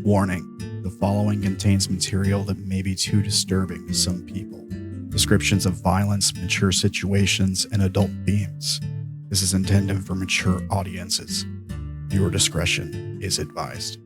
Warning, the following contains material that may be too disturbing to some people. Descriptions of violence, mature situations, and adult themes. This is intended for mature audiences. Viewer discretion is advised.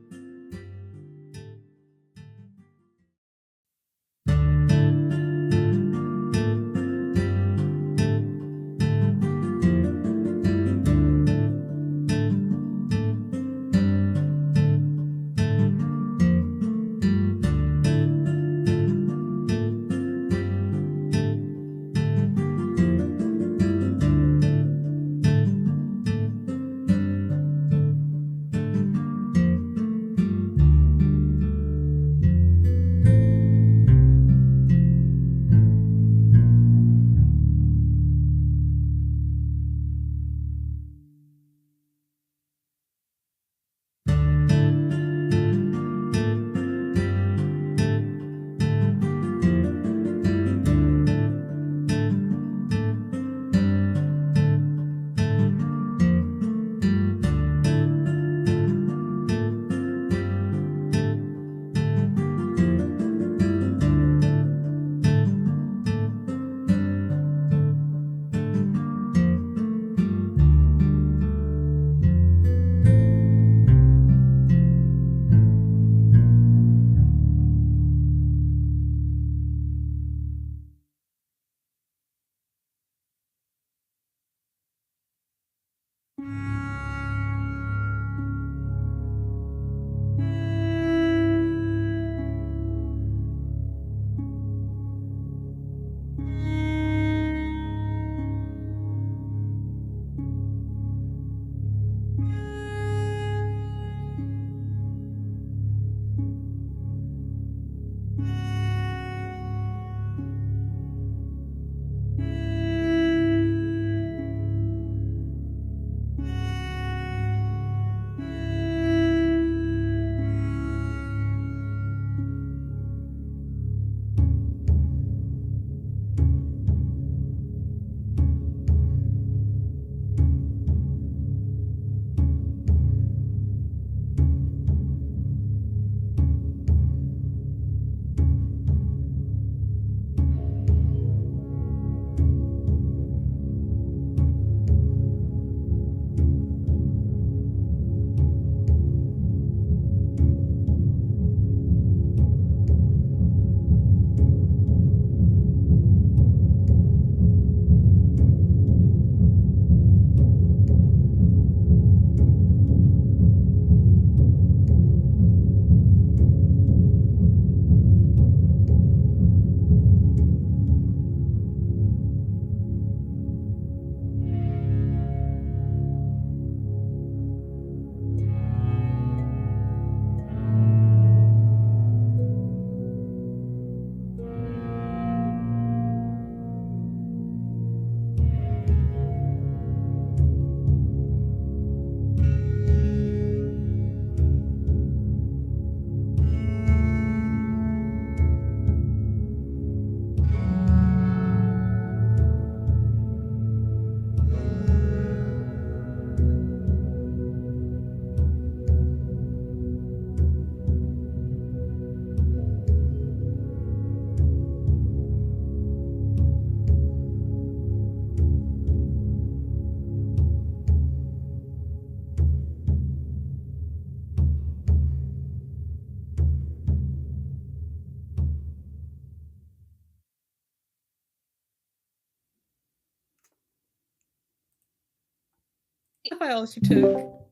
Files you took.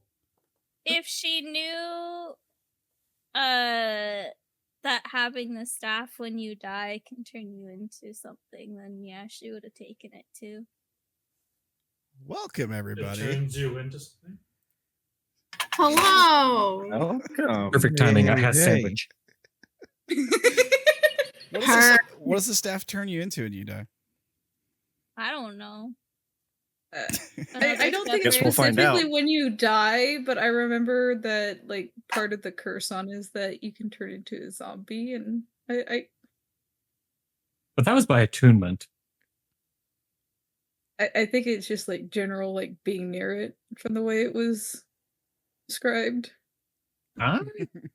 If she knew that having the staff when you die can turn you into something, then yeah, she would have taken it too. Welcome, everybody. It turns you into something. Hello. Welcome. Perfect timing. I had a sandwich. What does the staff turn you into when you die? I don't know. I don't think it's specifically when you die, but I remember that like part of the curse on is that you can turn into a zombie, and I But that was by attunement. I think it's just like general like being near it from the way it was described. I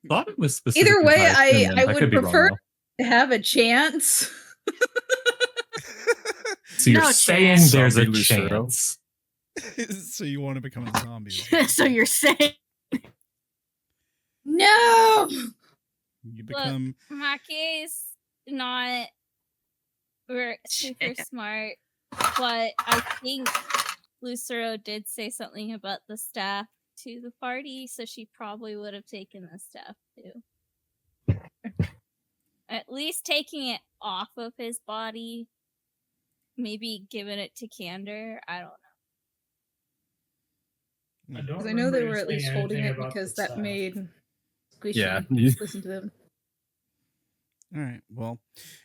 thought it was specific. Either way, I would prefer to have a chance. So you're saying there's a chance. So you want to become a zombie. So you're saying no. You become Maki-e's not super smart, but I think Lucero did say something about the staff to the party, so she probably would have taken the staff too. At least taking it off of his body. Maybe giving it to Candor. I don't know. Because I know they were at least holding it because that made Squishy listen to them. All right. Well,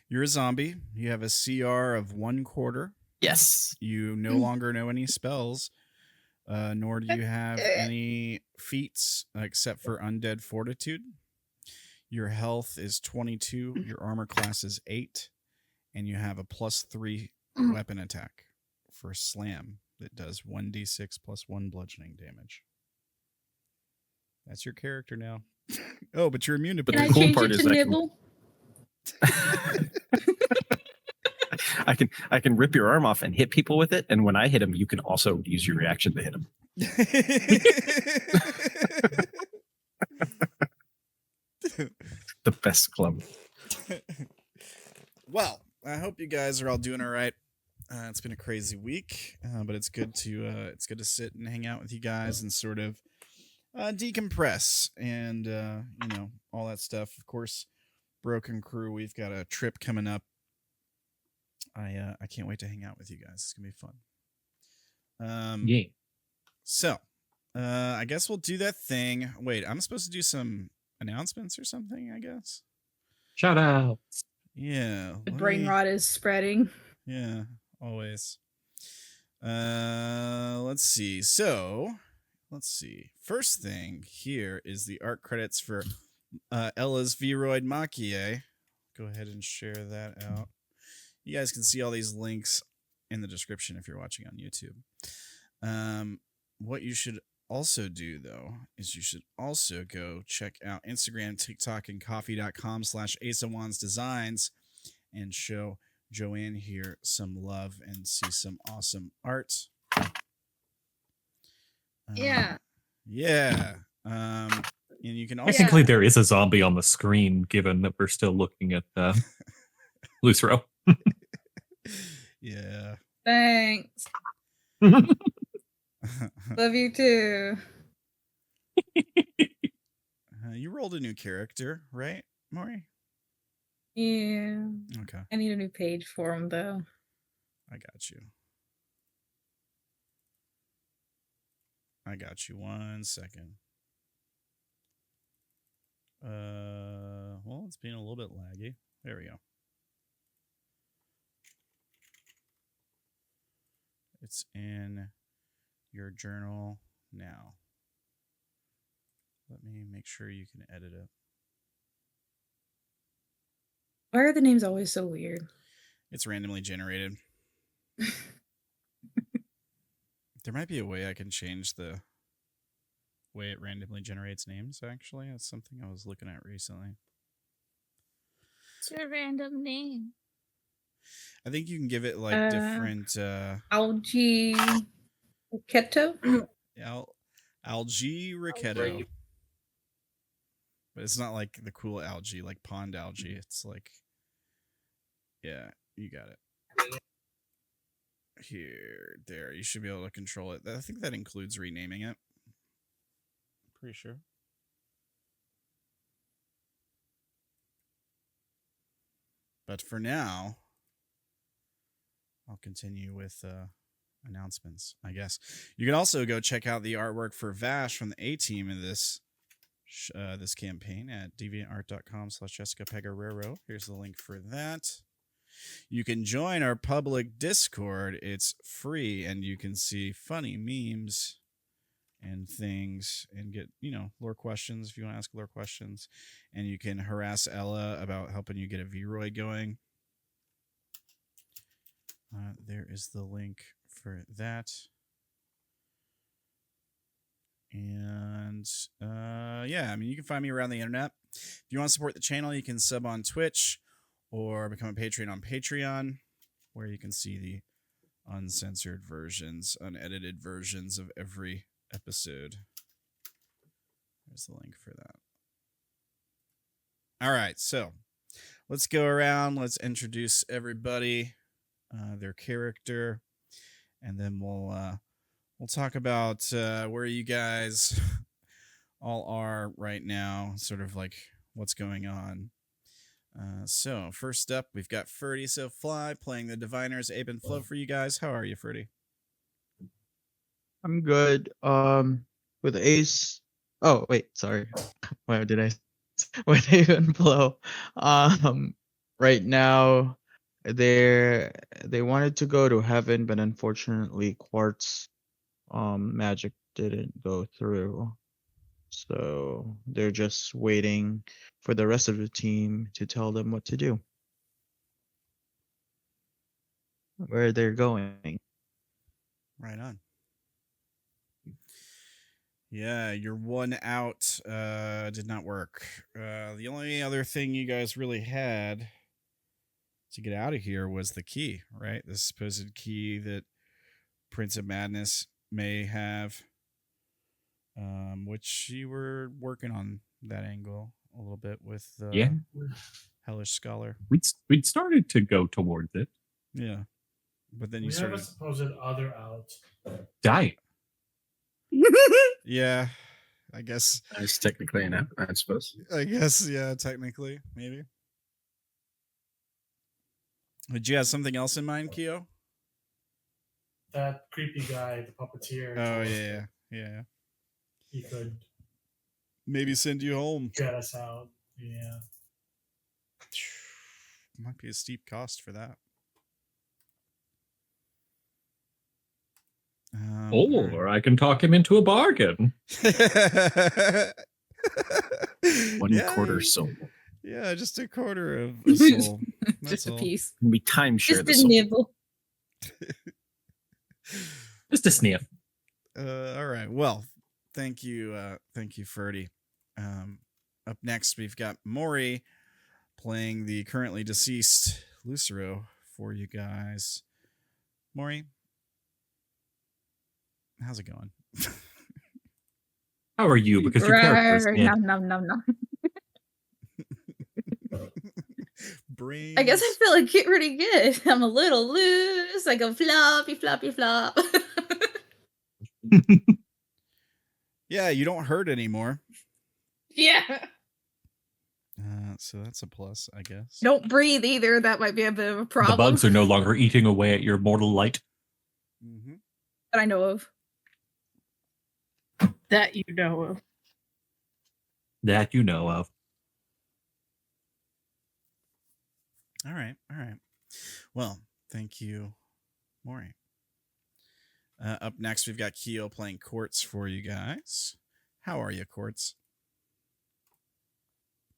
you're a zombie. You have a CR of 1/4. Yes. You no longer know any spells, nor do you have any feats except for Undead Fortitude. Your health is 22. Your armor class is 8. And you have a +3 weapon attack for slam that does 1d6 + 1 bludgeoning damage. That's your character now. Oh, but you're immune to. But the cool part is I can rip your arm off and hit people with it, and when I hit them, you can also use your reaction to hit them. The best club. Well, I hope you guys are all doing all right. It's been a crazy week, but it's good to sit and hang out with you guys and sort of decompress and all that stuff. Of course, Broken Crew, we've got a trip coming up. I can't wait to hang out with you guys. It's gonna be fun. Yeah. So, I guess we'll do that thing. Wait, I'm supposed to do some announcements or something, I guess. Shout out. Yeah. The brain rot is spreading. Yeah, always. Let's see. So, First thing here is the art credits for Ella's Vroid Maki-e. Go ahead and share that out. You guys can see all these links in the description if you're watching on YouTube. What you should also do, though, is you should also go check out Instagram, TikTok, and coffee.com/AceOfWandsDesigns and show Joeann here some love and see some awesome art. Yeah. Yeah. And you can also... Technically, there is a zombie on the screen, given that we're still looking at Lucero. Yeah. Thanks. Love you too. You rolled a new character, right, Mori? Yeah. Okay. I need a new page for him, though. I got you. I got you. 1 second. Well, it's being a little bit laggy. There we go. It's in your journal now. Let me make sure you can edit it. Why are the names always so weird? It's randomly generated. There might be a way I can change the way it randomly generates names, actually. That's something I was looking at recently. It's your random name. I think you can give it like different algae Riquetto? algae Riquetto. But it's not like the cool algae, like pond algae. It's like, yeah, you got it. Here, there. You should be able to control it. I think that includes renaming it. Pretty sure. But for now, I'll continue with announcements, I guess. You can also go check out the artwork for Vash from the A-Team in this this campaign at deviantart.com/JessicaPegarero. Here's the link for that. You can join our public Discord. It's free, and you can see funny memes and things and get, lore questions if you want to ask lore questions. And you can harass Ella about helping you get a V-Roid going. There is the link for that. And you can find me around the internet. If you want to support the channel, you can sub on Twitch or become a patron on Patreon, where you can see the uncensored versions, unedited versions of every episode. There's the link for that. All right, so let's go around. Let's introduce everybody, their character, and then we'll talk about where you guys all are right now, sort of like what's going on. So first up, we've got Ferdisofly playing the diviners, Abe Flo for you guys. How are you, Ferdy? I'm good. With Ace. Oh wait, sorry. Why did I? With Abe Flo. Right now, they wanted to go to heaven, but unfortunately, Quartz, magic didn't go through. So they're just waiting for the rest of the team to tell them what to do. Where they're going. Right on. Yeah, your one out did not work. The only other thing you guys really had to get out of here was the key, right? The supposed key that Prince of Madness may have, which you were working on that angle a little bit with Hellish Scholar. We'd started to go towards it. Yeah. But then you have started... a supposed other out. Die. Yeah, I guess. It's technically an app, I suppose. I guess, yeah, technically, maybe. Did you have something else in mind, Keo? That creepy guy, the puppeteer. Oh, yeah. He could maybe send you home. get us out. Yeah. Might be a steep cost for that. Or I can talk him into a bargain. 1/4 soul. Yeah, just a quarter of a soul. Just a piece. We timeshare Just the a soul. nibble. Just a sniff. All right. Well, thank you, Ferdy. Up next, we've got Mori playing the currently deceased Lucero for you guys. Mori, how's it going? How are you? Because your character's dead. No. Brains. I guess I feel like it pretty good. I'm a little loose. I go floppy, floppy, flop. Yeah, you don't hurt anymore. Yeah. So that's a plus, I guess. Don't breathe either. That might be a bit of a problem. The bugs are no longer eating away at your mortal light. Mm-hmm. That I know of. That you know of. That you know of. All right. Well, thank you, Mori. Up next, we've got Keo playing Quartz for you guys. How are you, Quartz?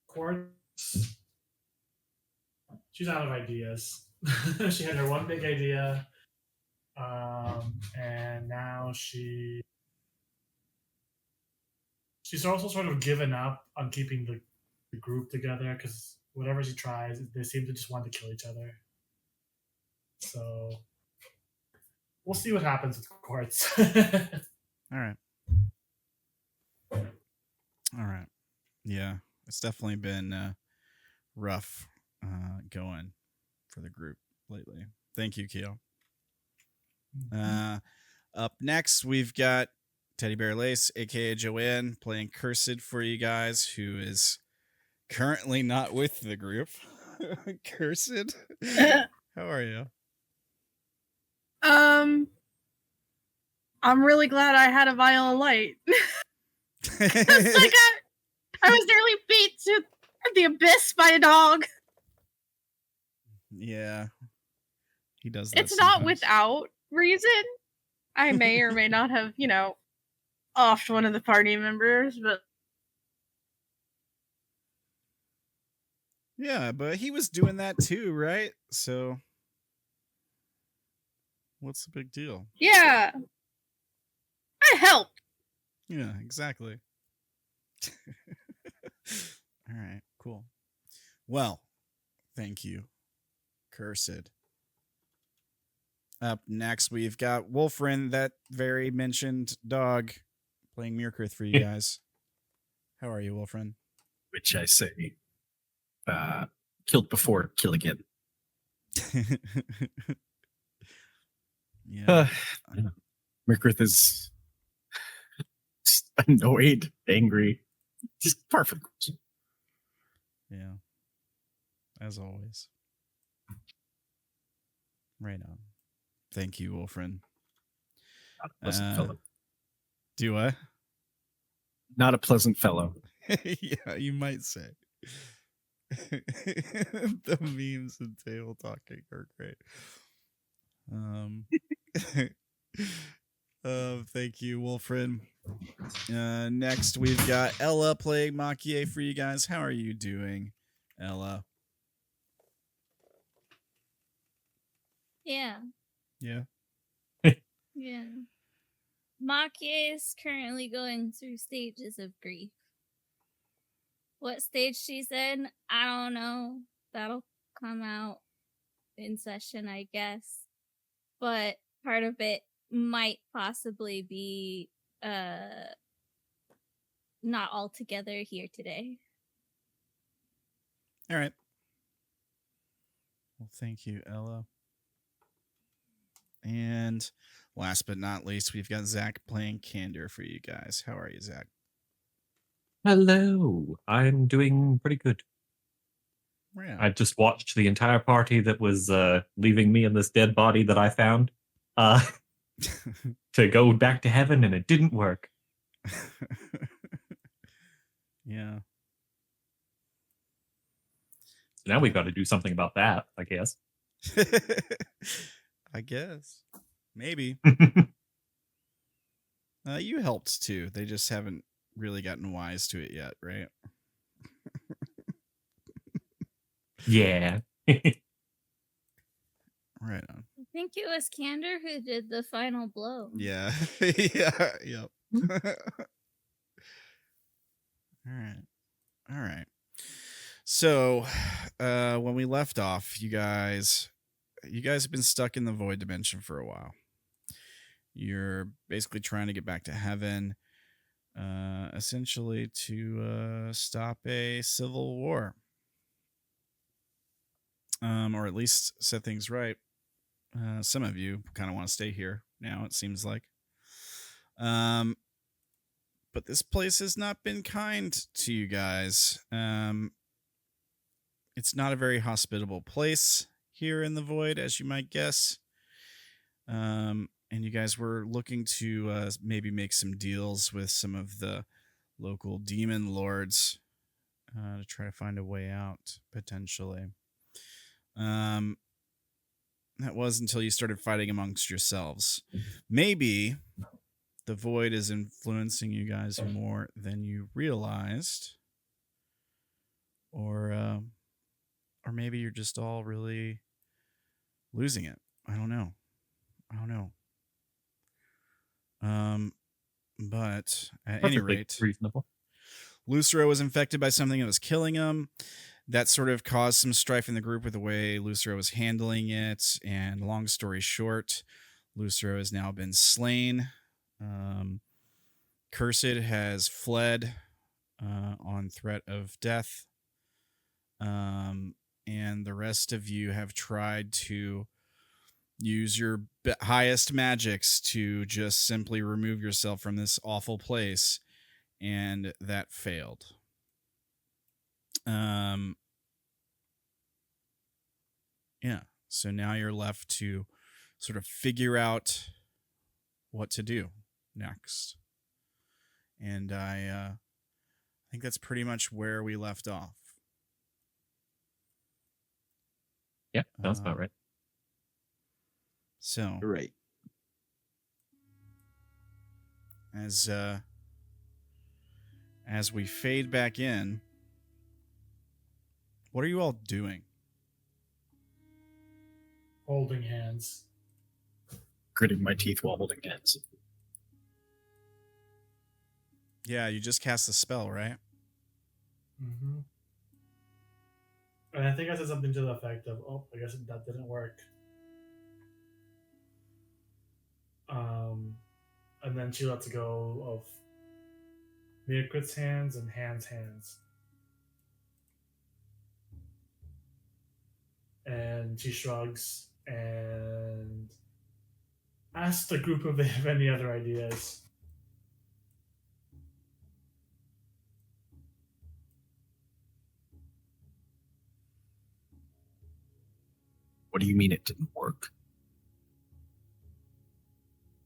Quartz. She's out of ideas. She had her one big idea, and now she's also sort of given up on keeping the group together because whatever she tries, they seem to just want to kill each other. So we'll see what happens with Quartz. All right. Yeah, it's definitely been rough going for the group lately. Thank you, Keo. Up next, we've got Teddybearlace, aka Joeann, playing Cursed for you guys, who is currently not with the group. Cursed, how are you? I'm really glad I had a violent light. It's like I was nearly beat to the abyss by a dog. Yeah. He does that It's not sometimes. without reason. I may or may not have, offed one of the party members, but Yeah, but he was doing that too, right? So what's the big deal? yeah. I helped. Yeah, exactly. All right, cool. Well, thank you, Cursed. Up next, we've got Wolfrin, that very mentioned dog, playing Myrkrið for you guys. How are you, Wolfrin? Which I say, killed before, kill again. Yeah. Myrkrið is annoyed, angry, just par for the course. Yeah. As always. Right on. Thank you, Wolfrin. Not a pleasant fellow. Do what? Not a pleasant fellow. Yeah, you might say. The memes and table talking are great. Thank you, Wolfrin. Next, we've got Ella playing Maki-e for you guys. How are you doing, Ella? Yeah. Yeah. Yeah. Maki-e is currently going through stages of grief. What stage she's in, I don't know. That'll come out in session, I guess. But part of it might possibly be not all together here today. All right. Well, thank you, Ella. And last but not least, we've got Zach playing Candor for you guys. How are you, Zach? Hello. I'm doing pretty good. Yeah. I just watched the entire party that was leaving me in this dead body that I found to go back to heaven, and it didn't work. Yeah. So now we've got to do something about that, I guess. I guess. Maybe. You helped too. They just haven't really gotten wise to it yet, right? Yeah. Right on. I think it was Candor who did the final blow. Yeah. Yeah. Yep. All right. So, when we left off, you guys have been stuck in the void dimension for a while. You're basically trying to get back to heaven, essentially to stop a civil war, or at least set things right. Some of you kind of want to stay here now, it seems like. But this place has not been kind to you guys. It's not a very hospitable place here in the void, as you might guess. And you guys were looking to maybe make some deals with some of the local demon lords to try to find a way out, potentially. That was until you started fighting amongst yourselves. Maybe the void is influencing you guys more than you realized. Or maybe you're just all really losing it. I don't know. But at any rate, reasonable. Lucero was infected by something that was killing him. That sort of caused some strife in the group with the way Lucero was handling it. And long story short, Lucero has now been slain. Cursed has fled on threat of death. And the rest of you have tried to use your highest magics to just simply remove yourself from this awful place, and that failed. Yeah, so now you're left to sort of figure out what to do next. And I think that's pretty much where we left off. Yeah, sounds about right. So, Right. as we fade back in, what are you all doing? Holding hands. Gritting my teeth while holding hands. Yeah, you just cast a spell, right? Mm-hmm. And I think I said something to the effect of, "Oh, I guess that didn't work." And then she lets go of Myrkrid's hands and hands. And she shrugs and asks the group if they have any other ideas. What do you mean it didn't work?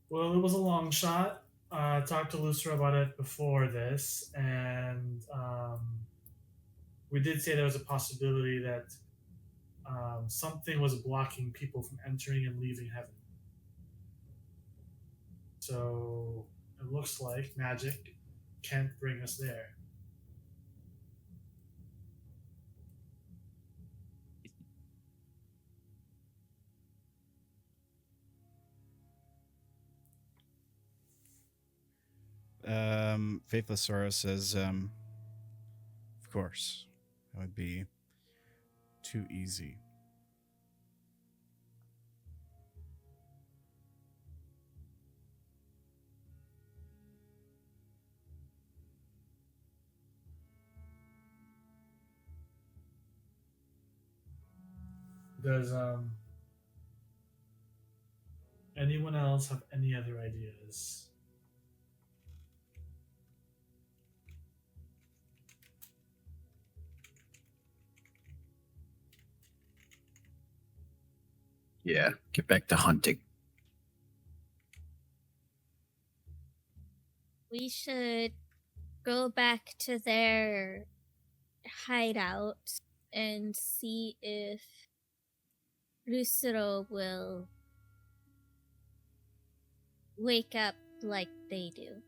Well, it was a long shot. I talked to Lucero about it before this, and we did say there was a possibility that something was blocking people from entering and leaving heaven. So it looks like magic can't bring us there. Faithless Sorrow says, of course, that would be too easy. Does anyone else have any other ideas? Yeah, get back to hunting. We should go back to their hideout and see if Lucero will wake up like they do.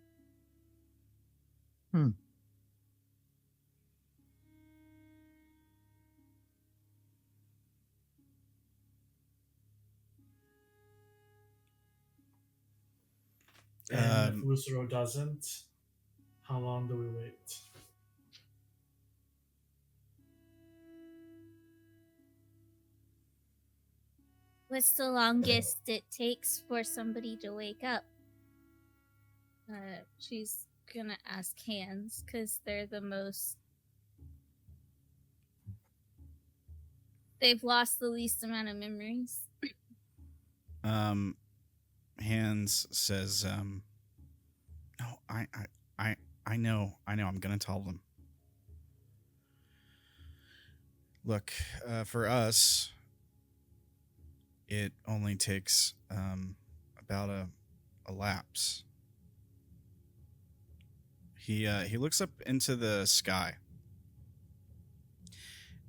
And if Lucero doesn't, how long do we wait? What's the longest it takes for somebody to wake up? She's gonna ask hands because they're the most. They've lost the least amount of memories. Hands says, no, I know, I'm gonna tell them. Look, for us, it only takes about a lapse. He looks up into the sky,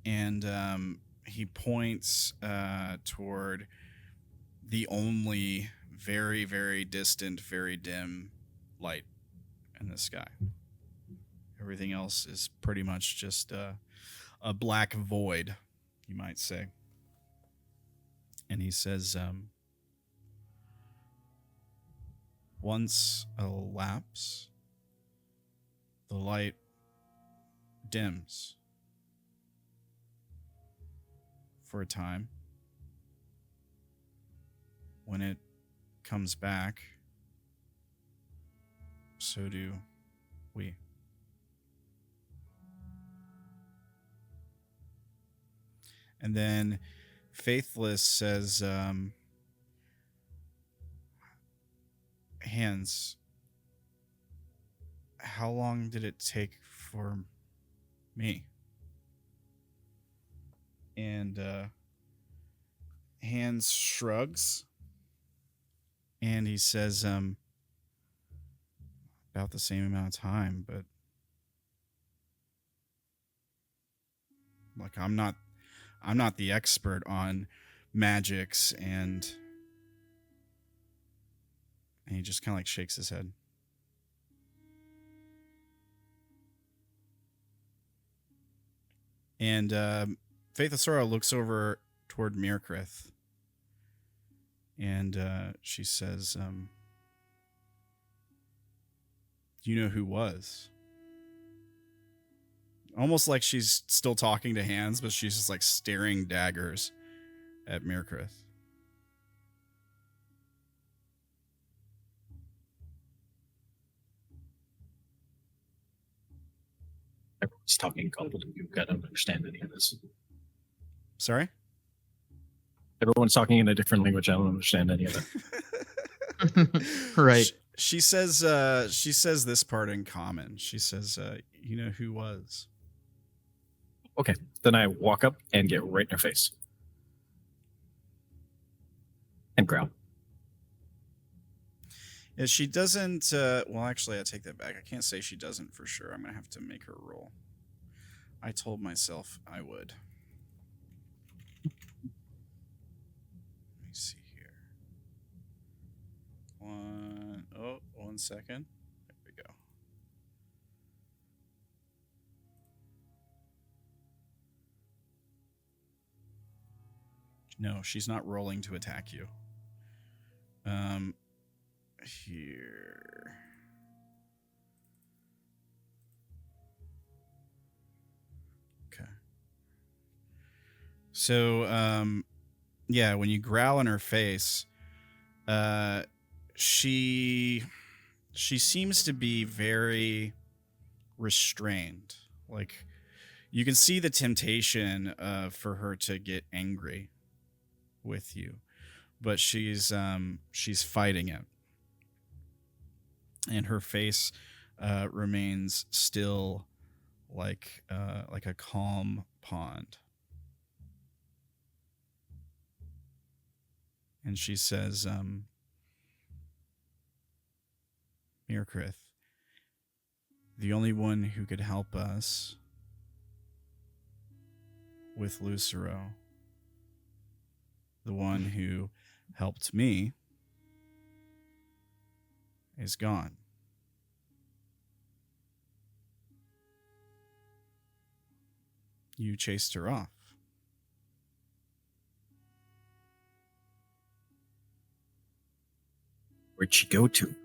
and he points toward the only very, very distant, very dim light in the sky. Everything else is pretty much just a black void, you might say. And he says, once a lapse, the light dims for a time. When it comes back, so do we. And then Faithless says, Hands, how long did it take for me? And Hands shrugs, and he says, about the same amount of time, but like I'm I'm not the expert on magics, and he just kind of like shakes his head. And Faith Asura looks over toward Myrkrið, and she says, "You know who was?" Almost like she's still talking to hands, but she's just like staring daggers at Myrkrið. Everyone's talking gobbledygook. I don't understand any of this. Sorry? Everyone's talking in a different language. I don't understand any of it. Right. She says this part in common. She says, "You know who was?" Okay, then I walk up and get right in her face. And growl. Yeah, she doesn't, well, actually, I take that back. I can't say she doesn't for sure. I'm going to have to make her roll. I told myself I would. Let me see here. 1 second. There we go. No, she's not rolling to attack you. Here. Okay. So, yeah, when you growl in her face, she seems to be very restrained. Like, you can see the temptation for her to get angry with you, but she's fighting it, and her face remains still like a calm pond. And she says, "Myrkrið, the only one who could help us with Lucero, the one who helped me, is gone. You chased her off. Where'd she go to?"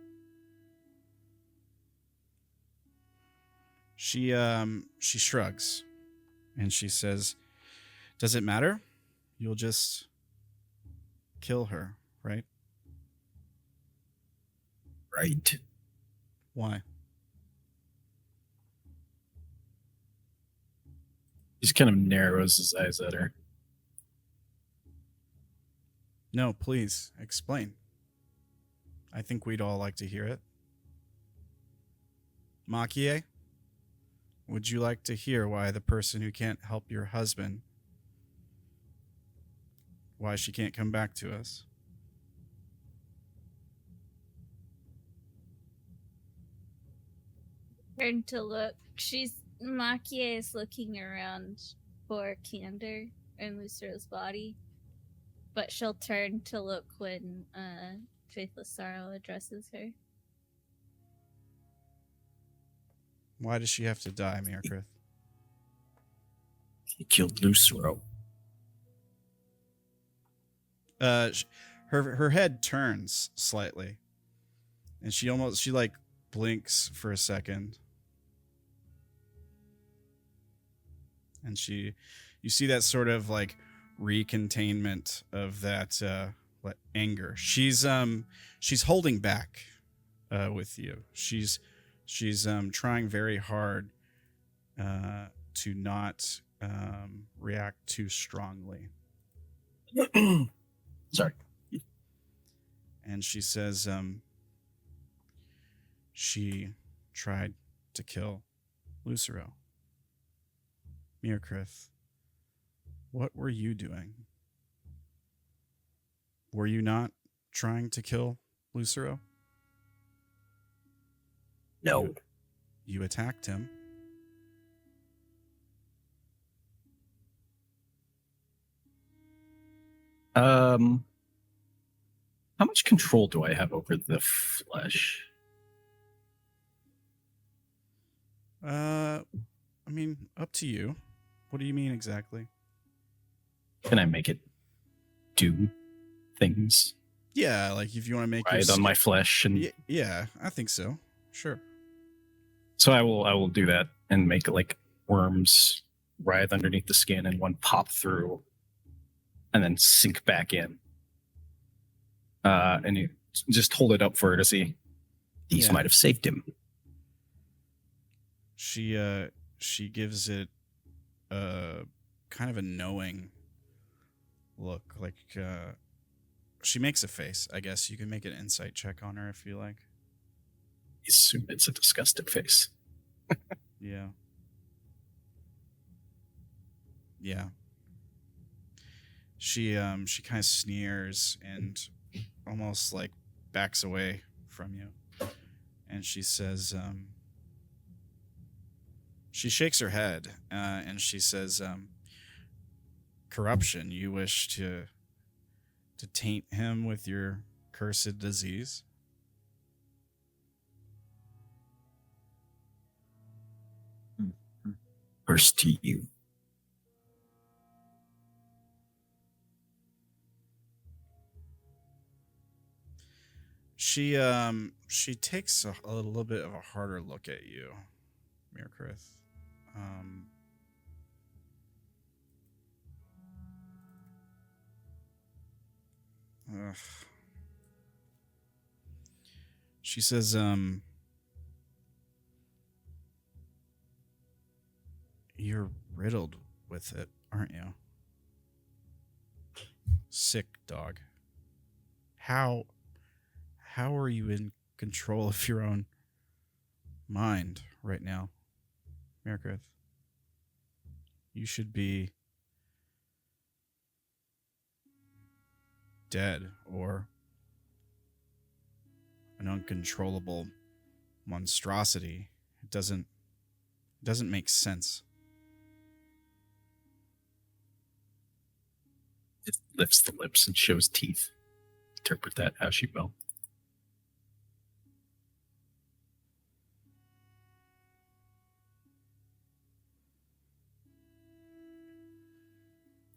She shrugs, and she says, "Does it matter? You'll just kill her, right?" Right. Why? He just kind of narrows his eyes at her. No, please, explain. I think we'd all like to hear it. Maki-e, would you like to hear why the person who can't help your husband, why she can't come back to us? Turn to look. Maki-e is looking around for Candor and Lucero's body, but she'll turn to look when Faithless Sorrow addresses her. Why does she have to die, Myrkrið? He killed Lucero. Her head turns slightly, and she like blinks for a second, and you see that sort of like recontainment of that anger. She's holding back with you. She's trying very hard to not react too strongly. Sorry. And she says she tried to kill Lucero. Myrkrið, what were you doing? Were you not trying to kill Lucero? No. You attacked him. How much control do I have over the flesh? I mean, up to you. What do you mean exactly? Can I make it do things? Yeah, like if you want to make right on my flesh and yeah, I think so. Sure. So I will do that and make like worms writhe underneath the skin and one pop through and then sink back in. And you just hold it up for her to see. These might have saved him. She gives it kind of a knowing look, like she makes a face. I guess you can make an insight check on her if you like. Assume it's a disgusted face. Yeah. Yeah. She kind of sneers and almost like backs away from you. And she says, she shakes her head and she says, corruption, you wish to taint him with your cursed disease? First to you. She takes a little bit of a harder look at you, Myrkrið. She says, you're riddled with it, aren't you? Sick dog. How are you in control of your own mind right now, Myrkrið? You should be dead or an uncontrollable monstrosity. It doesn't make sense. It lifts the lips and shows teeth. Interpret that how she will.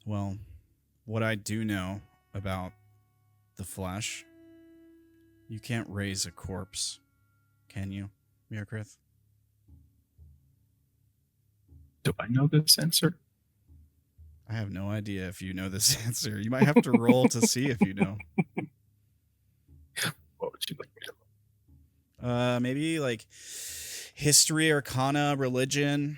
Well, what I do know about the flesh, you can't raise a corpse, can you, Myrkrið? Do I know this answer? I have no idea if you know this answer. You might have to roll to see if you know. What would you like me to roll? Maybe like history, arcana, religion.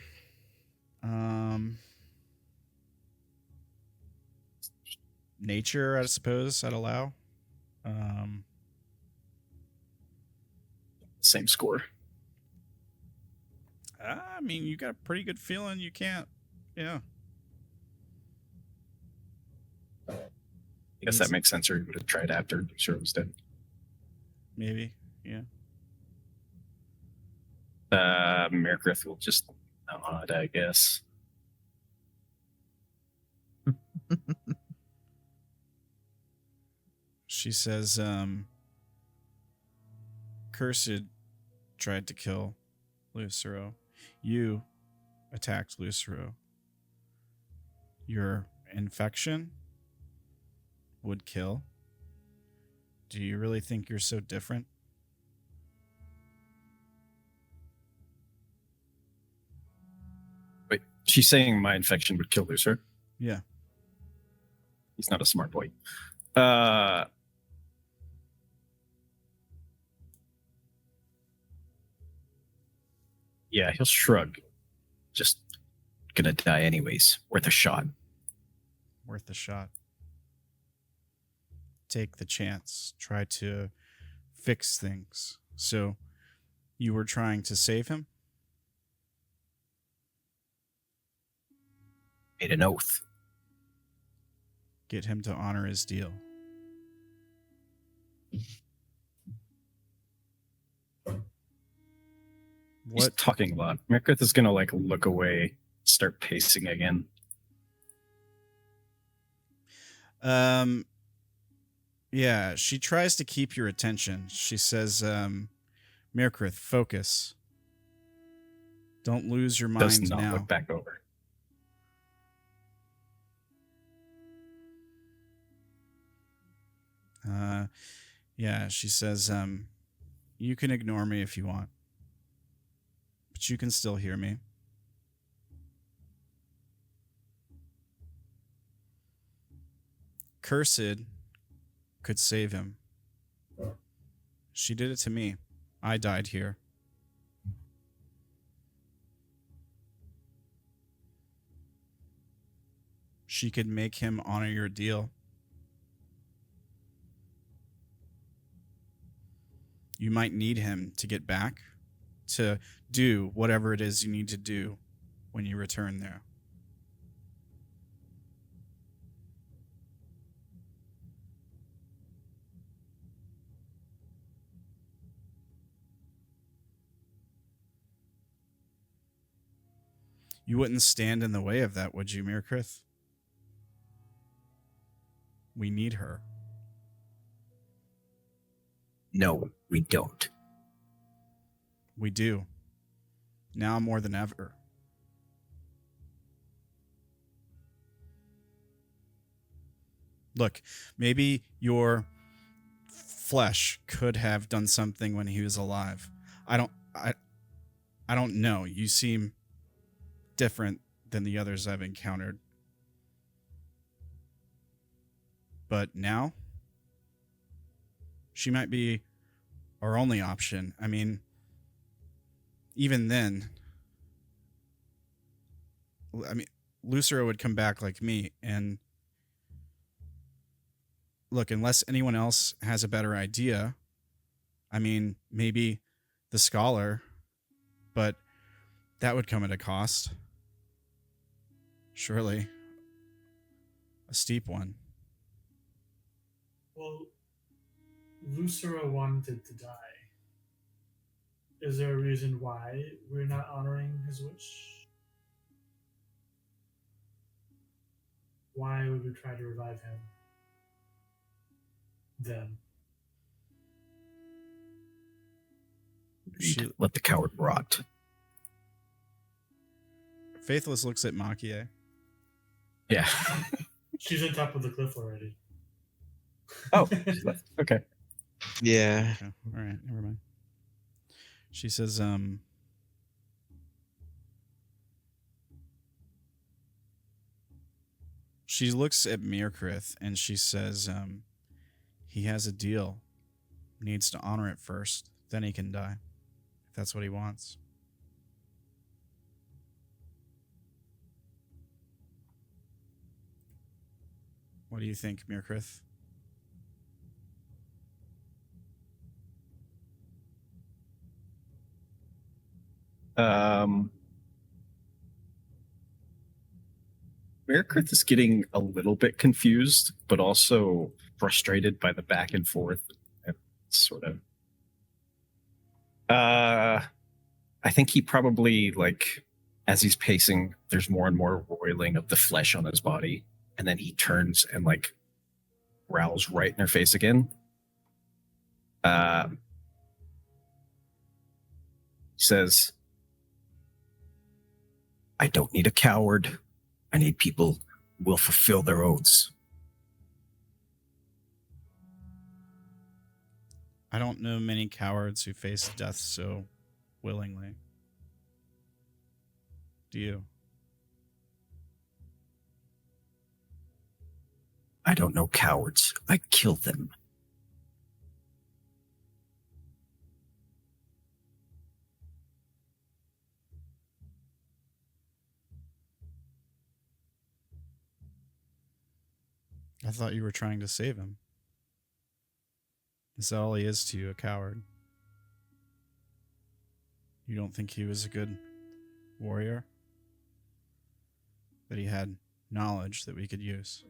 Nature, I suppose I'd allow. Same score. I mean, you got a pretty good feeling you can't. Yeah. I guess that makes sense, or you would have tried after Lucero was dead. Maybe, yeah. Myrkrið will just nod, I guess. She says, Cursed tried to kill Lucero. You attacked Lucero. Your infection would kill. Do you really think you're so different? Wait, she's saying my infection would kill Lucero? Yeah. He's not a smart boy. Yeah, he'll shrug. Just gonna die anyways. Worth a shot. Worth a shot. Take the chance. Try to fix things. So, you were trying to save him? Made an oath. Get him to honor his deal. He's talking a lot. Myrkrið is gonna like look away, start pacing again. Yeah, she tries to keep your attention. She says, Myrkrið, focus. Don't lose your Does mind not now. look back over. Yeah, she says, you can ignore me if you want, but you can still hear me. Cursed could save him. She did it to me. I died here. She could make him honor your deal. You might need him to get back, to do whatever it is you need to do when you return there. You wouldn't stand in the way of that, would you, Myrkrið? We need her. No, we don't. We do. Now more than ever. Look, maybe your flesh could have done something when he was alive. I don't know. You seem different than the others I've encountered. But now, she might be our only option. I mean, even then, Lucero would come back like me, and look, unless anyone else has a better idea, I mean, maybe the scholar, but that would come at a cost. Surely. A steep one. Well, Lucero wanted to die. Is there a reason why we're not honoring his wish? Why would we try to revive him? Then. Let the coward rot. Faithless looks at Maki-e. Yeah. She's on top of the cliff already. Oh, okay. Yeah. Okay. All right, never mind. She says, she looks at Myrkrið and she says, he has a deal. Needs to honor it first. Then he can die. If that's what he wants. What do you think, Myrkrið? Myrkrið is getting a little bit confused, but also frustrated by the back and forth. Sort of. I think he probably, like, as he's pacing, there's more and more roiling of the flesh on his body, and then he turns and, like, growls right in her face again. He says, I don't need a coward. I need people who will fulfill their oaths. I don't know many cowards who face death so willingly. Do you? I don't know cowards. I kill them. I thought you were trying to save him. Is that all he is to you, a coward? You don't think he was a good warrior? That he had knowledge that we could use?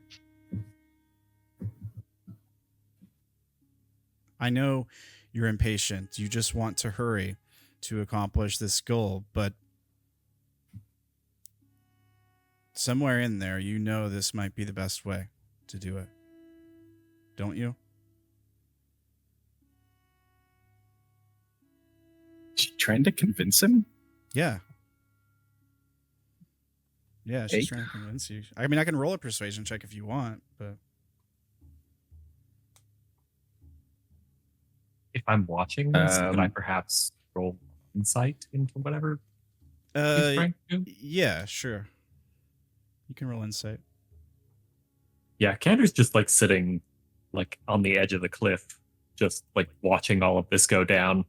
I know you're impatient. You just want to hurry to accomplish this goal, but somewhere in there, you know this might be the best way to do it. don't you? She trying to convince him? Yeah. Yeah, she's 8. trying to convince you. I mean, I can roll a persuasion check if you want, but If I'm watching this, could I perhaps roll insight into whatever he's trying to do? Yeah, sure. You can roll insight. Yeah, Candor's just like sitting like on the edge of the cliff, just like watching all of this go down,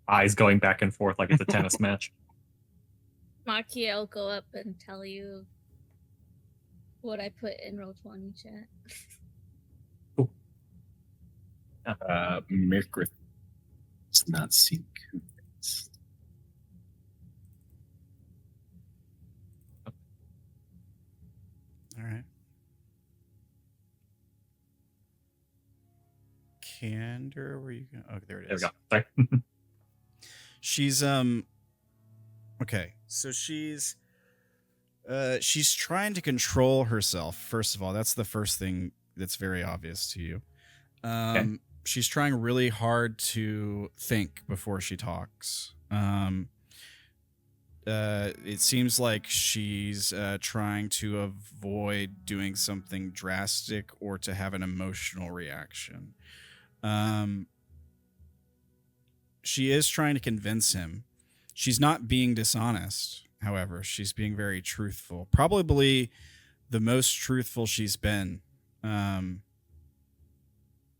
eyes going back and forth like it's a tennis match. Maki, I'll go up and tell you what I put in Roll20 chat. Myrkrið does not seem convinced. All right. Candor, where you going? Oh, there it is. There we go. Sorry. She's okay. So she's trying to control herself. First of all, that's the first thing that's very obvious to you. Okay. She's trying really hard to think before she talks. It seems like she's trying to avoid doing something drastic or to have an emotional reaction. She is trying to convince him. She's not being dishonest, however. She's being very truthful. Probably the most truthful she's been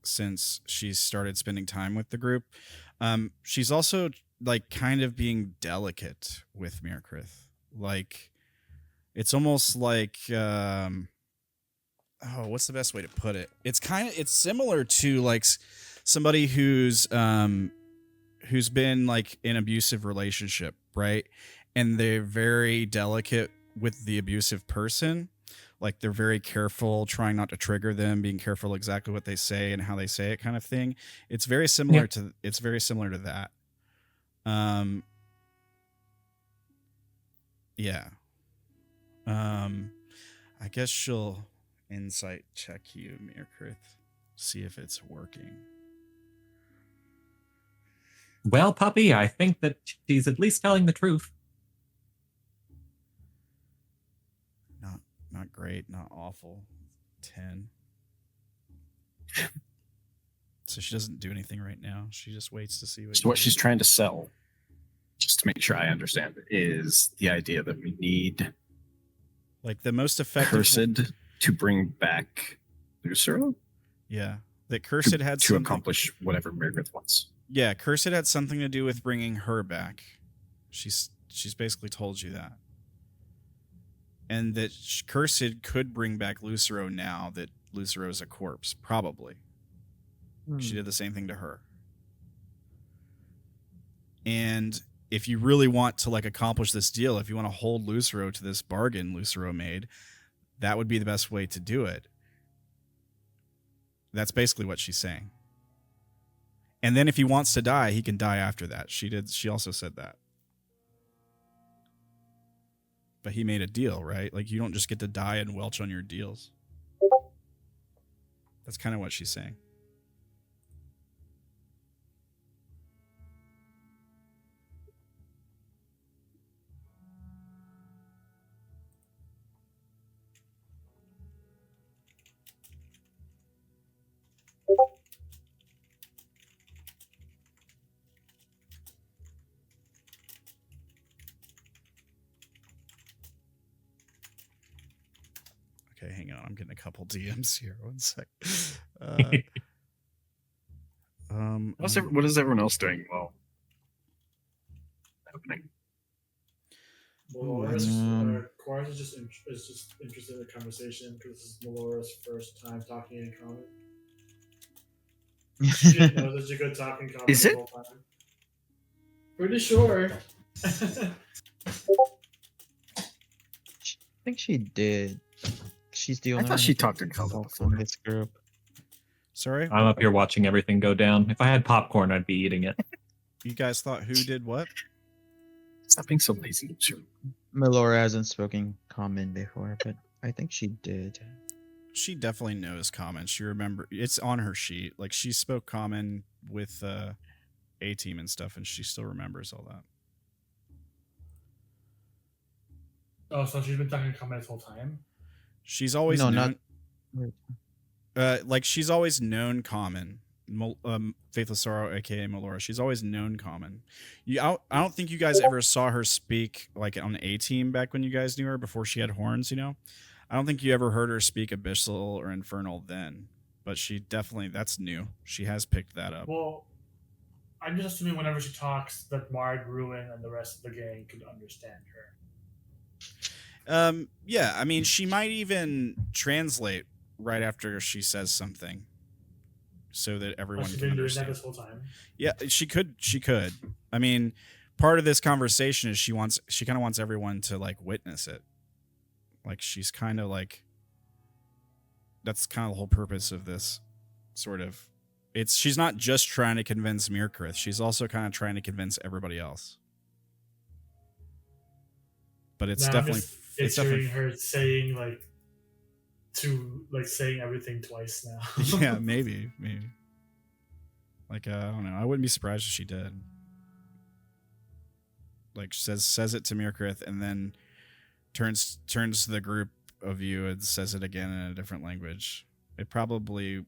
since she's started spending time with the group. She's also like kind of being delicate with Myrkrið. Like it's almost like what's the best way to put it? It's similar to like somebody who's been like in an abusive relationship, right? And they're very delicate with the abusive person. Like they're very careful, trying not to trigger them, being careful exactly what they say and how they say it, kind of thing. It's very similar to that. Yeah. I guess she'll insight check you, Myrkrið, see if it's working. Well, puppy, I think that she's at least telling the truth. Not great, not awful. 10. So she doesn't do anything right now. She just waits to see what she's trying to sell, just to make sure I understand, is the idea that we need like the most effective Cursed to bring back Lucero. Yeah, that Cursed had to accomplish whatever Myrkrið wants. Yeah, Cursed had something to do with bringing her back. She's basically told you that. And that Cursed could bring back Lucero now that Lucero's a corpse, probably. She did the same thing to her. And if you really want to like accomplish this deal, if you want to hold Lucero to this bargain Lucero made, that would be the best way to do it. That's basically what she's saying. And then if he wants to die, he can die after that. She also said that. But he made a deal, right? Like you don't just get to die and welch on your deals. That's kind of what she's saying. Okay, hang on. I'm getting a couple DMs here. One sec. What is everyone else doing? Well, happening. Quartz is just interested in the conversation because this is Melora's first time talking in common. She didn't know that you could talk in common Is the it? whole time. Pretty sure. I think she did. She's the only I thought she talked in common before. in this group. Sorry? I'm up here watching everything go down. If I had popcorn, I'd be eating it. You guys thought who did what? Stop being so lazy. Sure. Melora hasn't spoken common before, but I think she did. she definitely knows common. She remember it's on her sheet. Like she spoke common with A team and stuff, and she still remembers all that. Oh, so she's been talking common this whole time? She's always known. Not. Like she's always known common. Faithless Sorrow, aka Melora. She's always known common. I don't think you guys ever saw her speak like on A team back when you guys knew her before she had horns. You know, I don't think you ever heard her speak Abyssal or Infernal then. But she definitely, that's new. She has picked that up. Well, I'm just assuming whenever she talks that Marg, Ruin, and the rest of the gang could understand her. Yeah, I mean, she might even translate right after she says something, so that everyone She's can been doing understand. that this whole time. Yeah, she could. She could. I mean, part of this conversation is she kind of wants everyone to like witness it. Like she's kind of like. That's kind of the whole purpose of this, sort of. She's not just trying to convince Myrkrið. She's also kind of trying to convince everybody else. But it's definitely. It's hearing her saying saying everything twice now. Yeah, maybe. Like I don't know. I wouldn't be surprised if she did. Like says it to Myrkrið and then turns to the group of you and says it again in a different language. It probably,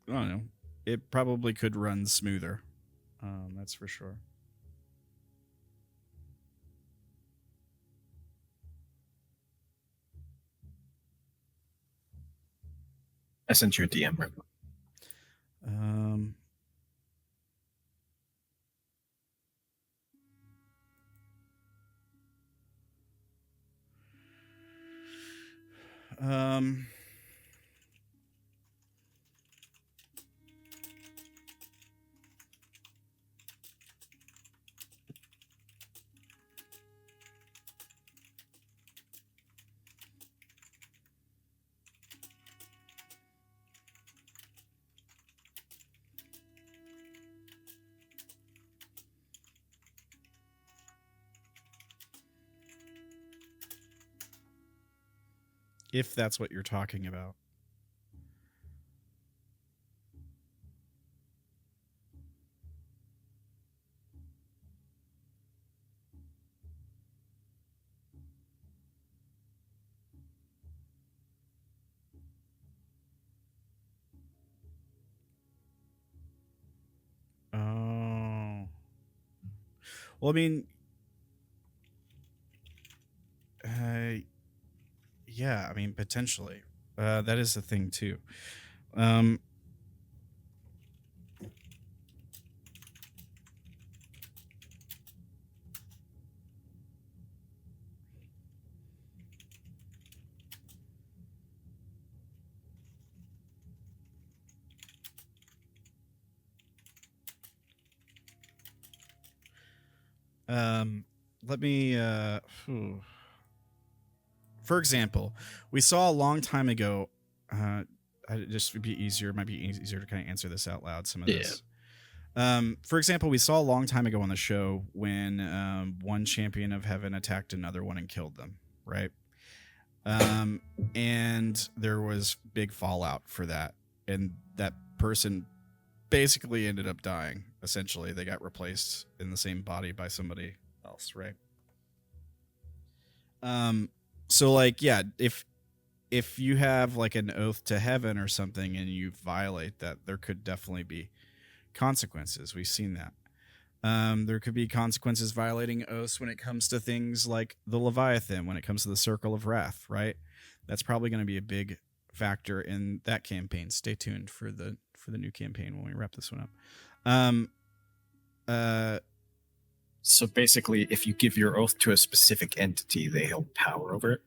I don't know. It probably could run smoother. That's for sure. I sent you a DM. If that's what you're talking about. Oh. Well, I mean, yeah, I mean, potentially. That is the thing, too. Let me, for example, we saw a long time ago, just would be easier, might be easier to kind of answer this out loud, some of this. For example, we saw a long time ago on the show when one champion of heaven attacked another one and killed them, right? And there was big fallout for that. And that person basically ended up dying. Essentially, they got replaced in the same body by somebody else, right? So like, yeah, if you have like an oath to heaven or something and you violate that, there could definitely be consequences. We've seen that. There could be consequences violating oaths when it comes to things like the Leviathan, when it comes to the Circle of Wrath, right? That's probably going to be a big factor in that campaign. Stay tuned for the new campaign when we wrap this one up. So basically, if you give your oath to a specific entity, they hold power over it.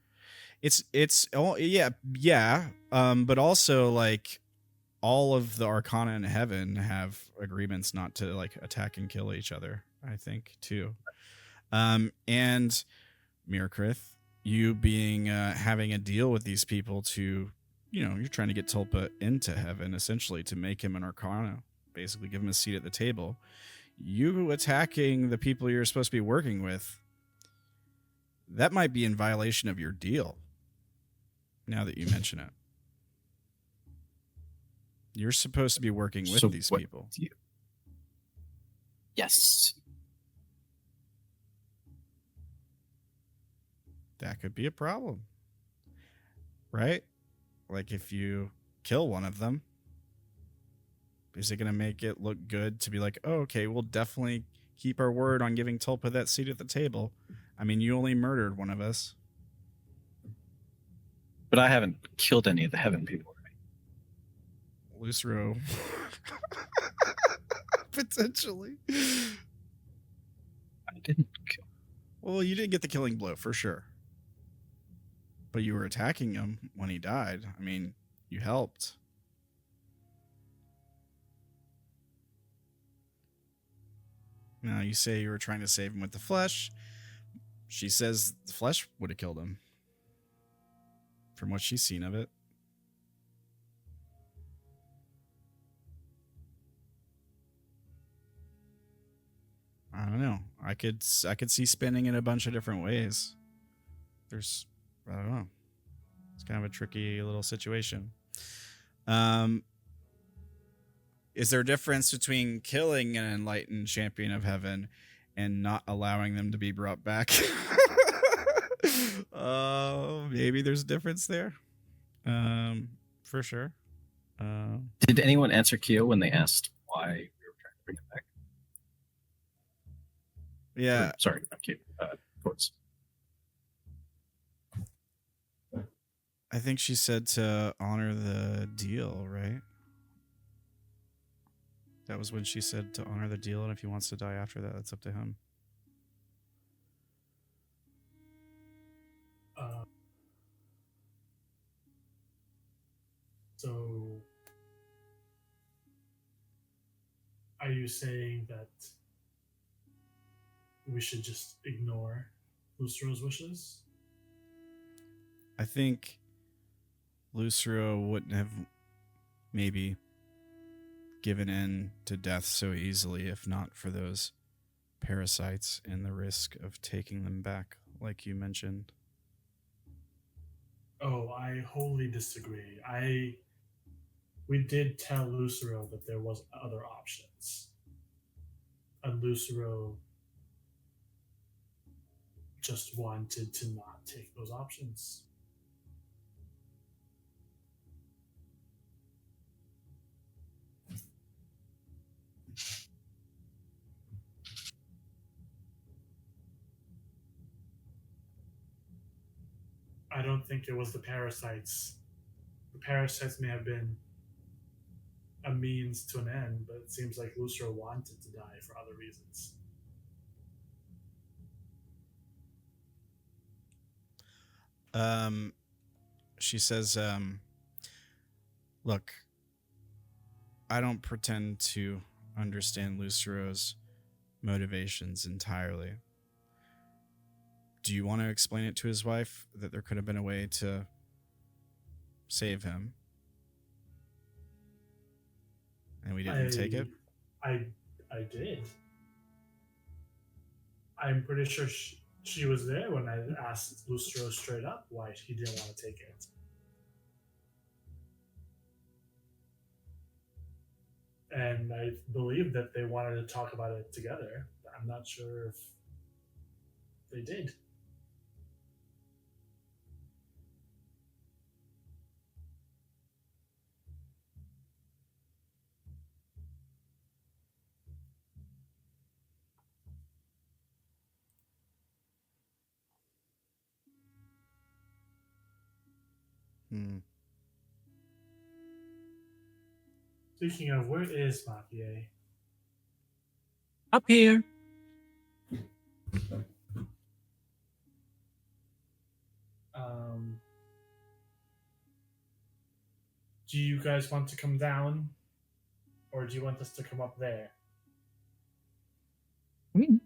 But also like all of the Arcana in heaven have agreements not to like attack and kill each other, I think, too. And Myrkrið, you being having a deal with these people to, you're trying to get Tulpa into heaven, essentially, to make him an Arcana, basically give him a seat at the table. You attacking the people you're supposed to be working with, that might be in violation of your deal, now that you mention it. You're supposed to be working with So these what people. do you- Yes. That could be a problem. Right? Like if you kill one of them, is it going to make it look good to be like, oh, okay, we'll definitely keep our word on giving Tulpa that seat at the table? I mean, you only murdered one of us. But I haven't killed any of the heaven people. Lucero. Potentially. I didn't kill. Well, you did get the killing blow for sure. But you were attacking him when he died. I mean, you helped. Now, you say you were trying to save him with the flesh. She says the flesh would have killed him. From what she's seen of it. I don't know. I could see spinning it a bunch of different ways. I don't know. It's kind of a tricky little situation. Is there a difference between killing an enlightened champion of heaven and not allowing them to be brought back? Maybe there's a difference there. For sure. Did anyone answer Kyo when they asked why we were trying to bring it back? Yeah. Or, sorry, not Kyo. Quartz. I think she said to honor the deal, right? That was when she said to honor the deal, and if he wants to die after that, that's up to him. So, are you saying that we should just ignore Lucero's wishes? I think Lucero wouldn't have maybe given in to death so easily if not for those parasites and the risk of taking them back, like you mentioned. Oh, I wholly disagree. We did tell Lucero that there was other options. And Lucero just wanted to not take those options. I don't think it was the parasites. The parasites may have been a means to an end, but it seems like Lucero wanted to die for other reasons. She says, look, I don't pretend to understand Lucero's motivations entirely. Do you want to explain it to his wife that there could have been a way to save him? And we didn't take it? I did. I'm pretty sure she was there when I asked Lucero straight up why he didn't want to take it. And I believe that they wanted to talk about it together. I'm not sure if they did. Speaking of, where is Maki-e? Up here. Do you guys want to come down? Or do you want us to come up there?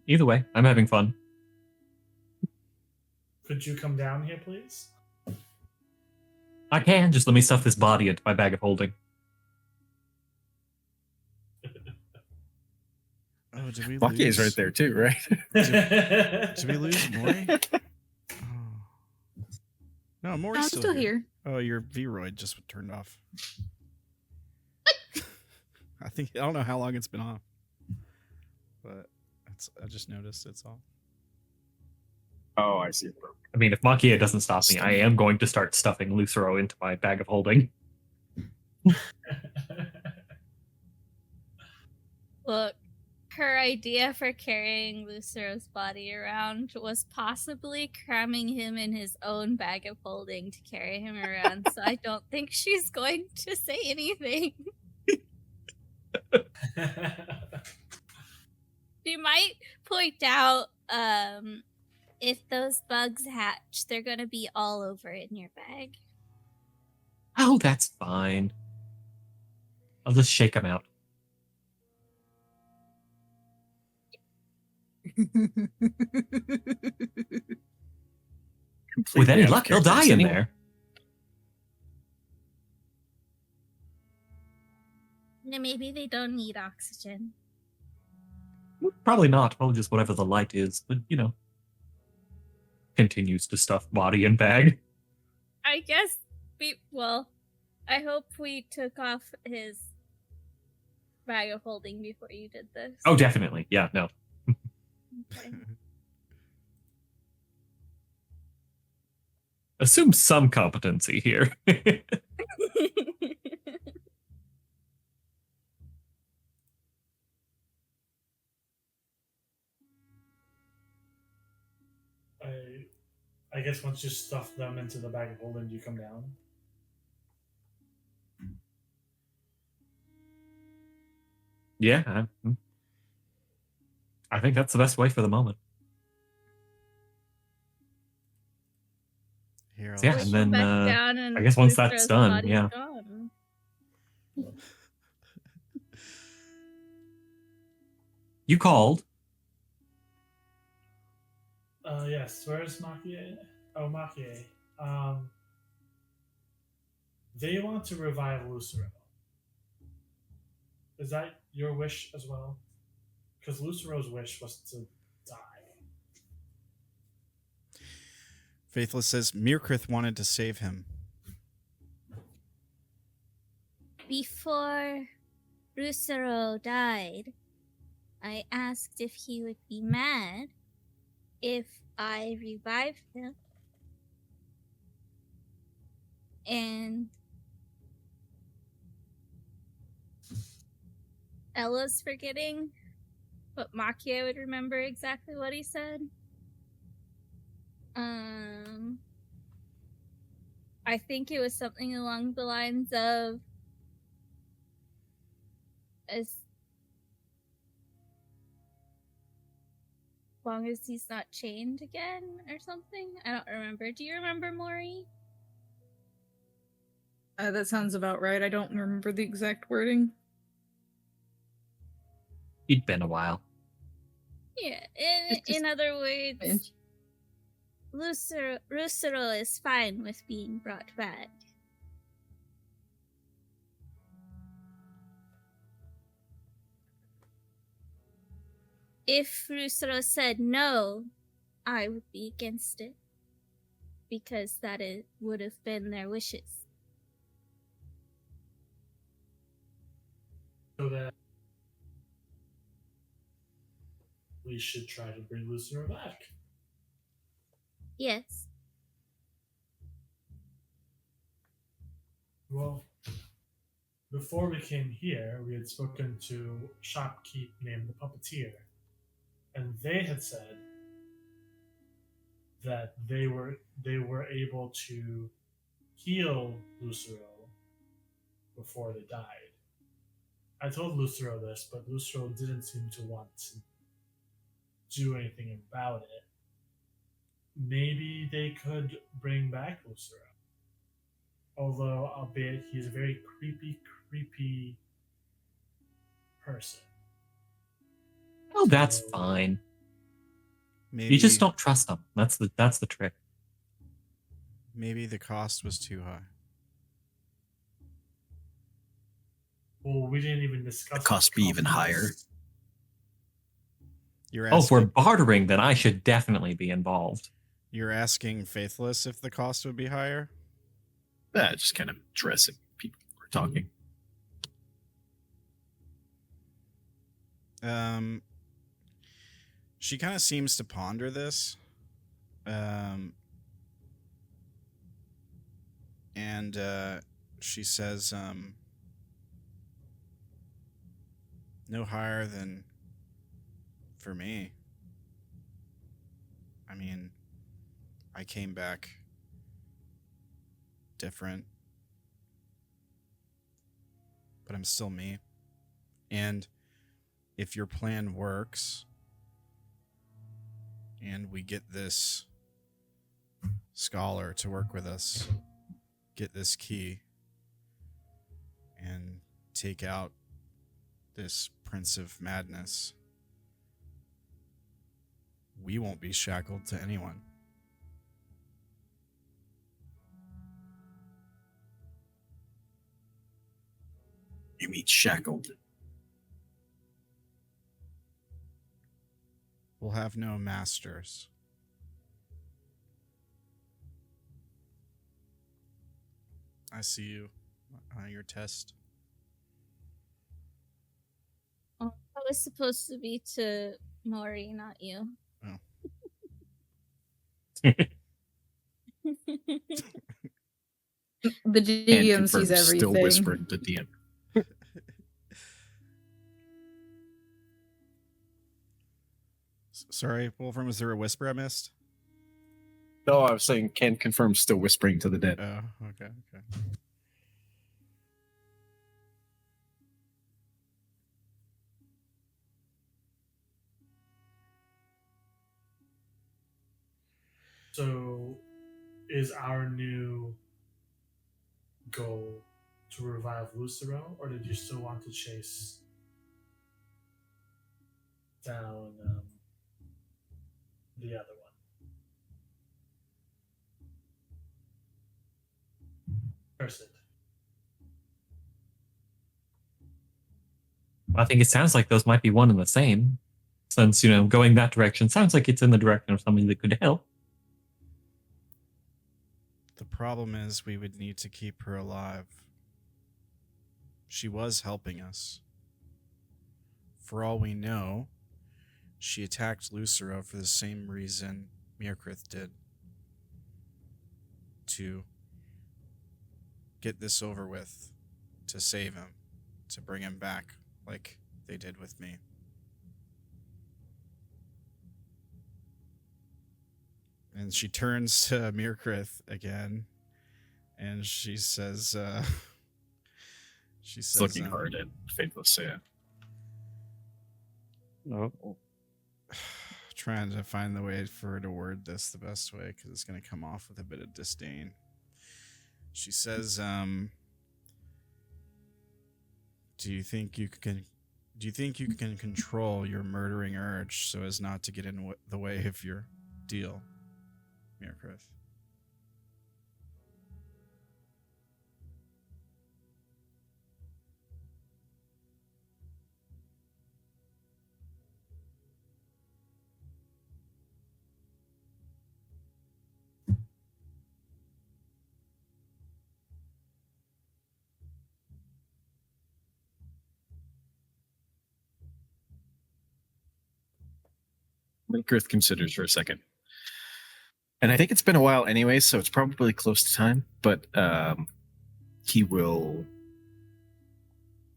Either way, I'm having fun. Could you come down here, please? I can. Just let me stuff this body into my bag of holding. Oh, did we Maki is lose? right there too, right? Did we lose Mori? Oh. No, Mori's I'm still here. Oh, your V-Roid just turned off. I don't know how long it's been off, but I just noticed it's off. Oh, I see. I mean, if Maki-e doesn't stop me, I am going to start stuffing Lucero into my bag of holding. Look, her idea for carrying Lucero's body around was possibly cramming him in his own bag of holding to carry him around, so I don't think she's going to say anything. She might point out, if those bugs hatch, they're gonna be all over in your bag. Oh, that's fine. I'll just shake them out. With any luck, they'll die in there. No, maybe they don't need oxygen. Probably not. Probably just whatever the light is. But, you know. Continues to stuff body and bag. I guess I hope we took off his bag of holding before you did this. Oh, definitely. Yeah, no. Okay. Assume some competency here. I guess once you stuff them into the bag of holding, you come down. Yeah. I think that's the best way for the moment. Here, Yeah, and then I guess once that's done, yeah. Gone. You called. Yes. Where's Maki-e? Oh, Maki-e. They want to revive Lucero. Is that your wish as well? Because Lucero's wish was to die. Faithless says Myrkrið wanted to save him. Before Lucero died, I asked if he would be mad if I revived him. And Ella's forgetting, but Maki-e would remember exactly what he said. I think it was something along the lines of, as long as he's not chained again or something. I don't remember. Do you remember, Mori? That sounds about right. I don't remember the exact wording. It'd been a while. Yeah, in other words, Lucero is fine with being brought back. If Lucero said no, I would be against it, because would have been their wishes. So that we should try to bring Lucero back. Yes. Well, before we came here, we had spoken to shopkeep named the Puppeteer, and they had said that they were able to heal Lucero before they died. I told Lucero this, but Lucero didn't seem to want to do anything about it. Maybe they could bring back Lucero. Although, albeit he's a very creepy person. Oh, that's fine. Maybe You just don't trust them. That's the trick. Maybe the cost was too high. Well, we didn't even discuss The cost be even higher. You're Oh, if we're asking, bartering, then I should definitely be involved. you're asking Faithless if the cost would be higher? Just kind of dressing people were talking. She kind of seems to ponder this. And she says, no higher than for me. I mean, I came back different, but I'm still me. And if your plan works and we get this scholar to work with us, get this key, and take out this Prince of Madness, we won't be shackled to anyone. You mean shackled? We'll have no masters. I see you on your test. Oh, I was supposed to be to Mori, not you. Oh. The DM sees everything. Still whispering to DM. Sorry, Wolfrin, was there a whisper I missed? No, I was saying can confirm still whispering to the dead. Oh, okay. So, is our new goal to revive Lucero, or did you still want to chase down the other one? Person. I think it sounds like those might be one and the same. Since, going that direction sounds like it's in the direction of something that could help. The problem is we would need to keep her alive. She was helping us. For all we know, she attacked Lucero for the same reason Myrkrið did. To get this over with, to save him, to bring him back like they did with me. And she turns to Myrkrið again, and she says, looking hard at Faithless, yeah. No. Trying to find the way for her to word this the best way, because it's going to come off with a bit of disdain. She says, do you think you can control your murdering urge so as not to get in the way of your deal, Myrkrið? Myrkrið considers for a second. And I think it's been a while anyway, so it's probably close to time, but he will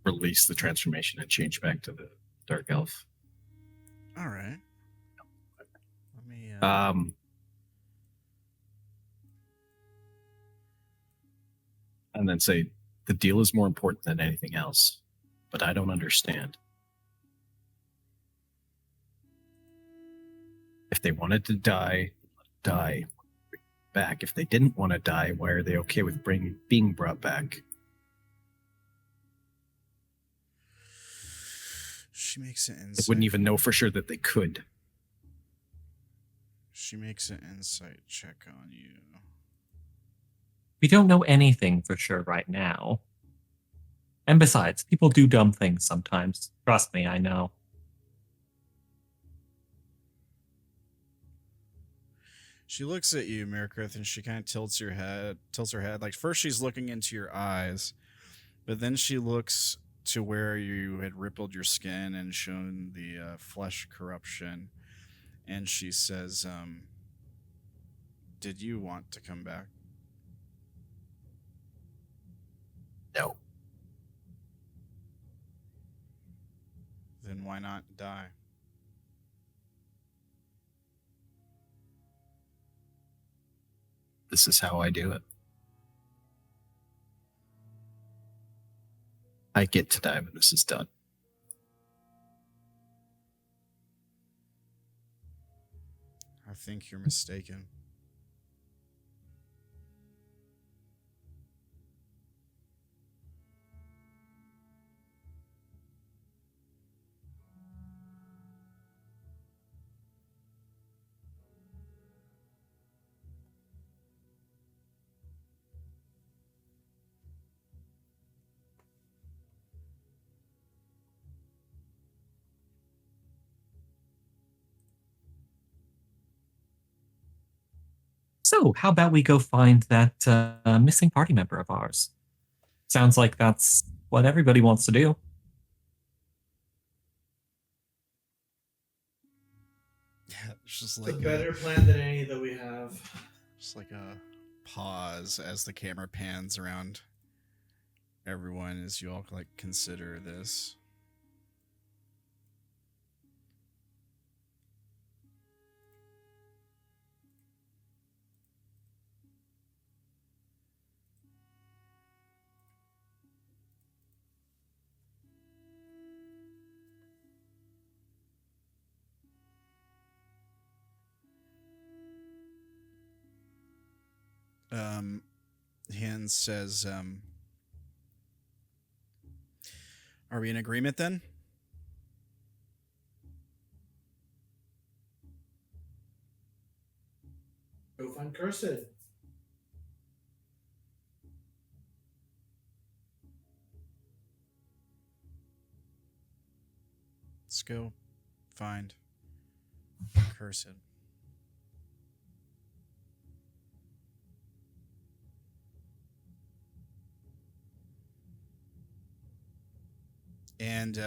release the transformation and change back to the Dark Elf. All right. Let me... And then say, the deal is more important than anything else, but I don't understand. If they wanted to die, die back. If they didn't want to die, why are they okay with being brought back? She makes an insight. They wouldn't even know for sure that they could. She makes an insight check on you. We don't know anything for sure right now. And besides, people do dumb things sometimes. Trust me, I know. She looks at you, Myrkrið, and she kind of tilts her head. Like, first she's looking into your eyes, but then she looks to where you had rippled your skin and shown the flesh corruption, and she says, "Did you want to come back?" No. Then why not die? This is how I do it. I get to die when this is done. I think you're mistaken. So, how about we go find that missing party member of ours? Sounds like that's what everybody wants to do. Yeah, it's just It's like a better plan than any that we have. just like a pause as the camera pans around everyone as you all like consider this. Hans says, "Are we in agreement then?" Go find Cursed. Let's go find Cursed. And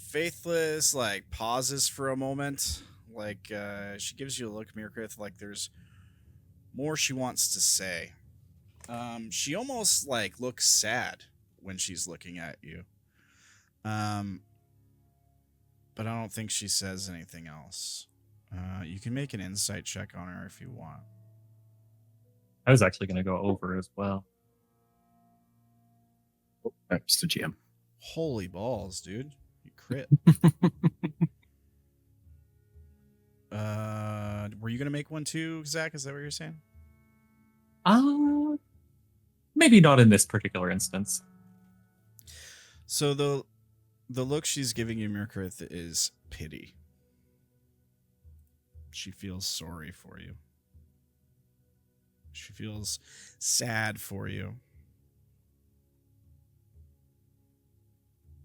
Faithless like pauses for a moment, like she gives you a look, Myrkrið, like there's more she wants to say. She almost like looks sad when she's looking at you. But I don't think she says anything else. You can make an insight check on her if you want. I was actually going to go over as well. That's the GM. Holy balls, dude. You crit. Were you going to make one too, Zach? Is that what you're saying? Maybe not in this particular instance. So the look she's giving you, Myrkrið, is pity. She feels sorry for you. She feels sad for you.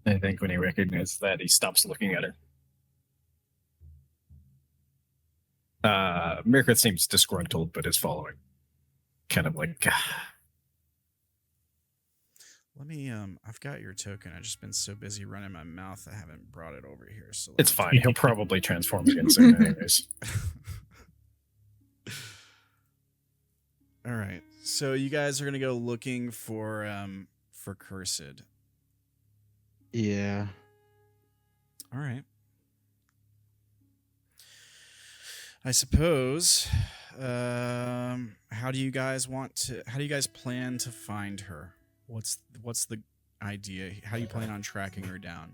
I think when he recognizes that, he stops looking at her. Myrkrið seems disgruntled, but is following. Kind of like... Let me, I've got your token. I've just been so busy running my mouth, I haven't brought it over here. So it's fine. He'll probably transform again soon anyways. All right. So you guys are going to go looking for Cursed. Yeah. All right. I suppose. How do you guys plan to find her? What's the idea? How do you plan on tracking her down?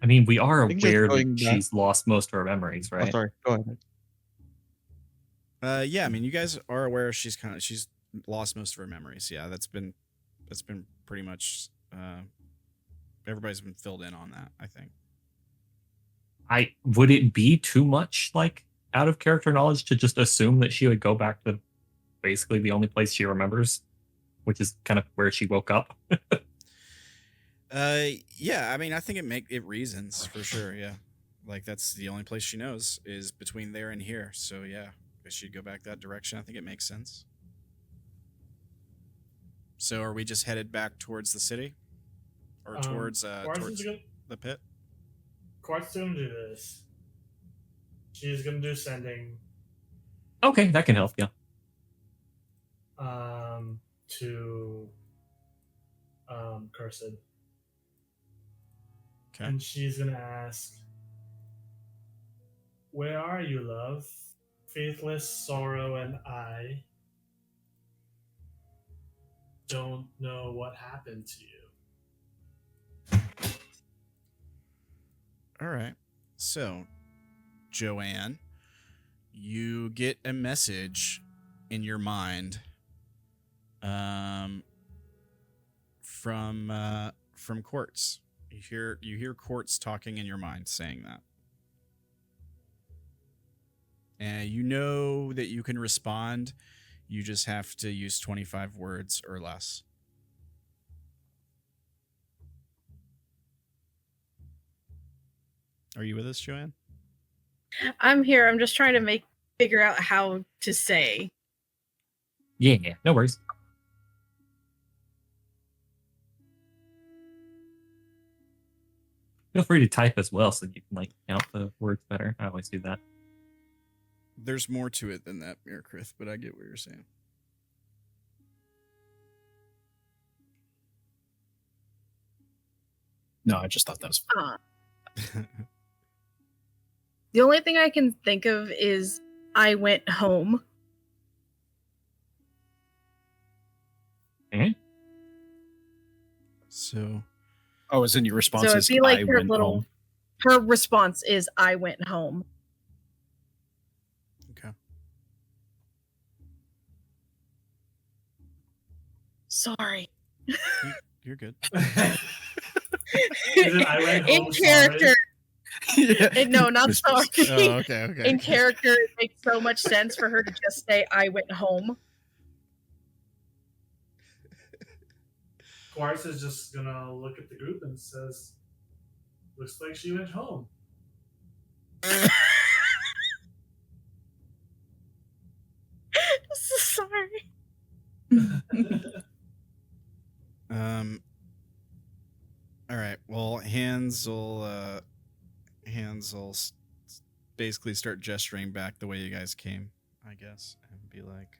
I mean, we are think aware just going that back- she's lost most of her memories, right? Oh, sorry. Go ahead. Yeah, I mean, you guys are aware she's lost most of her memories. Yeah, that's been pretty much everybody's been filled in on that, I think. Would it be too much like out of character knowledge to just assume that she would go back to basically the only place she remembers, which is kind of where she woke up? Yeah, I mean, I think it reasons for sure. Yeah, like that's the only place she knows is between there and here. So yeah, if she'd go back that direction, I think it makes sense. So are we just headed back towards the city? Or towards the pit? Quartz is going to do this. She's going to do sending. Okay, that can help, yeah. To Cursed. Okay. And she's going to ask, where are you, love? Faithless sorrow and I don't know what happened to you. All right. So, Joeann, you get a message in your mind from Quartz. You hear Quartz talking in your mind saying that. And you know that you can respond. You just have to use 25 words or less. Are you with us, Joeann? I'm here. I'm just trying to figure out how to say. Yeah, no worries. Feel free to type as well so you can like count the words better. I always do that. There's more to it than that, Myrkrið, but I get what you're saying. No, I just thought that was The only thing I can think of is I went home. Okay. So, as in your response So is it'd be like I her went home. Her response is I went home. okay. Sorry. You're good. I went home, In character. Yeah. No, not sorry. Oh, okay. In character, it makes so much sense for her to just say I went home. Quartz is just gonna look at the group and says, looks like she went home. Sorry. All right. Well, hands will basically start gesturing back the way you guys came, I guess, and be like,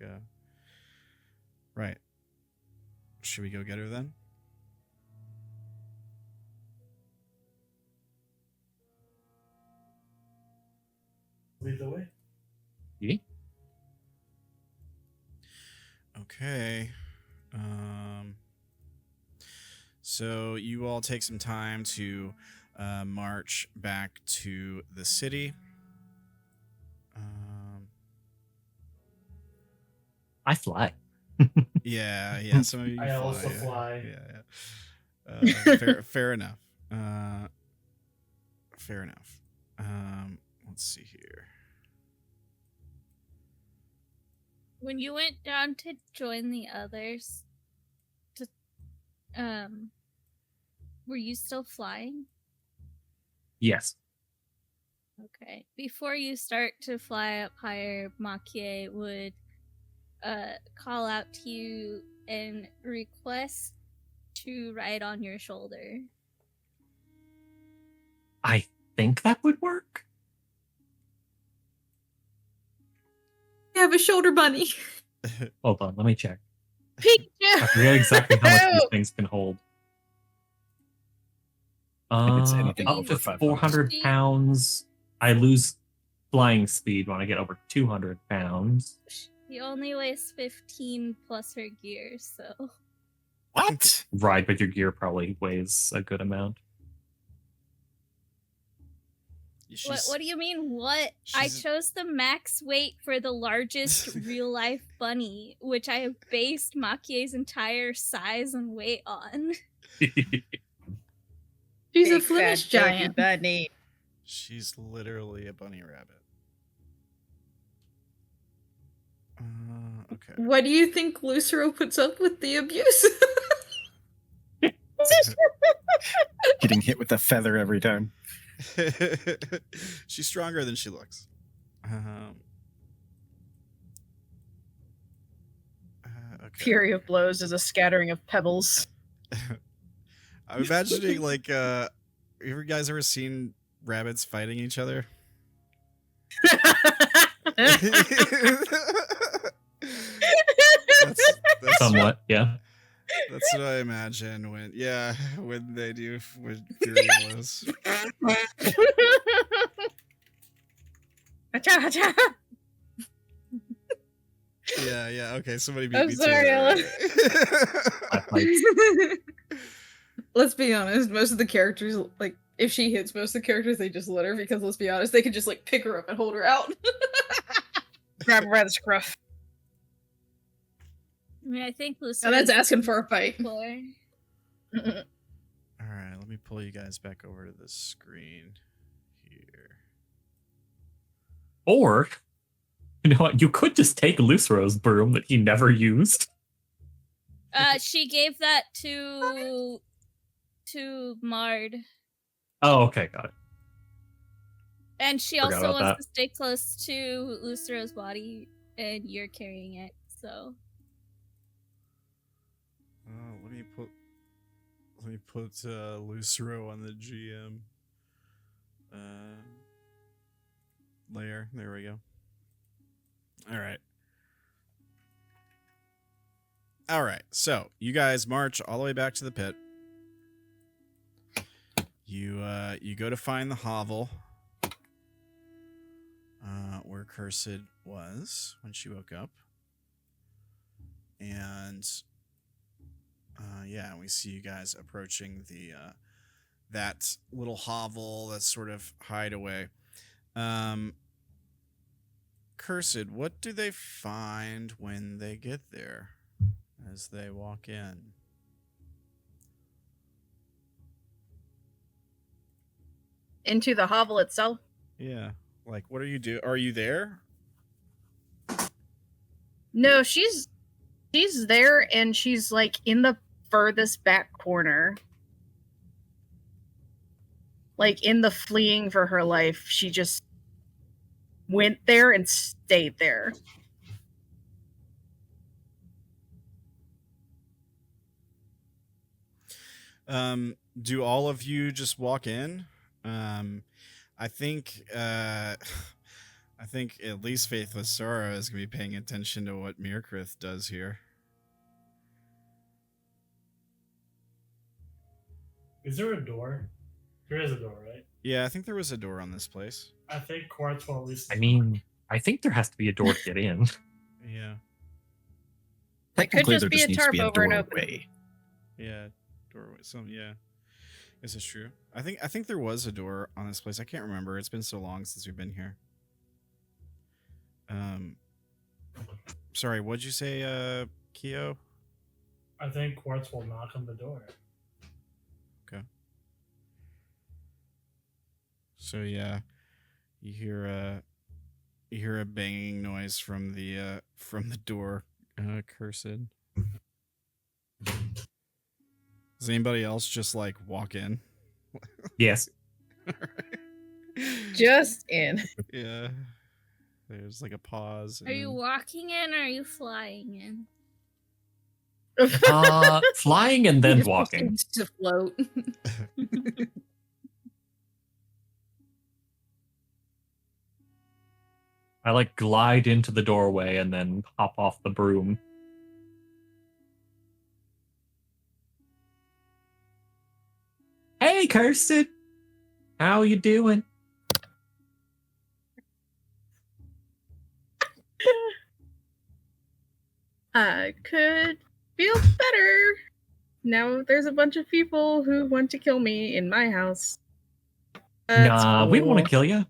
right. Should we go get her then? Lead the way. Yeah. Okay. So you all take some time to march back to the city. I fly. Yeah. Some of you I fly. also fly. Yeah. Fair enough. Fair enough. Let's see here. When you went down to join the others, were you still flying? Yes. Okay. Before you start to fly up higher, Maki-e would call out to you and request to ride on your shoulder. I think that would work. You have a shoulder bunny. Hold on, let me check. Pikachu! I forget exactly how much these things can hold. It's anything Up over to 500. 400 pounds. I lose flying speed when I get over 200 pounds. She only weighs 15 plus her gear, so. What? Right, but your gear probably weighs a good amount. What do you mean, what? I chose the max weight for the largest real-life bunny, which I have based Maki-e's entire size and weight on. She's a Flemish giant. Bunny. She's literally a bunny rabbit. Okay. What do you think Lucero puts up with the abuse? Getting hit with a feather every time. She's stronger than she looks. Fury of blows is a scattering of pebbles. I'm imagining like have you guys ever seen rabbits fighting each other? that's Somewhat, yeah. That's what I imagine when they do when Fury blows. Yeah. Okay, somebody beat I'm me sorry, to it. Let's be honest, most of the characters, like, if she hits most of the characters, they just let her, because let's be honest, they could just, like, pick her up and hold her out. Grab her by the scruff. I mean, I think Lucero. Now that's asking for a fight. Alright, let me pull you guys back over to the screen here. Or, you know what? You could just take Lucero's broom that he never used. She gave that to Mard. Oh, okay, got it. And she Forgot also about wants that. to stay close to Lucero's body, and you're carrying it, so. Let me put Lucero on the GM layer. There we go. All right. So you guys march all the way back to the pit. You go to find the hovel where Cursed was when she woke up, and we see you guys approaching the that little hovel, that sort of hideaway. Cursed, what do they find when they get there as they walk in? Into the hovel itself? Yeah. Like, what are you doing? Are you there? No, she's there, and she's like in the furthest back corner. Like in the fleeing for her life, she just went there and stayed there. Do all of you just walk in? I think at least Faithless Sora is gonna be paying attention to what Myrkrið does here. Is there a door? There is a door, right? Yeah, I think there was a door on this place. I think Quartz will at least. I mean, I think there has to be a door to get in. Yeah. Technically, just there be just a needs to tarp be a over and open. doorway. Yeah, doorway. This is true. I think there was a door on this place. I can't remember. It's been so long since we've been here. Sorry, what'd you say, Keo? I think Quartz will knock on the door. Okay. So yeah, you hear a banging noise from the door, Cursed. Does anybody else just like walk in? Yes. Just in. Yeah. There's like a pause. Are you walking in or are you flying in? Flying and then Just walking. proceeds to float. I like glide into the doorway and then hop off the broom. Hey, Kirsten. How you doing? I could feel better. Now there's a bunch of people who want to kill me in my house. That's Nah, we don't want to cool. kill you.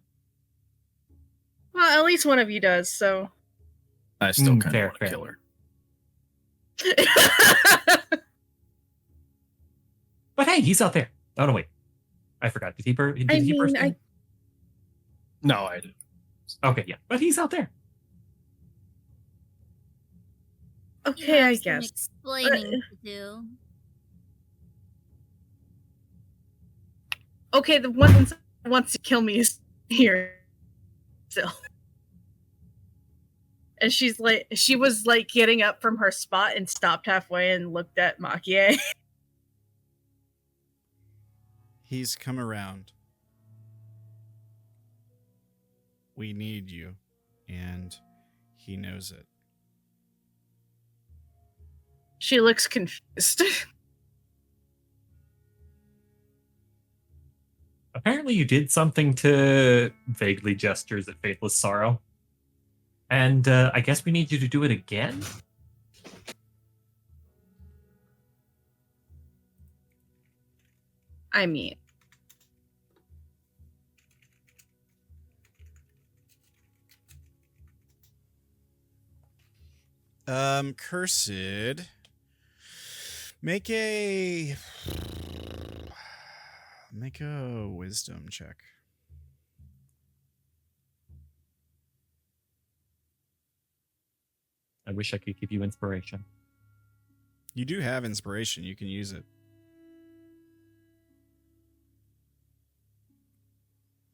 Well, at least one of you does, so. I still kind fair, of want to fair. kill her. But hey, he's out there. Oh no, wait. I forgot. Did he burst in? No, I didn't. Okay, yeah. But he's out there. Okay, You I have some guess. Explaining to do. Okay, the one that wants to kill me is here still. And she was like getting up from her spot and stopped halfway and looked at Maki-e. He's come around. We need you, and he knows it. She looks confused. Apparently you did something to vaguely gestures at Faithless Sorrow. And I guess we need you to do it again? I mean, Cursed. Make a wisdom check. I wish I could give you inspiration. You do have inspiration. You can use it.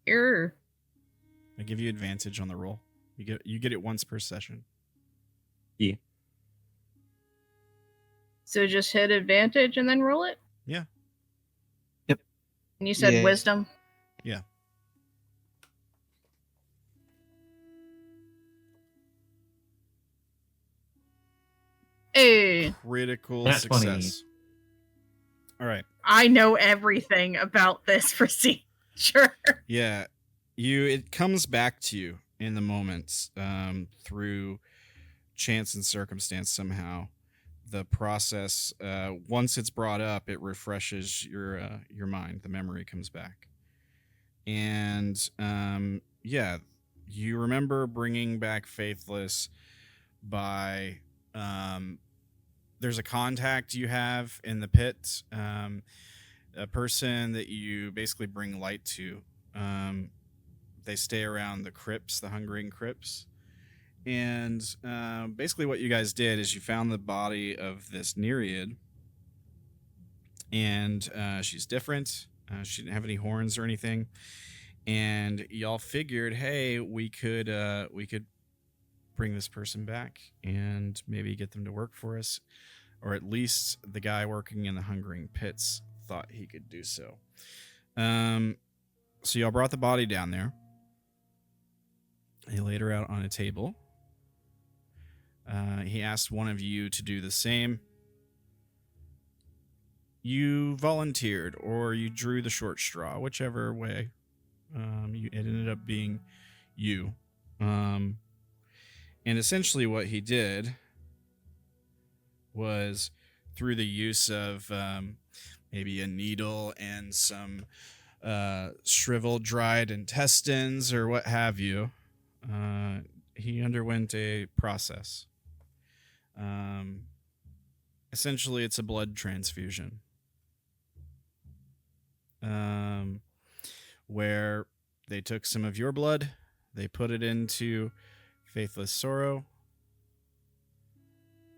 Sure. I give you advantage on the roll. You get it once per session. Yeah. So just hit advantage and then roll it? Yeah. Yep. And you said wisdom? Yeah. Hey. Critical That's success. funny. All right. I know everything about this procedure. Yeah. It comes back to you in the moment through chance and circumstance somehow. The process, once it's brought up, it refreshes your mind. The memory comes back. And you remember bringing back Faithless by there's a contact you have in the pit, a person that you basically bring light to. They stay around the crypts, the hungering crypts. And basically what you guys did is you found the body of this Nereid, and she's different. She didn't have any horns or anything. And y'all figured, hey, we could bring this person back and maybe get them to work for us, or at least the guy working in the hungering pits thought he could do so. So y'all brought the body down there. He laid her out on a table. He asked one of you to do the same. You volunteered, or you drew the short straw, whichever way. It ended up being you. And essentially what he did was, through the use of maybe a needle and some shriveled, dried intestines or what have you, he underwent a process. Essentially, it's a blood transfusion. Where they took some of your blood, they put it into Faithless Sorrow,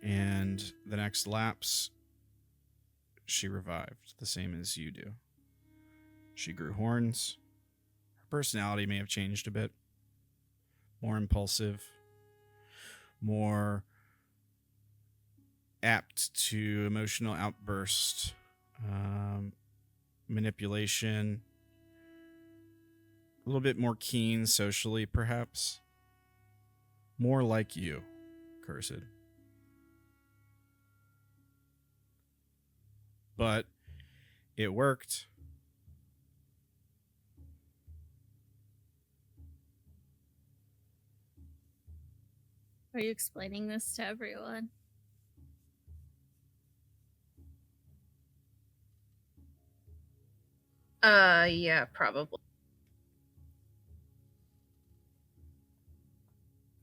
and the next lapse, she revived, the same as you do. She grew horns. Her personality may have changed a bit. More impulsive, more apt to emotional outburst, manipulation, a little bit more keen socially, perhaps. More like you, Cursed. But it worked. Are you explaining this to everyone? Yeah, probably.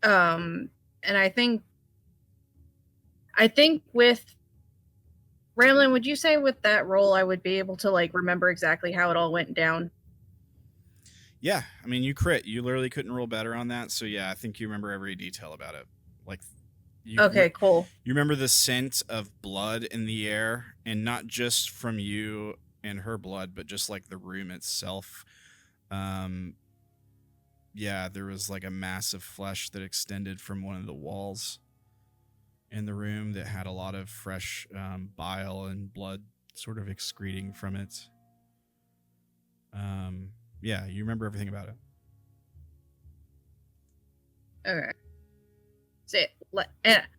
And I think with Ramblinman, would you say with that role I would be able to like remember exactly how it all went down? Yeah, I mean, you crit. You literally couldn't roll better on that. So yeah, I think you remember every detail about it. Like, okay, cool. You remember the scent of blood in the air, and not just from you and her blood, but just like the room itself. yeah, there was like a mass of flesh that extended from one of the walls in the room that had a lot of fresh bile and blood sort of excreting from it. Yeah, you remember everything about it. Okay. So,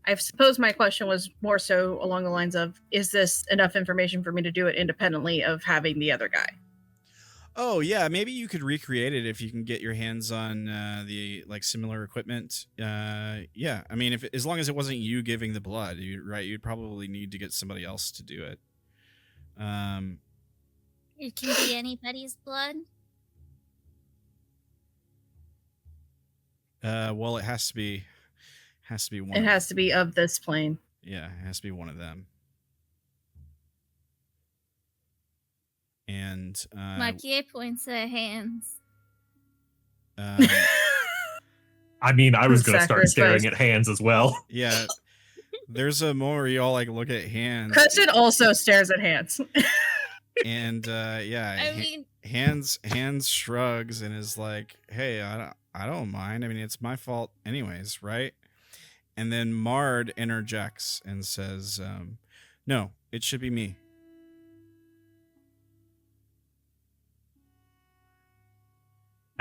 I suppose my question was more so along the lines of, is this enough information for me to do it independently of having the other guy? Oh yeah, maybe you could recreate it if you can get your hands on the like similar equipment. Yeah, I mean, if as long as it wasn't you giving the blood, you'd probably need to get somebody else to do it. It can be anybody's blood. Well, it has to be one. It has to be of this plane. Yeah, it has to be one of them. And Maki-e points at hands. I mean, I was going to start staring at hands as well. Yeah, there's a moment where you all like look at hands. Crescent also stares at hands. And yeah, I mean, hands shrugs and is like, "Hey, I don't mind. I mean, it's my fault anyways, right?" And then Mard interjects and says, "No, it should be me."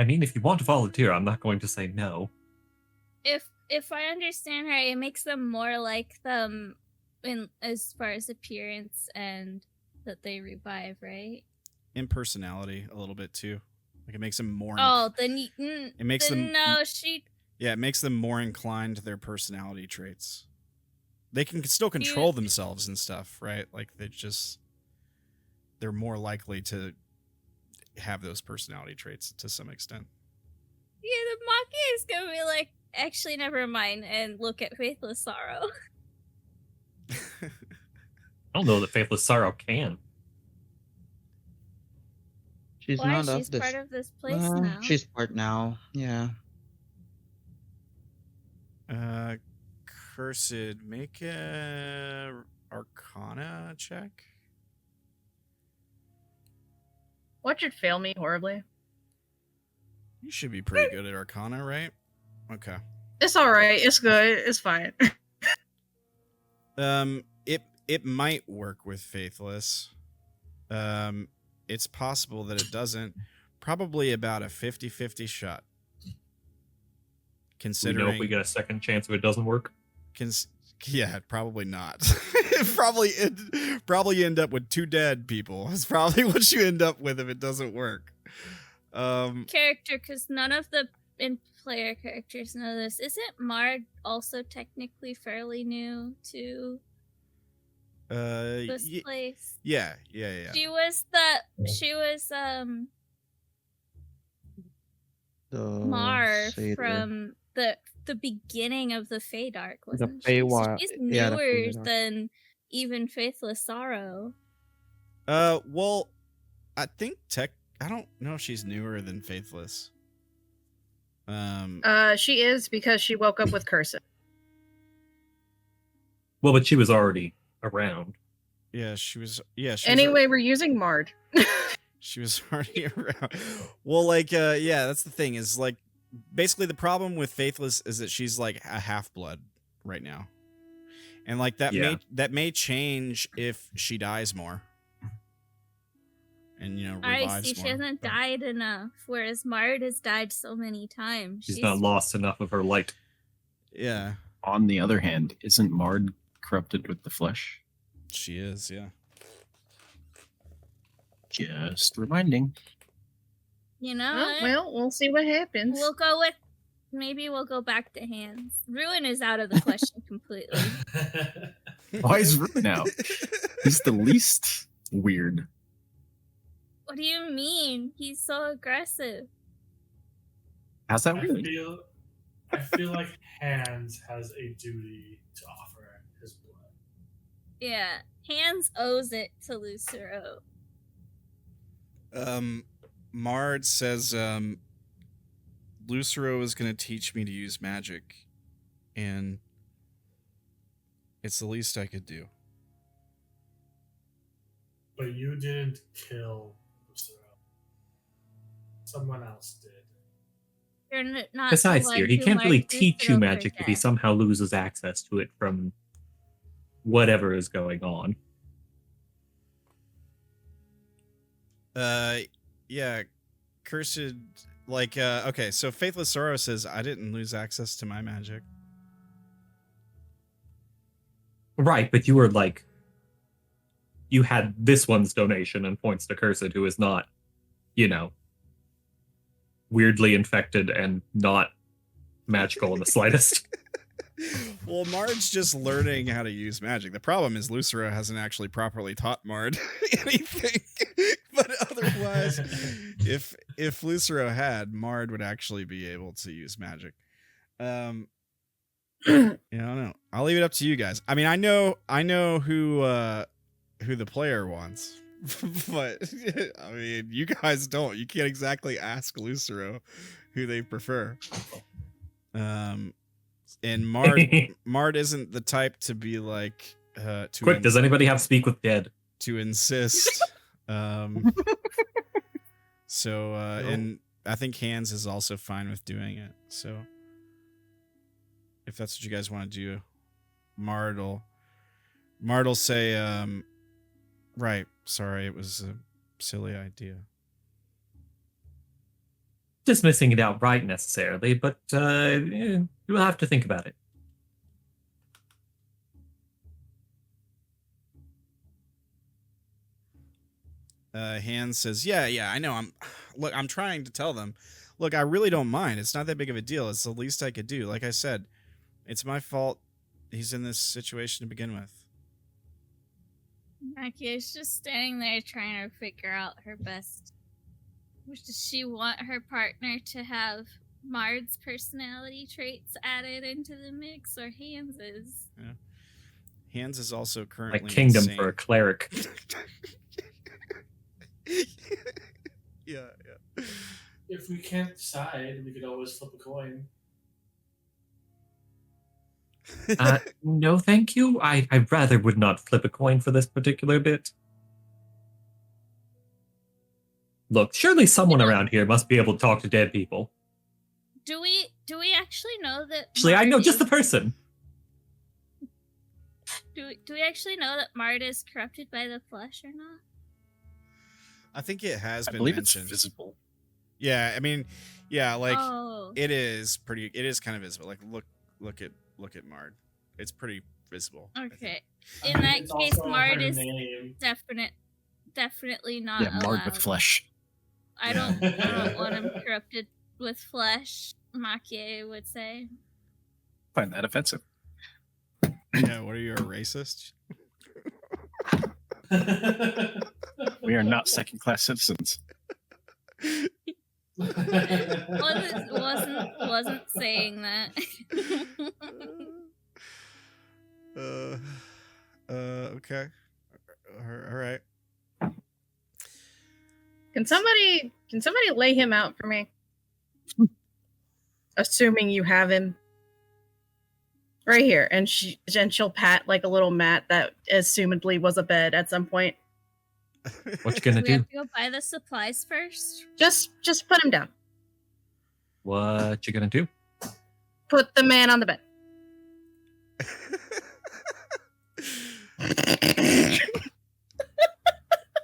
I mean, if you want to volunteer, I'm not going to say no. If I understand right, it makes them more like them in as far as appearance and that they revive, right? In personality, a little bit too. Like it makes them more. Oh, then it makes them. No, she. Yeah, it makes them more inclined to their personality traits. They can still control themselves and stuff, right? Like they're more likely to have those personality traits to some extent. Yeah, the Maki is gonna be like, actually, never mind, and look at Faithless Sorrow. I don't know that Faithless Sorrow can. She's Why? not She's part of this place now. She's part now. Yeah. Cursed, make a Arcana check. What should fail me horribly? You should be pretty good at Arcana, right? Okay. It's all right. It's good. It's fine. It might work with Faithless. It's possible that it doesn't. Probably about a 50-50 shot. Considering, we know if we get a second chance if it doesn't work. Yeah, probably not. probably end up with 2 dead people. It's probably what you end up with if it doesn't work. Character, because none of the in-player characters know this. Isn't Mard also technically fairly new to this place? Yeah. She was Mar from the beginning of the Feydark, wasn't she? So she's newer than even Faithless Sorrow. Well, I think I don't know if she's newer than Faithless. She is, because she woke up with Cursed. Well, but she was already around. Yeah, she was. Anyway, we're using Mard. She was already around. Well, like, yeah, that's the thing is, like, basically the problem with Faithless is that she's like a half-blood right now. And like that may change if she dies more. And revives I see, more. she hasn't died enough, whereas Mard has died so many times. She's not lost enough of her light. Yeah. On the other hand, isn't Mard corrupted with the flesh? She is, yeah. Just reminding. Well, we'll see what happens. Maybe we'll go back to hands. Ruin is out of the question completely. Why is Ruin out? He's the least weird. What do you mean? He's so aggressive. How's that I weird? feel like Hands has a duty to offer his blood. Yeah, Hands owes it to Lucero. Mard says, Lucero is going to teach me to use magic, and it's the least I could do. But you didn't kill Lucero. Someone else did. not. Besides, here, he can't really teach you magic if he somehow loses access to it from whatever is going on. Yeah, cursed. Like, okay, so Faithless Sorrow says, I didn't lose access to my magic. Right, but you were like, you had this one's donation and points to Cursed, who is not, weirdly infected and not magical in the slightest. Well, Mard's just learning how to use magic. The problem is Lucero hasn't actually properly taught Mard anything. But otherwise, if Lucero had, Mard would actually be able to use magic. I don't know. I'll leave it up to you guys. I mean, I know who the player wants. But I mean, you guys don't. You can't exactly ask Lucero who they prefer. And Mard isn't the type to be like Quick, does anybody have Speak with Dead? To insist. So and I think Hans is also fine with doing it. So if that's what you guys want to do, Mard'll say, right, sorry, it was a silly idea. Dismissing it outright necessarily, but you will have to think about it. Hans says, yeah, I know. I'm trying to tell them, look, I really don't mind. It's not that big of a deal. It's the least I could do. Like I said, it's my fault he's in this situation to begin with. Maki is just standing there trying to figure out her best. Does she want her partner to have Mard's personality traits added into the mix, or Hans's? Yeah. Hans is also currently like kingdom insane. For a cleric. Yeah. If we can't decide, we could always flip a coin. No, thank you. I rather would not flip a coin for this particular bit. Look, surely someone around here must be able to talk to dead people. Do we actually know that? Actually, I know just the person. Do we actually know that Mard is corrupted by the flesh or not? I think it has been believe mentioned. it's visible. Yeah, I mean, yeah, like it Oh. is kind of visible. Like look at Mard. It's pretty visible. Okay. In that It's case, also Mard her is name. definitely not Yeah, Mard with allowed. flesh. I don't want him corrupted with flesh, Maki-e would say. Find that offensive. Yeah, what are you, a racist? We are not second-class citizens. wasn't saying that. Okay. All right. Can somebody lay him out for me? Assuming you have him. Right here. And she'll pat like a little mat that assumedly was a bed at some point. What you gonna We do? have to go buy the supplies first. Just put him down. What you gonna do? Put the man on the bed.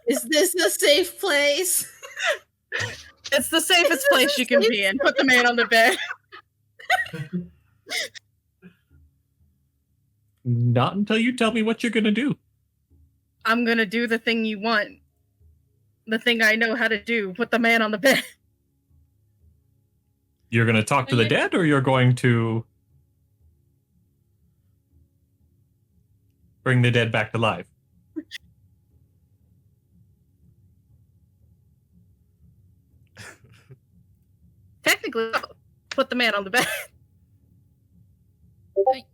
Is this a safe place? It's the safest place you can be in. Put the man on the bed. Not until you tell me what you're gonna do. I'm gonna do the thing you want. The thing I know how to do. Put the man on the bed. You're gonna talk to the dead, or you're going to bring the dead back to life? Technically, put the man on the bed.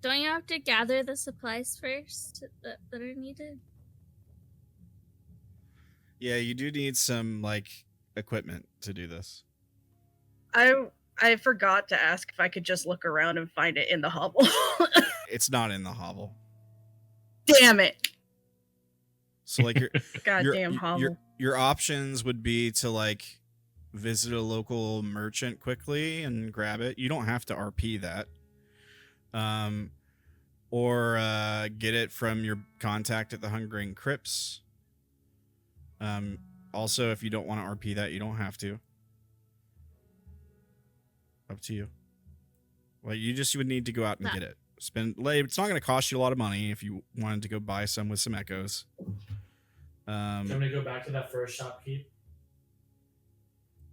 Don't you have to gather the supplies first that are needed? Yeah, you do need some like equipment to do this. I forgot to ask if I could just look around and find it in the hovel. It's not in the hovel. Damn it. So like your Goddamn hovel. your options would be to like visit a local merchant quickly and grab it. You don't have to RP that. Or get it from your contact at the Hungering Crypts. Also, if you don't want to RP that, you don't have to. Up to you. Like, you would need to go out and get it. It's not going to cost you a lot of money if you wanted to go buy some with some echoes. Can we go back to that first shopkeep?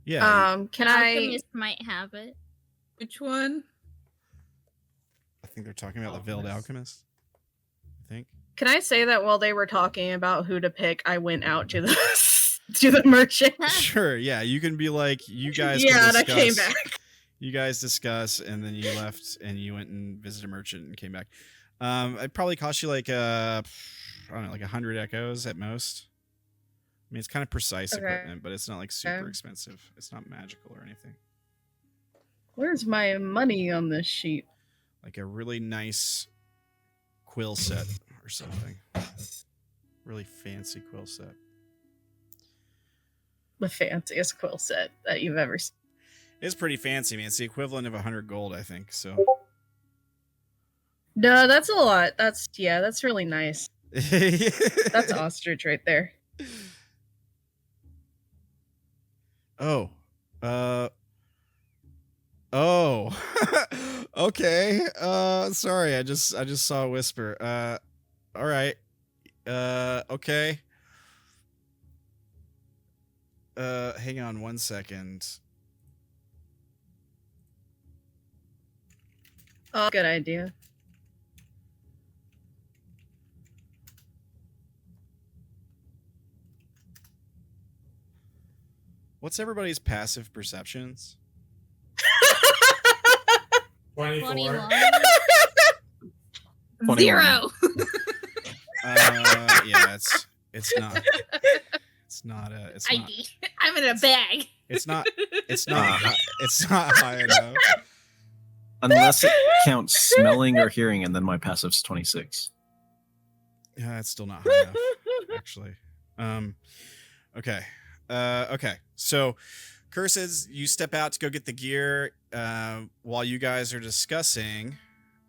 Yeah. Can Alchemist might have it. Which one? I think they're talking about the Veiled Alchemist. I think. Can I say that while they were talking about who to pick, I went out to the to the merchant? Sure, yeah. You can be like, you guys yeah, can and I discuss. came back. You guys discuss, and then you left, and you went and visited a merchant and came back. It probably cost you like I don't know, like 100 echoes at most. I mean, it's kind of precise equipment, but it's not like super expensive. It's not magical or anything. Where's my money on this sheet? Like a really nice quill set or something. Really fancy quill set. The fanciest quill set that you've ever seen. It's pretty fancy, man. It's the equivalent of 100 gold, I think. So. No, that's a lot. That's really nice. That's ostrich right there. Oh. Oh. Okay. Sorry. I just saw a whisper. All right. Okay. Hang on one second. Oh, good idea. What's everybody's passive perceptions? 24. 21. 0. Yeah, it's not. It's not. It's not. I'm in a bag. It's not. It's not. It's not high enough. Unless it counts smelling or hearing, and then my passive's 26. Yeah, it's still not high enough, actually. Okay. Okay. So, Curses, you step out to go get the gear while you guys are discussing.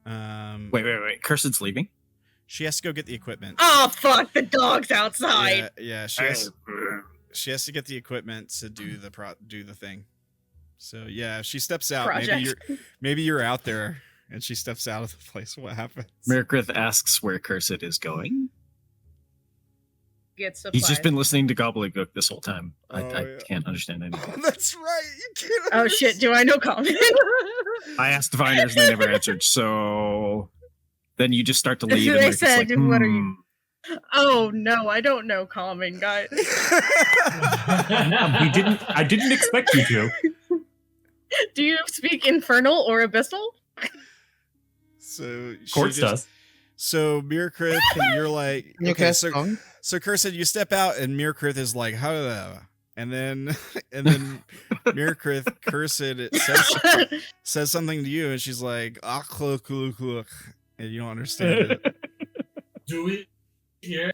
Wait. Cursed's leaving? She has to go get the equipment. Oh, fuck. The dog's outside. Yeah, she has to get the equipment to do the thing. So, yeah, if she steps out, maybe you're out there and she steps out of the place. What happens? Myrkrið asks where Cursed is going. Get supplies. He's just been listening to Gobbledygook this whole time. I can't understand anything. Oh, that's right. You can't. Oh shit! Do I know common? I asked diviners and they never answered. So then you just start to leave. They and said, like, "What are you?" Oh no, I don't know common, guys. I didn't expect you to. Do you speak infernal or abyssal? So Quartz does. So Myrkrið, you're like, okay, so Cursed, you step out and Myrkrið is like, how? And then Myrkrið, Cursed, says something to you, and she's like, and you don't understand it. Do we hear?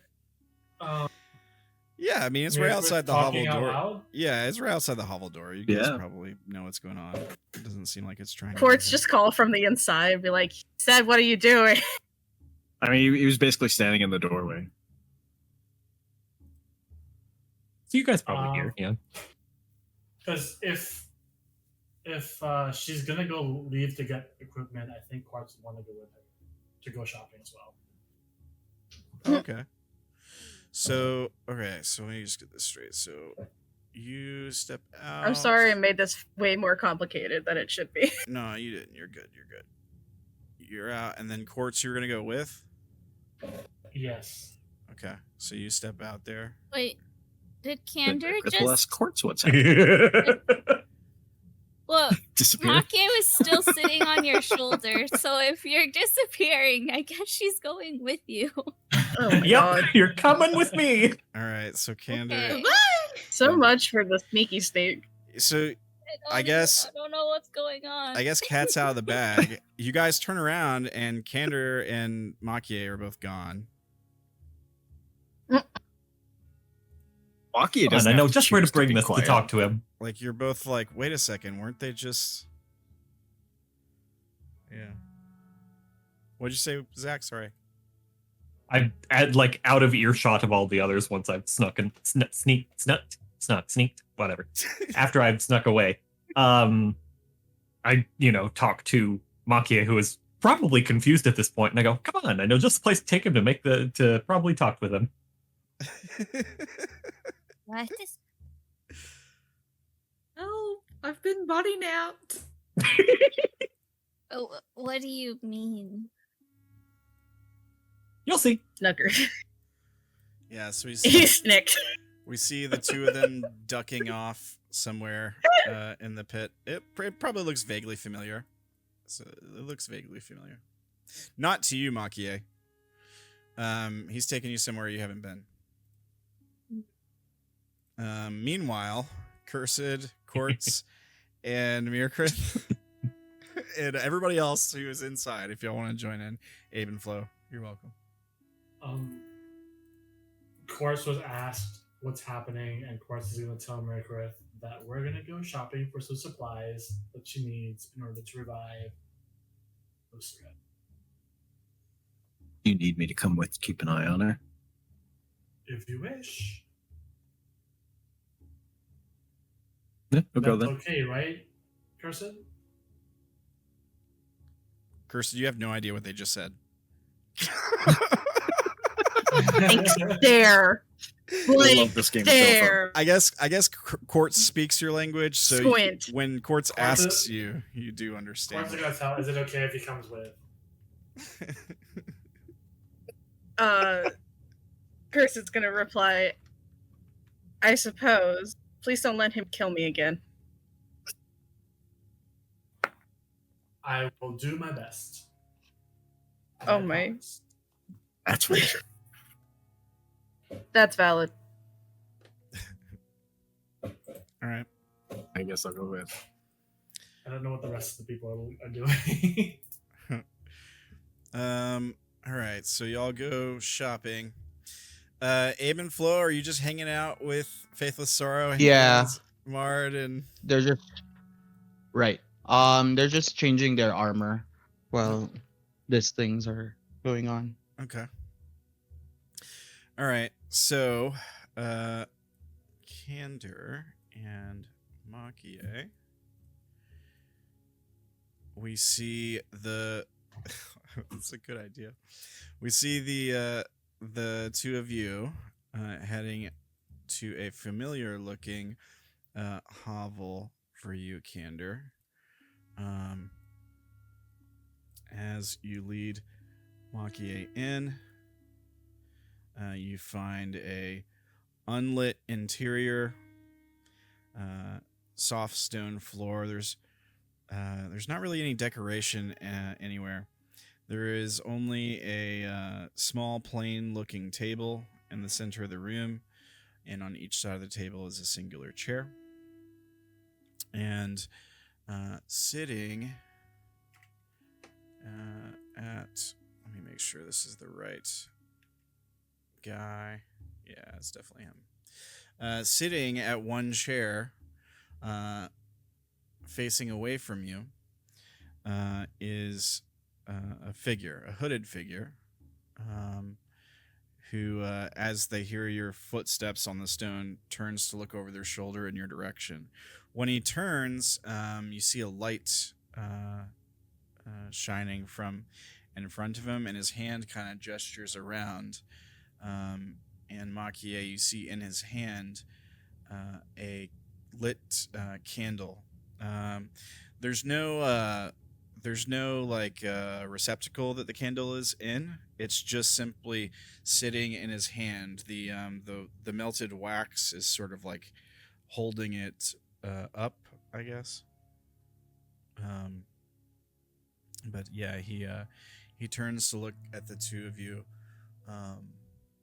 Yeah, I mean, it's right outside the hovel door. Loud? Yeah, it's right outside the hovel door. You guys probably know what's going on. It doesn't seem like it's trying. Quartz just call from the inside and be like, "Said, what are you doing?" I mean, he was basically standing in the doorway. So you guys probably hear, yeah. Because if she's gonna go leave to get equipment, I think Quartz would want to go with her to go shopping as well. Okay. So let me just get this straight. So you step out. I'm sorry I made this way more complicated than it should be. No, you didn't. You're good. You're out, and then Quartz, you're gonna go with. Yes. Okay, so you step out there. Wait, did Candor We'll ask just? Quartz what's happening. Well, Disappear. Maki-e was still sitting on your shoulder, so if you're disappearing, I guess she's going with you. Oh my Yep, god. you're coming with me. All right, so Candor. Okay. So much for the sneaky sneak. So I guess I don't know what's going on. I guess cat's out of the bag. You guys turn around, and Candor and Maki-e are both gone. Maki-e And doesn't I have know to just where to choose bring be this quiet. to talk to him. Like you're both like, wait a second, weren't they just? Yeah. What'd you say, Zach? Sorry. I'm at like out of earshot of all the others once I've snuck, whatever. After I've snuck away, I talk to Maki-e, who is probably confused at this point, and I go, "Come on, I know just the place to take him to probably talk with him." What is? Oh, I've been body napped. Oh, what do you mean? You'll see. Snugger. Yeah, so He snicked. we see the two of them ducking off somewhere in the pit. It probably looks vaguely familiar. So it looks vaguely familiar. Not to you, Maki-e. He's taking you somewhere you haven't been. Meanwhile, Cursed, Quartz, and Myrkrið, and everybody else who is inside, if y'all want to join in, Abe and Flo, you're welcome. Quartz was asked what's happening, and Quartz is going to tell Myrkrið that we're going to go shopping for some supplies that she needs in order to revive Lucero. You need me to come with, keep an eye on her? If you wish. Yeah, we'll go That's then. okay, right, Cursed? Cursed, you have no idea what they just said. Blink stare. I Blink love this game so stare. I guess Quartz speaks your language, so Squint. when Quartz Quartz asks you, you do understand. Quartz is going to tell, is it okay if he comes with? Cursed's gonna reply, I suppose. Please don't let him kill me again. I will do my best. Oh I my. promise. That's for sure. That's valid. All right. I guess I'll go with. I don't know what the rest of the people are doing. All right, so y'all go shopping. Abe and Flo, are you just hanging out with Faithless Sorrow? Yeah. And Mard and They're just right. They're just changing their armor while these things are going on. okay. All right, so Candor and Maki-e. We see the. That's a good idea. We see the two of you heading to a familiar looking hovel for you, Candor. As you lead Maki-e in, you find a unlit interior, soft stone floor. There's not really any decoration anywhere. There is only a small, plain-looking table in the center of the room, and on each side of the table is a singular chair. And sitting at... Let me make sure this is the right guy. Yeah, it's definitely him. Sitting at one chair, facing away from you, is... a figure, a hooded figure, who, as they hear your footsteps on the stone, turns to look over their shoulder in your direction. When he turns, you see a light shining from in front of him, and his hand kind of gestures around. And Maki-e, you see in his hand a lit candle. There's no like receptacle that the candle is in. It's just simply sitting in his hand. The melted wax is sort of like holding it up, I guess. But yeah, he turns to look at the two of you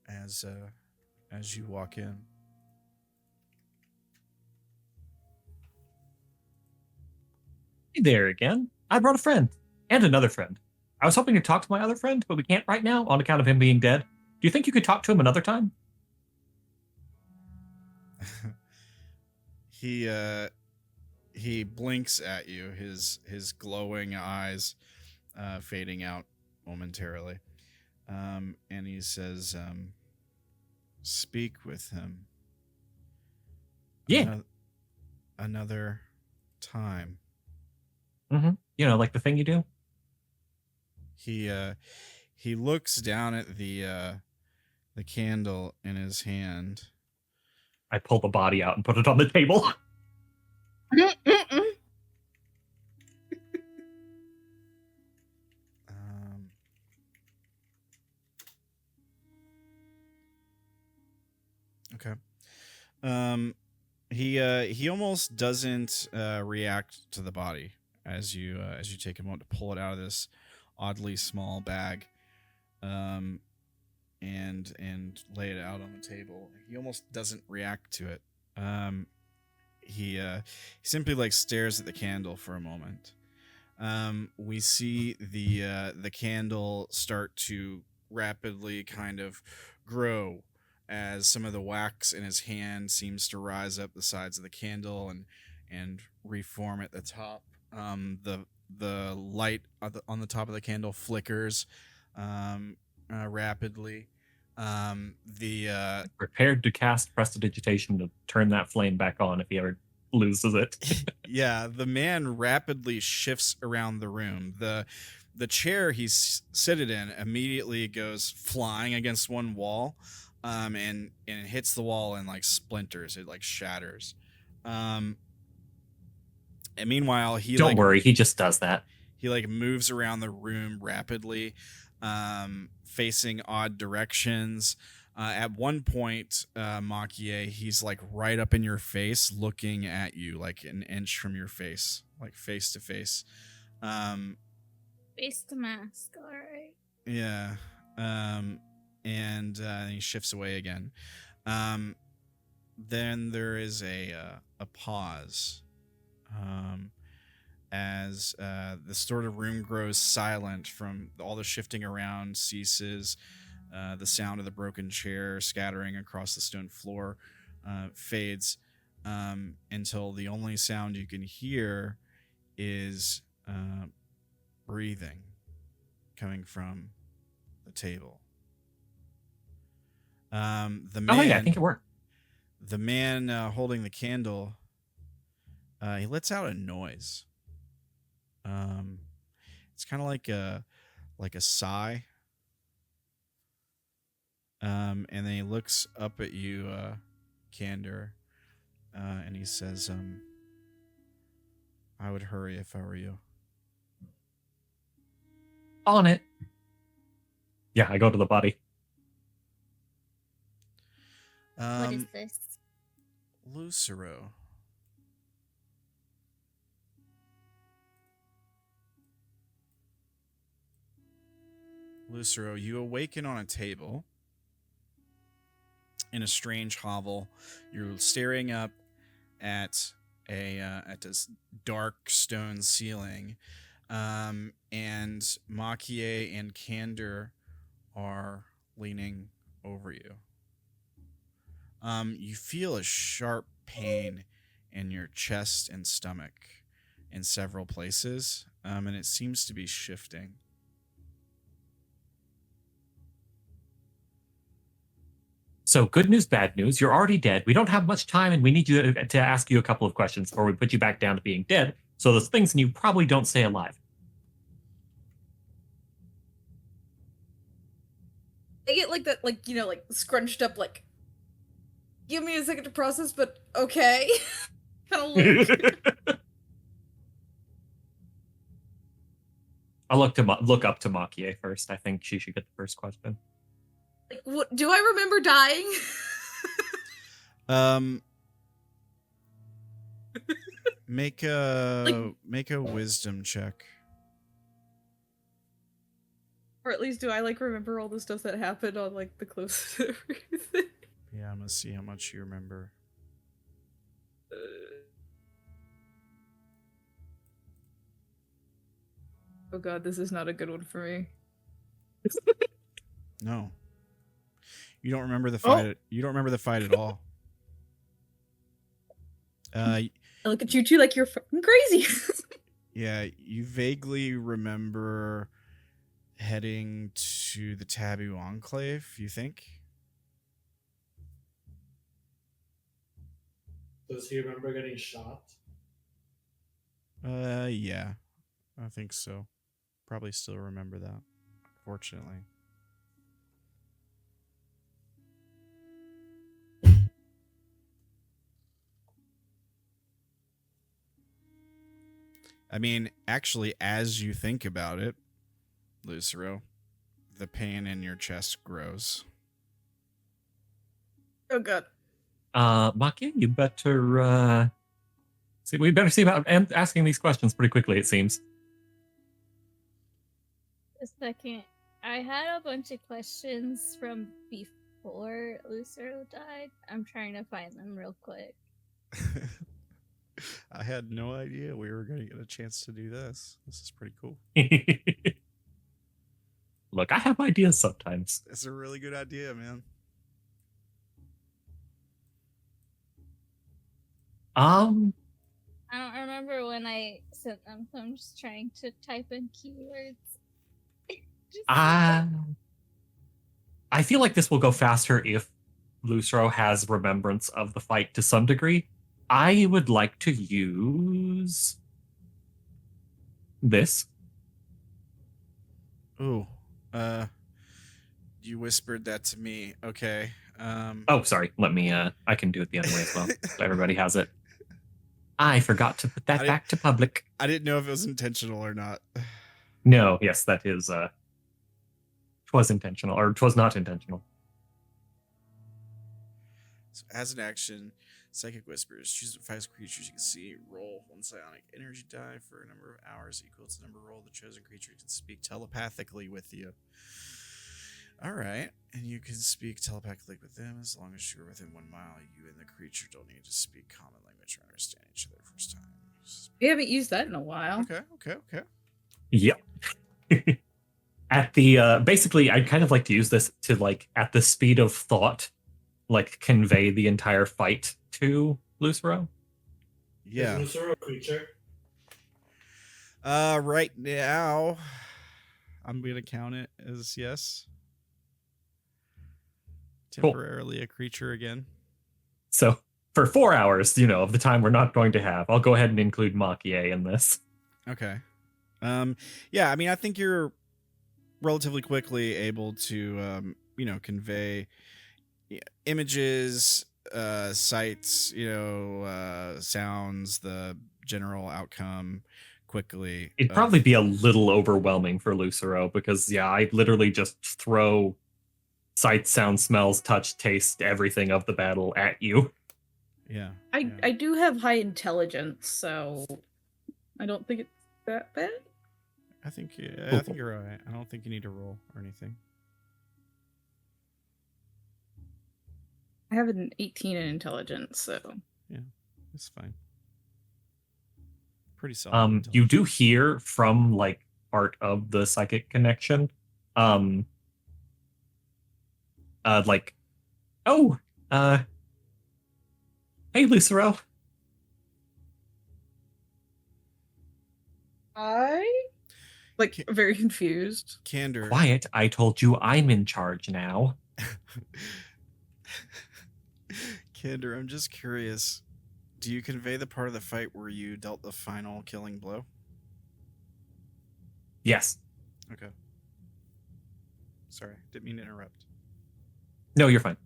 as you walk in. Hey there again. I brought a friend. And another friend. I was hoping to talk to my other friend, but we can't right now on account of him being dead. Do you think you could talk to him another time? he blinks at you, his glowing eyes fading out momentarily. And he says, speak with him. Yeah. Another time. You know, like the thing you do. He looks down at the candle in his hand. I pull the body out and put it on the table. Okay. He almost doesn't react to the body as you take a moment to pull it out of this oddly small bag, and lay it out on the table. He almost doesn't react to it. He simply like stares at the candle for a moment. We see the candle start to rapidly kind of grow as some of the wax in his hand seems to rise up the sides of the candle and reform at the top. The light on the top of the candle flickers rapidly. Prepared to cast prestidigitation to turn that flame back on if he ever loses it. Yeah, the man rapidly shifts around the room. The chair he's seated in immediately goes flying against one wall, and it hits the wall and like splinters. It like shatters. And meanwhile, Don't worry, he just does that. He like moves around the room rapidly, facing odd directions. At one point, Maki-e, he's like right up in your face, looking at you like an inch from your face, like face to face. Face to mask, all right. Yeah. And he shifts away again. Then there is a pause. As the sort of room grows silent from all the shifting around ceases, the sound of the broken chair scattering across the stone floor fades, until the only sound you can hear is breathing coming from the table. I think it worked. The man holding the candle, he lets out a noise. It's kind of like a sigh. And then he looks up at you, Candor, and he says, I would hurry if I were you. On it. Yeah, I go to the body. What is this? Lucero. Lucero, you awaken on a table in a strange hovel. You're staring up at this dark stone ceiling, and Maki-e and Candor are leaning over you. You feel a sharp pain in your chest and stomach in several places, and it seems to be shifting. So good news, bad news. You're already dead. We don't have much time, and we need you to ask you a couple of questions before we put you back down to being dead. So those things you probably don't stay alive. I get like that, like, you know, like scrunched up, like, give me a second to process, but okay. Kind of look. I'll look up to Maki-e first. I think she should get the first question. Like, what, do I remember dying? Make a wisdom check. Or at least do I like remember all the stuff that happened on like the closest to everything? Yeah, I'm gonna see how much you remember. Oh god, this is not a good one for me. No. You don't remember the fight. You don't remember the fight at all. I look at you two like you're fucking crazy. Yeah, you vaguely remember heading to the Taboo Enclave, you think? Does he remember getting shot? Yeah. I think so. Probably still remember that, fortunately. I mean, actually, as you think about it, Lucero, the pain in your chest grows. Oh god. Maki, you better see. We better see about asking these questions pretty quickly. It seems. A second. I had a bunch of questions from before Lucero died. I'm trying to find them real quick. I had no idea we were going to get a chance to do this. This is pretty cool. Look, I have ideas sometimes. It's a really good idea, man. I don't remember when I sent them, so I'm just trying to type in keywords. I feel like this will go faster if Lucero has remembrance of the fight to some degree. I would like to use this. Ooh, you whispered that to me. Okay. Oh, sorry. Let me. I can do it the other way as well. So everybody has it. I forgot to put that back to public. I didn't know if it was intentional or not. No. Yes, that is. Twas intentional, or twas not intentional. So as an action, Psychic Whispers. Choose 5 creatures you can see. Roll 1 psionic energy die for a number of hours equal to the number roll. The chosen creature can speak telepathically with you. All right. And you can speak telepathically with them as long as you're within 1 mile. You and the creature don't need to speak common language or understand each other first time. We haven't used that in a while. Okay. Yep. At the basically, I'd kind of like to use this to, like, at the speed of thought, like, convey the entire fight to Lucero. Yeah. Is Lucero a creature? Right now, I'm gonna count it as yes. Temporarily a creature again. So for 4 hours, of the time we're not going to have, I'll go ahead and include Maki-e in this. Okay. Yeah, I mean, I think you're relatively quickly able to, convey images, sights, sounds, the general outcome quickly. It'd probably be a little overwhelming for Lucero because, I literally just throw sight, sound, smells, touch, taste, everything of the battle at you. Yeah. I do have high intelligence, so I don't think it's that bad. I think you're all right. I don't think you need to roll or anything. I have an 18 in intelligence, so yeah, it's fine. Pretty solid. You do hear from, like, part of the psychic connection, hey, Lucero. Very confused. Candor. Quiet, I told you I'm in charge now. Candor, I'm just curious. Do you convey the part of the fight where you dealt the final killing blow? Yes. Okay. Sorry, didn't mean to interrupt. No, you're fine.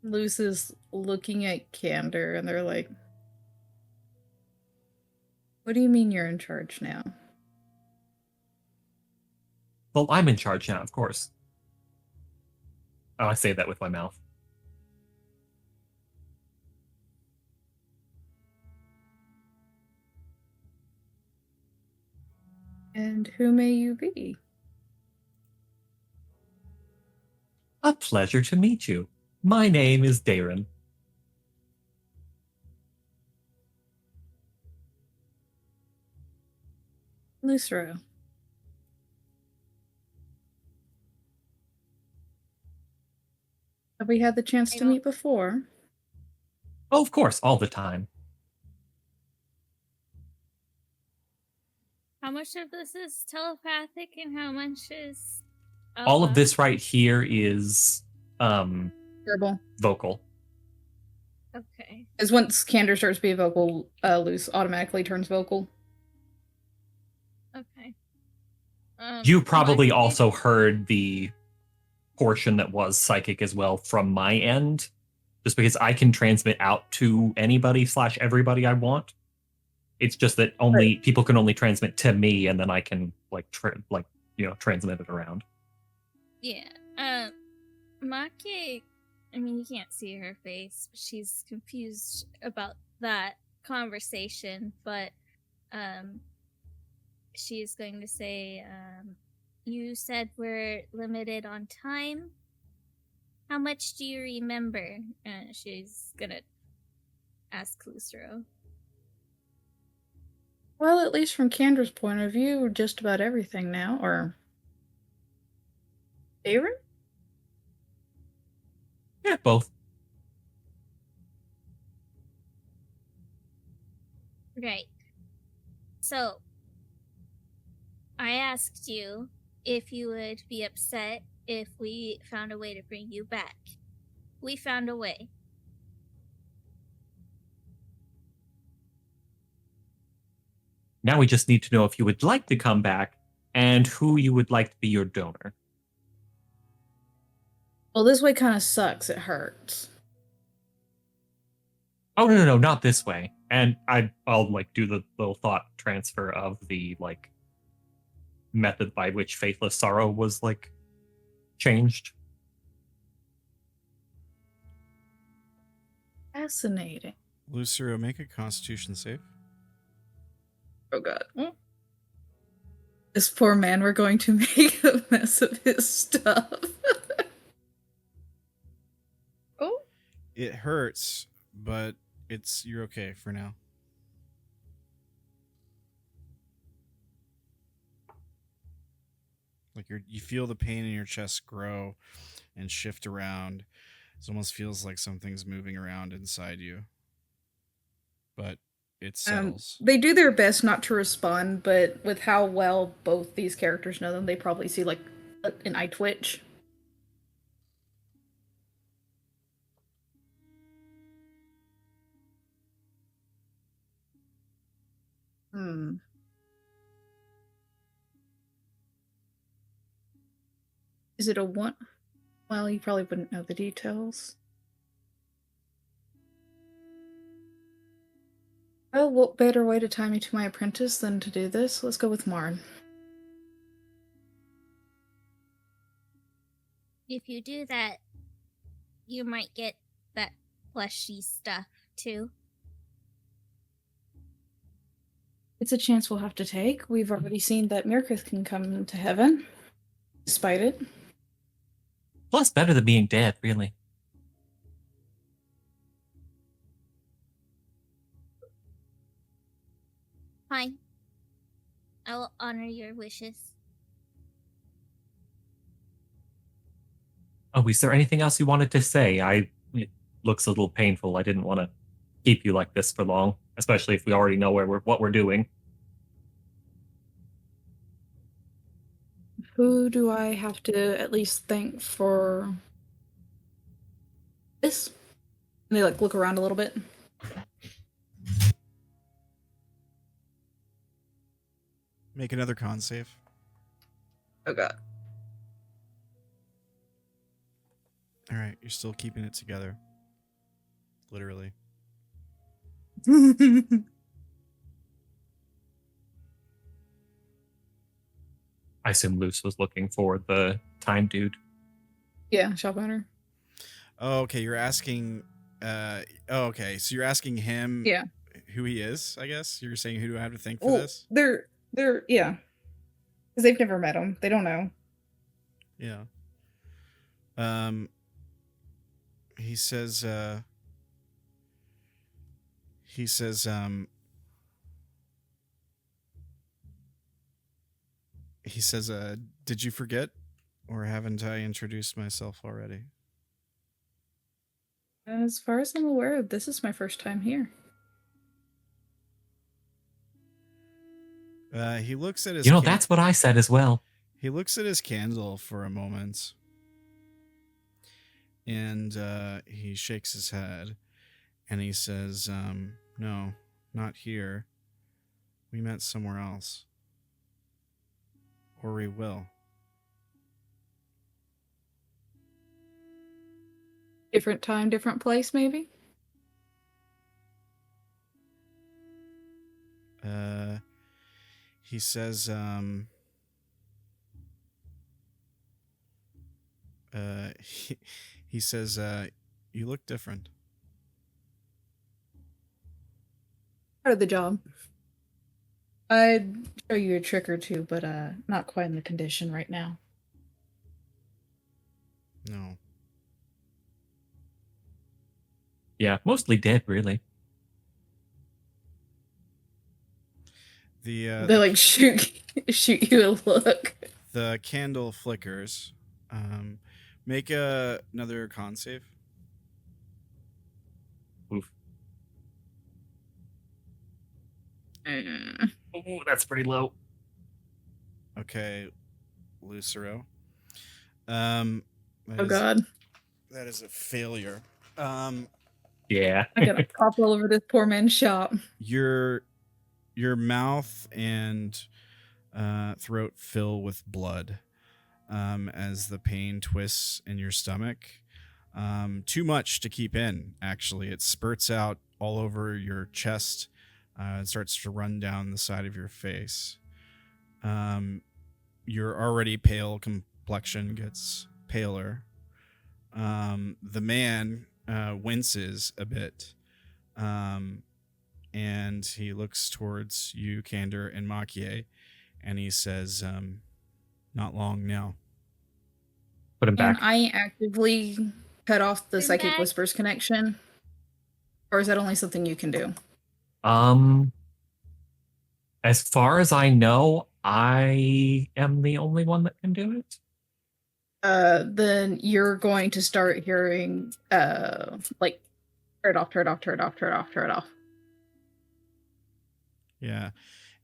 Luce is looking at Candor, and they're like, "What do you mean you're in charge now?" Well, I'm in charge now, of course. Oh, I say that with my mouth. And who may you be? A pleasure to meet you. My name is Darren. Lucero. Have we had the chance I to don't- meet before? Oh, of course, all the time. How much of this is telepathic and how much is All of this right here is Verbal. vocal. Okay. Because once Candor starts being vocal, Luce automatically turns vocal. Okay. You probably Maki- also heard the portion that was psychic as well from my end, just because I can transmit out to anybody / everybody I want. It's just that only people can only transmit to me, and then I can transmit it around. Yeah. Maki, I mean, you can't see her face, but she's confused about that conversation, but she's going to say, you said we're limited on time. How much do you remember? She's gonna ask Lucero. Well, at least from Candor's point of view, just about everything now, or... Aaron? Yeah, both. Right. So, I asked you if you would be upset if we found a way to bring you back. We found a way. Now we just need to know if you would like to come back and who you would like to be your donor. Well, this way kind of sucks. It hurts. Oh, no, not this way. And I'll do the little thought transfer of the method by which Faithless Sorrow was changed. Fascinating. Lucero, make a Constitution save. Oh god. This poor man, we're going to make a mess of his stuff. Oh. It hurts, but you're okay for now. You feel the pain in your chest grow and shift around. It almost feels like something's moving around inside you. But it settles. They do their best not to respond, but with how well both these characters know them, they probably see an eye twitch. Is it a one? Well, you probably wouldn't know the details. Well, what better way to tie me to my apprentice than to do this? Let's go with Marn. If you do that, you might get that fleshy stuff, too. It's a chance we'll have to take. We've already seen that Myrkrið can come to heaven, despite it. Plus, better than being dead, really. Fine. I will honor your wishes. Oh, is there anything else you wanted to say? It looks a little painful. I didn't want to keep you like this for long, especially if we already know what we're doing. Who do I have to at least thank for this? And they look around a little bit. Make another con save. Oh god. All right, you're still keeping it together. Literally. I assume Luce was looking for the time dude. Yeah, shop owner. Oh, okay. You're asking. Okay. So you're asking him. Yeah. Who he is? I guess you're saying who do I have to thank for Well, this? they're yeah, because they've never met him. They don't know. Yeah. He says. Did you forget, or haven't I introduced myself already? As far as I'm aware, this is my first time here. He looks at his. That's what I said as well. He looks at his candle for a moment, and he shakes his head, and he says, "No, not here. We met somewhere else, or we will." Different time, different place, maybe? He says, he says, you look different. Part of the job. I'd show you a trick or two, but not quite in the condition right now. No. Yeah, mostly dead, really. They like shoot you a look. The candle flickers. Make another con save. Oof. Ooh, that's pretty low. Okay, Lucero. Oh God. That is a failure. Yeah. I gotta pop all over this poor man's shop. Your mouth and throat fill with blood as the pain twists in your stomach. Too much to keep in, actually. It spurts out all over your chest. It starts to run down the side of your face. Your already pale complexion gets paler. The man winces a bit. And he looks towards you, Candor, and Maki-e, and he says, not long now. Put him back. Can I actively cut off the Psychic Whispers connection? Or is that only something you can do? As far as I know, I am the only one that can do it. Then you're going to start hearing, like, turn it off, turn it off, turn it off, turn it off, turn it off. Yeah.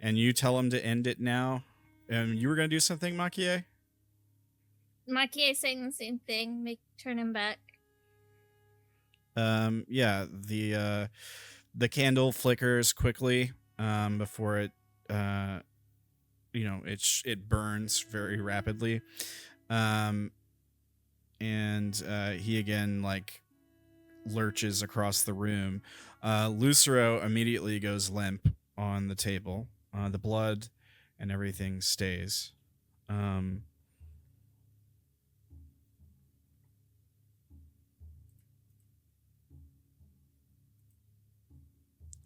And you tell him to end it now. You were going to do something, Maki-e? Maki-e saying the same thing. Turn him back. Yeah. The candle flickers quickly before it, it burns very rapidly. And he again, like, lurches across the room. Lucero immediately goes limp on the table. The blood and everything stays.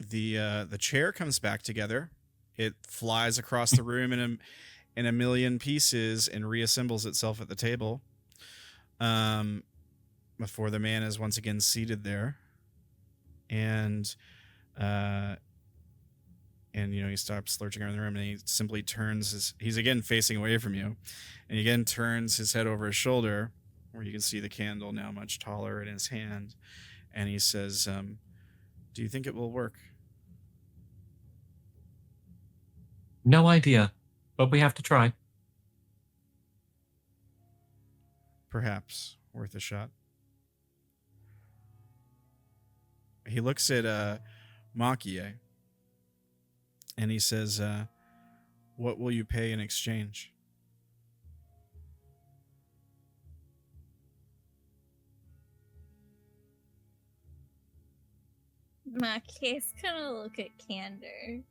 The chair comes back together. It flies across the room in a million pieces and reassembles itself at the table. Before the man is once again seated there. And he stops lurching around the room, and he simply turns he's again facing away from you, and he again turns his head over his shoulder, where you can see the candle now much taller in his hand, and he says, do you think it will work? No idea, but we have to try. Perhaps worth a shot. He looks at Maki-e, and he says, what will you pay in exchange? Maki-e's gonna look at Candor.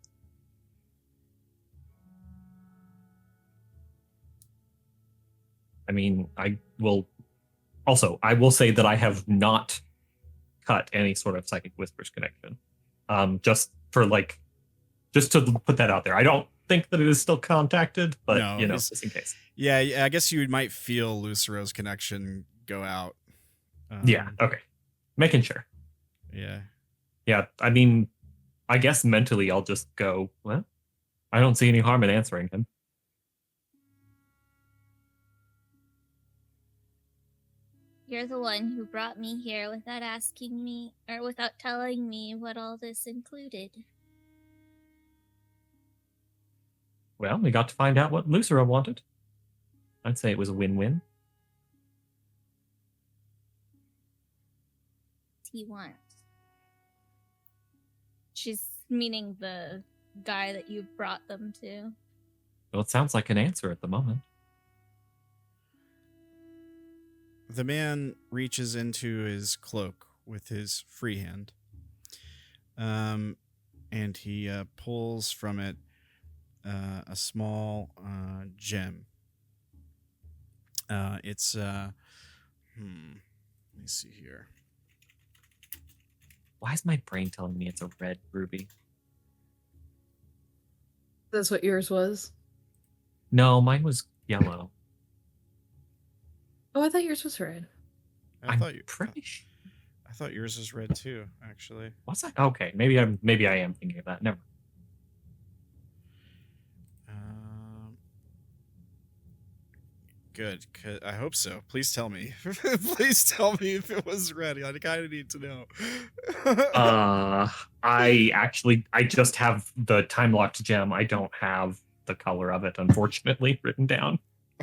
I mean, I will say that I have not cut any sort of Psychic Whispers connection. Just to put that out there. I don't think that it is still contacted, but no, just in case. Yeah, I guess you might feel Lucero's connection go out. Yeah, okay. Making sure. Yeah. Yeah, I mean, I guess mentally I'll just go, well, I don't see any harm in answering him. You're the one who brought me here without asking me, or without telling me what all this included. Well, we got to find out what Lucero wanted. I'd say it was a win-win. He wants. She's meaning the guy that you brought them to. Well, it sounds like an answer at the moment. The man reaches into his cloak with his free hand. And he pulls from it a small gem. It's let me see here. Why is my brain telling me it's a red ruby? That's what yours was. No, mine was yellow. Oh, I thought yours was red. I I'm thought you pretty sure. I thought yours was red too, actually. What's that? Okay, maybe I am thinking of that. Never. Good. I hope so. Please tell me. Please tell me if it was red. I kind of need to know. I just have the time locked gem. I don't have the color of it, unfortunately, written down.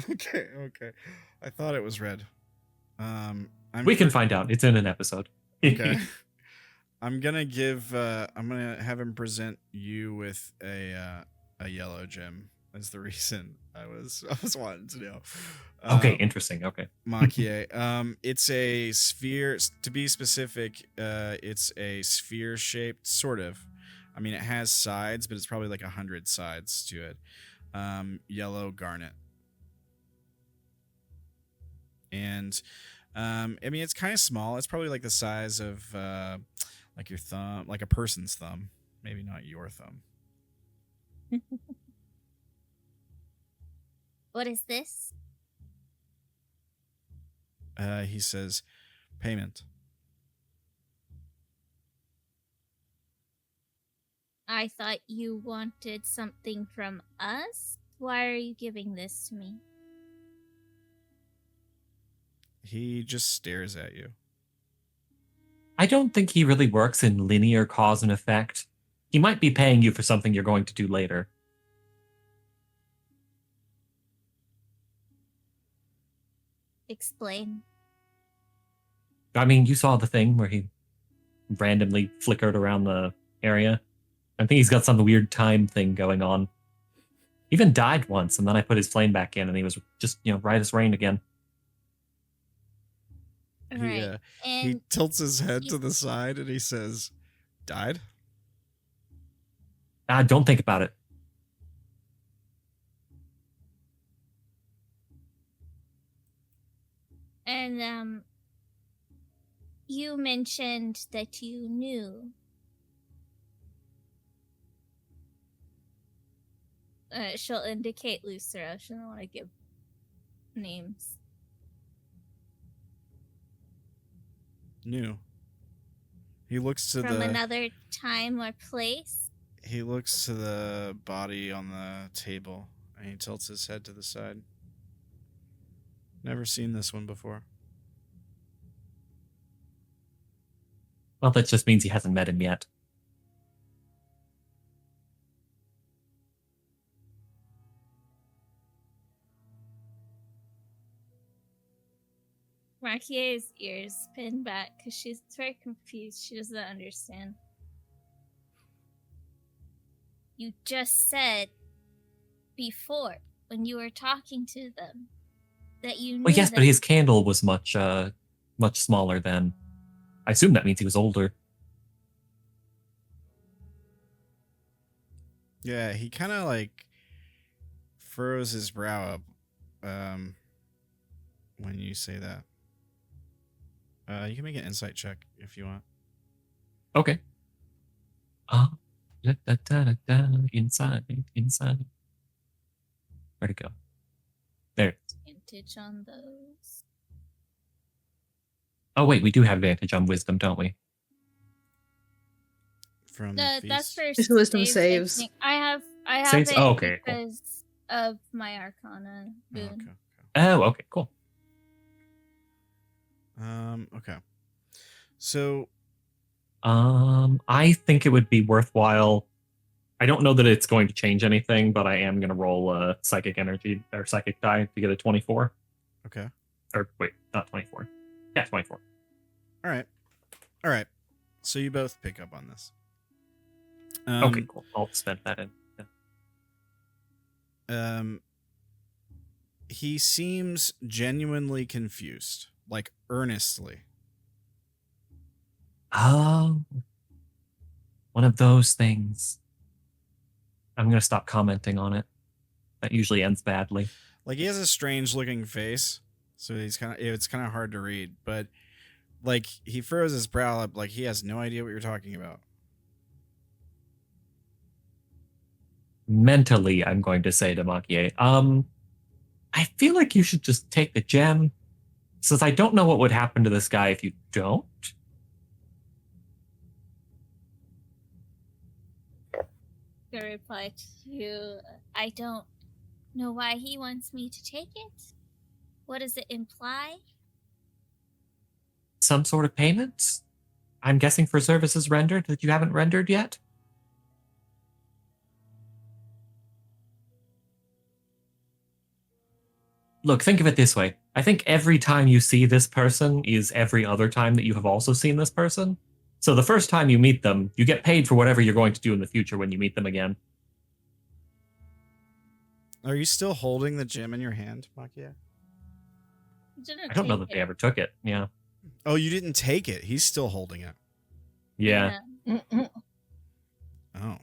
Okay. I thought it was red. We can find out. It's in an episode. Okay. I'm gonna have him present you with a yellow gem. That's the reason I was wanting to know. Okay, interesting. Okay. Maki-e. It's a sphere. To be specific, it's a sphere shaped, sort of. I mean, it has sides, but it's probably like 100 sides to it. Yellow garnet. And I mean, it's kind of small. It's probably like the size of like your thumb, like a person's thumb. Maybe not your thumb. What is this? He says, payment. I thought you wanted something from us? Why are you giving this to me? He just stares at you. I don't think he really works in linear cause and effect. He might be paying you for something you're going to do later. Explain. I mean, you saw the thing where he randomly flickered around the area. I think he's got some weird time thing going on. He even died once, and then I put his flame back in, and he was just, right as rain again. Right. He tilts his head to the side, and he says, died? Don't think about it. And, you mentioned that you knew. She'll indicate Lucero. She doesn't want to give names. New. He looks to From another time or place? He looks to the body on the table, and he tilts his head to the side. Never seen this one before. Well, that just means he hasn't met him yet. Maki-e's ears pin back because she's very confused. She doesn't understand. You just said before, when you were talking to them, that you knew. Well, yes, but his candle was much smaller then. I assume that means he was older. Yeah, he kind of like furrows his brow up when you say that. You can make an insight check if you want. Okay. Inside. Where'd it go? There it is. Advantage on those. Oh, wait, we do have advantage on wisdom, don't we? From that's for It's wisdom saves. I have Saves? it Oh, okay, cool. because of my Arcana boon. Okay. Oh, okay, cool. Okay. So I think it would be worthwhile. I don't know that it's going to change anything, but I am going to roll a psychic energy or psychic die to get a 24. Okay. Or wait, not 24. Yeah, 24. All right. So you both pick up on this. Okay, cool. I'll spend that in. Yeah. He seems genuinely confused, like earnestly. Oh, one of those things. I'm going to stop commenting on it. That usually ends badly. Like he has a strange looking face, so it's kind of hard to read, but like he furrows his brow up like he has no idea what you're talking about. Mentally, I'm going to say to Maki-e, I feel like you should just take the gem, since I don't know what would happen to this guy if you don't. I reply to you, I don't know why he wants me to take it. What does it imply? Some sort of payment? I'm guessing for services rendered that you haven't rendered yet? Look, think of it this way. I think every time you see this person is every other time that you have also seen this person. So the first time you meet them, you get paid for whatever you're going to do in the future when you meet them again. Are you still holding the gem in your hand, Maki-e? I don't know that they ever took it. Yeah. Oh, you didn't take it. He's still holding it. Yeah. Oh.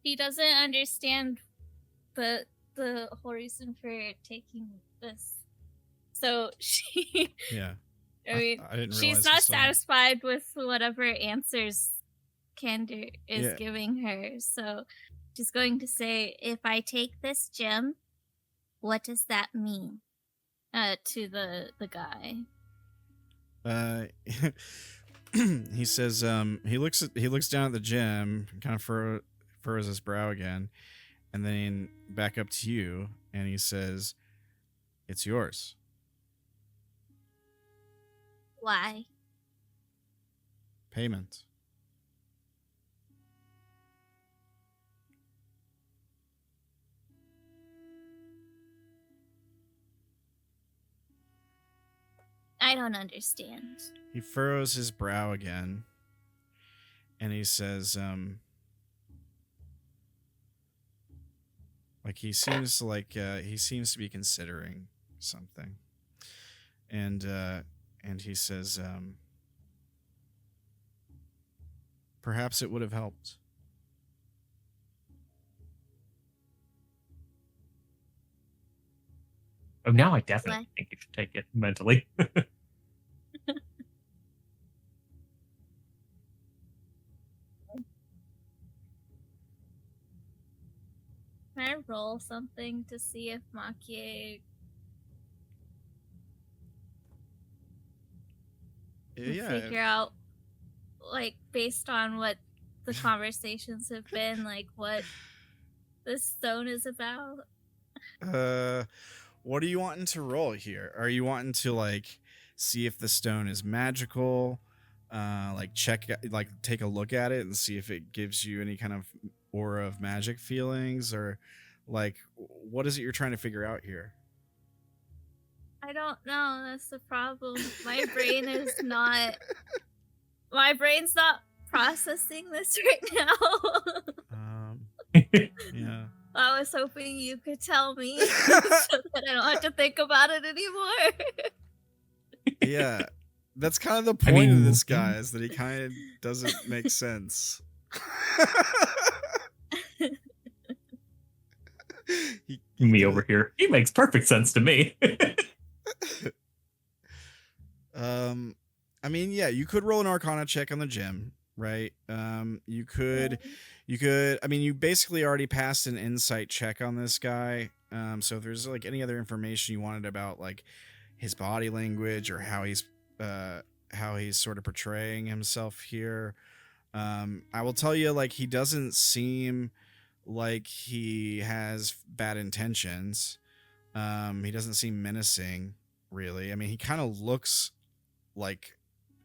He doesn't understand the whole reason for taking this. So she Yeah. I mean, I didn't she's realize not you saw it. satisfied with whatever answers Candor is Yeah. giving her. So she's going to say, if I take this gem, what does that mean? To the guy. He says he looks down at the gem, kind of furrows his brow again, and then back up to you, and he says, "It's yours." Why? Payment. I don't understand. He furrows his brow again, and he says, like he seems to be considering something, and he says, perhaps it would have helped. Oh, now I definitely think you should take it mentally. Can I roll something to see if Maki-e can figure out, like, based on what the conversations have been, like, what this stone is about? What are you wanting to roll here? Are you wanting to like see if the stone is magical? Like take a look at it and see if it gives you any kind of aura of magic feelings, or like what is it you're trying to figure out here? I don't know. That's the problem. My brain's not processing this right now. Yeah. I was hoping you could tell me so that I don't have to think about it anymore. Yeah. That's kind of the point of this guy, is that he kind of doesn't make sense. Me over here. He makes perfect sense to me. I mean, yeah, you could roll an Arcana check on the gem, right? You could, I mean, you basically already passed an insight check on this guy. So if there's like any other information you wanted about like his body language or how he's sort of portraying himself here, I will tell you, like, he doesn't seem like he has bad intentions. He doesn't seem menacing really. I mean, he kind of looks like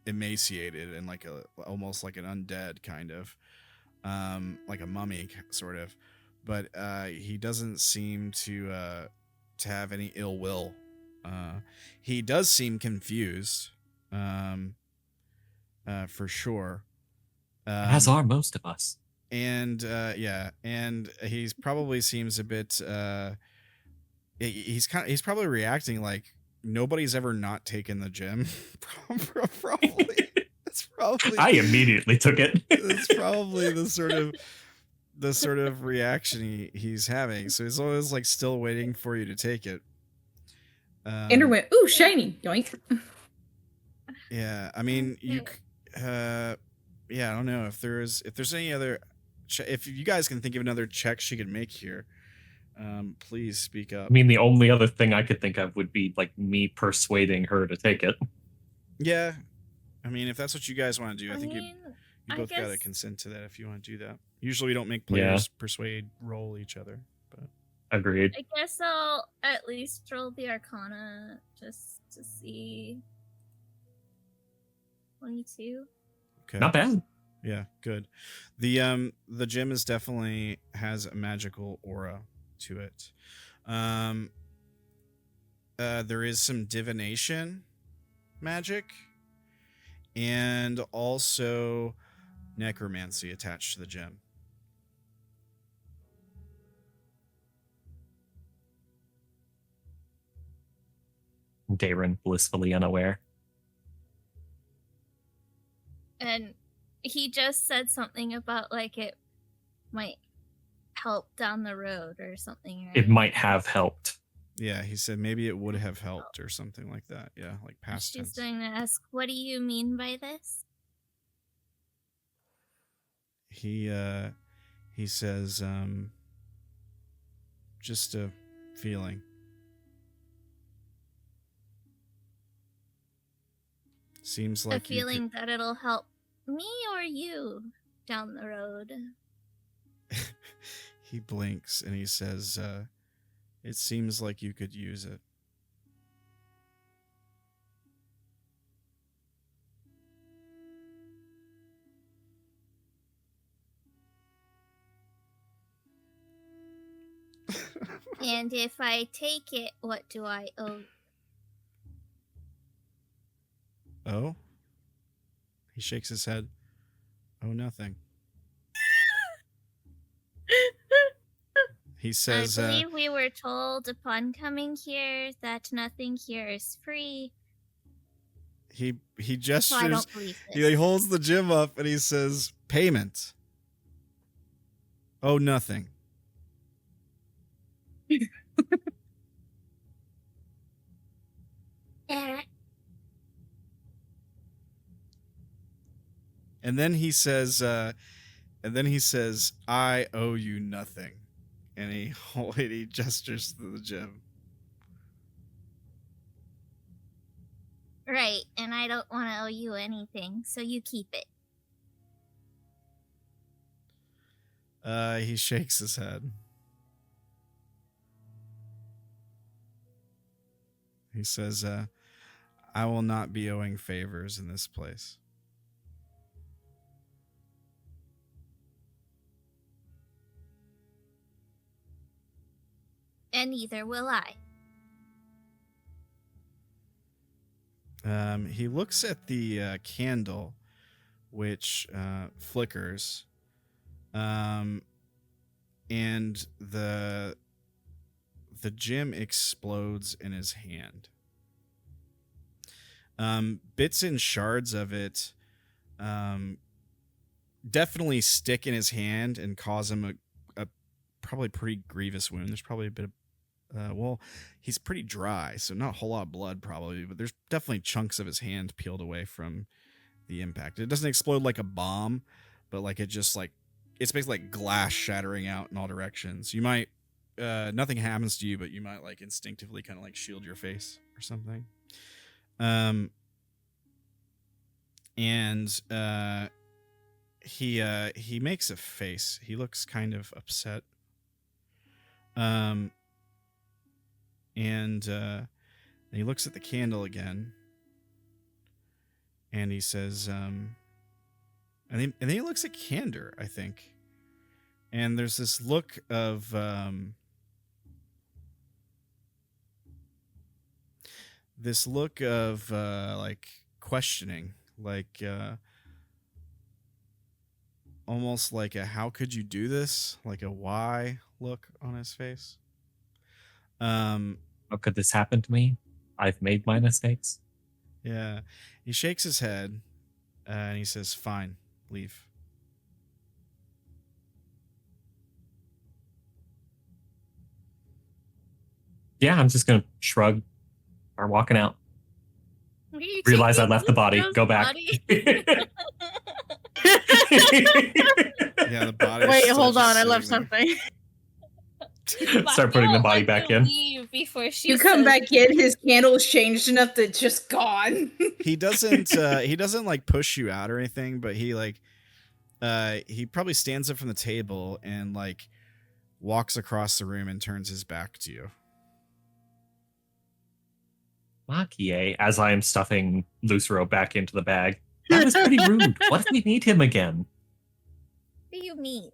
emaciated and like almost like an undead kind of, like a mummy sort of, but he doesn't seem to have any ill will. He does seem confused, for sure. As are most of us. And yeah, and he's probably seems a bit. He's probably reacting like nobody's ever not taken the gym. Probably. That's probably. I immediately took it. That's probably the sort of reaction he's having. So he's always like still waiting for you to take it. Ender went, ooh, shiny, yoink. Yeah, I mean, you. Yeah, I don't know if there's any other. If you guys can think of another check she could make here, please speak up. I mean, the only other thing I could think of would be like me persuading her to take it. Yeah, I mean, if that's what you guys want to do, I think you both got to consent to that if you want to do that. Usually, we don't make players persuade roll each other, but agreed. I guess I'll at least roll the Arcana just to see. 22. Okay. Not bad. Yeah, good. The gym is definitely has a magical aura to it. There is some divination magic and also necromancy attached to the gem. Darren blissfully unaware. And he just said something about like it might help down the road or something, right? It might have helped. Yeah, he said maybe it would have helped or something like that. Yeah, like past tense. She's going to ask, what do you mean by this? He says, just a feeling. Seems like a feeling that it'll help me or you down the road. He blinks and he says, it seems like you could use it. And if I take it, what do I owe? Oh? He shakes his head. Oh, nothing. He says, I believe we were told upon coming here that nothing here is free. He gestures. So I don't believe this. He holds the gym up and he says, payment. Oh, nothing. And then he says, I owe you nothing. And he gestures to the gym. Right, and I don't want to owe you anything, so you keep it. He shakes his head. He says, I will not be owing favors in this place. And neither will I. He looks at the candle, which flickers, and the gem explodes in his hand. Bits and shards of it definitely stick in his hand and cause him a probably pretty grievous wound. There's probably a bit of well, he's pretty dry, so not a whole lot of blood probably, but there's definitely chunks of his hand peeled away from the impact. It doesn't explode like a bomb, but like it just like it's basically like glass shattering out in all directions. You might nothing happens to you, but you might like instinctively kind of like shield your face or something. He makes a face. He looks kind of upset. And And he looks at the candle again. And he says, and then he looks at Candor, I think. And there's this look of like questioning, like almost like a how could you do this, like a why look on his face. How could this happen to me? I've made my mistakes. Yeah, he shakes his head and he says, fine, leave. Yeah, I'm just gonna shrug. Start walking out. Realize I left the body. Go back. Yeah, the body. Wait, hold on. I left something. Start putting the body back in. Before she You come back in, his candle's changed enough that it's just gone. He doesn't like push you out or anything, but he like he probably stands up from the table and like walks across the room and turns his back to you. Maki-e, as I am stuffing Lucero back into the bag. That was pretty rude. What if we meet him again? Who do you meet?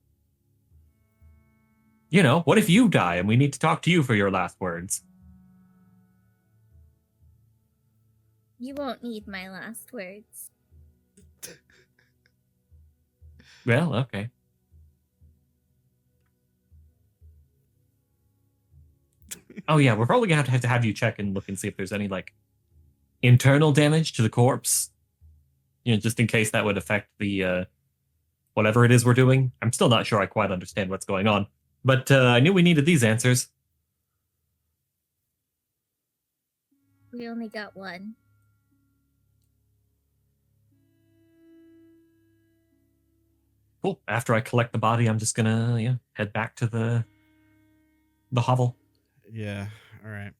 You know, what if you die and we need to talk to you for your last words? You won't need my last words. Well, okay. Oh yeah, we're probably gonna have to have you check and look and see if there's any like internal damage to the corpse. You know, just in case that would affect the whatever it is we're doing. I'm still not sure I quite understand what's going on, but I knew we needed these answers. We only got one. Cool. After I collect the body, I'm just gonna head back to the hovel. Yeah, all right.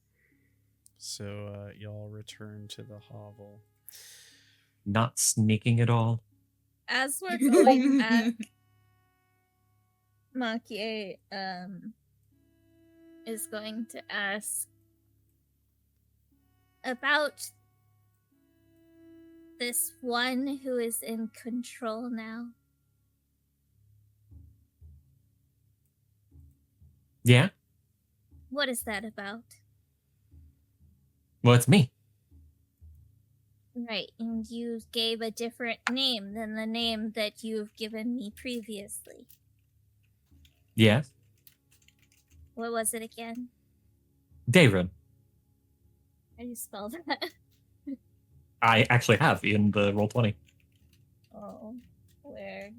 So y'all return to the hovel. Not sneaking at all. As we're going back, Maki-e is going to ask about this one who is in control now. Yeah? What is that about? Well, it's me. Right, and you gave a different name than the name that you've given me previously. Yes? What was it again? Darren. How do you spell that? I actually have in the Roll20. Oh, where?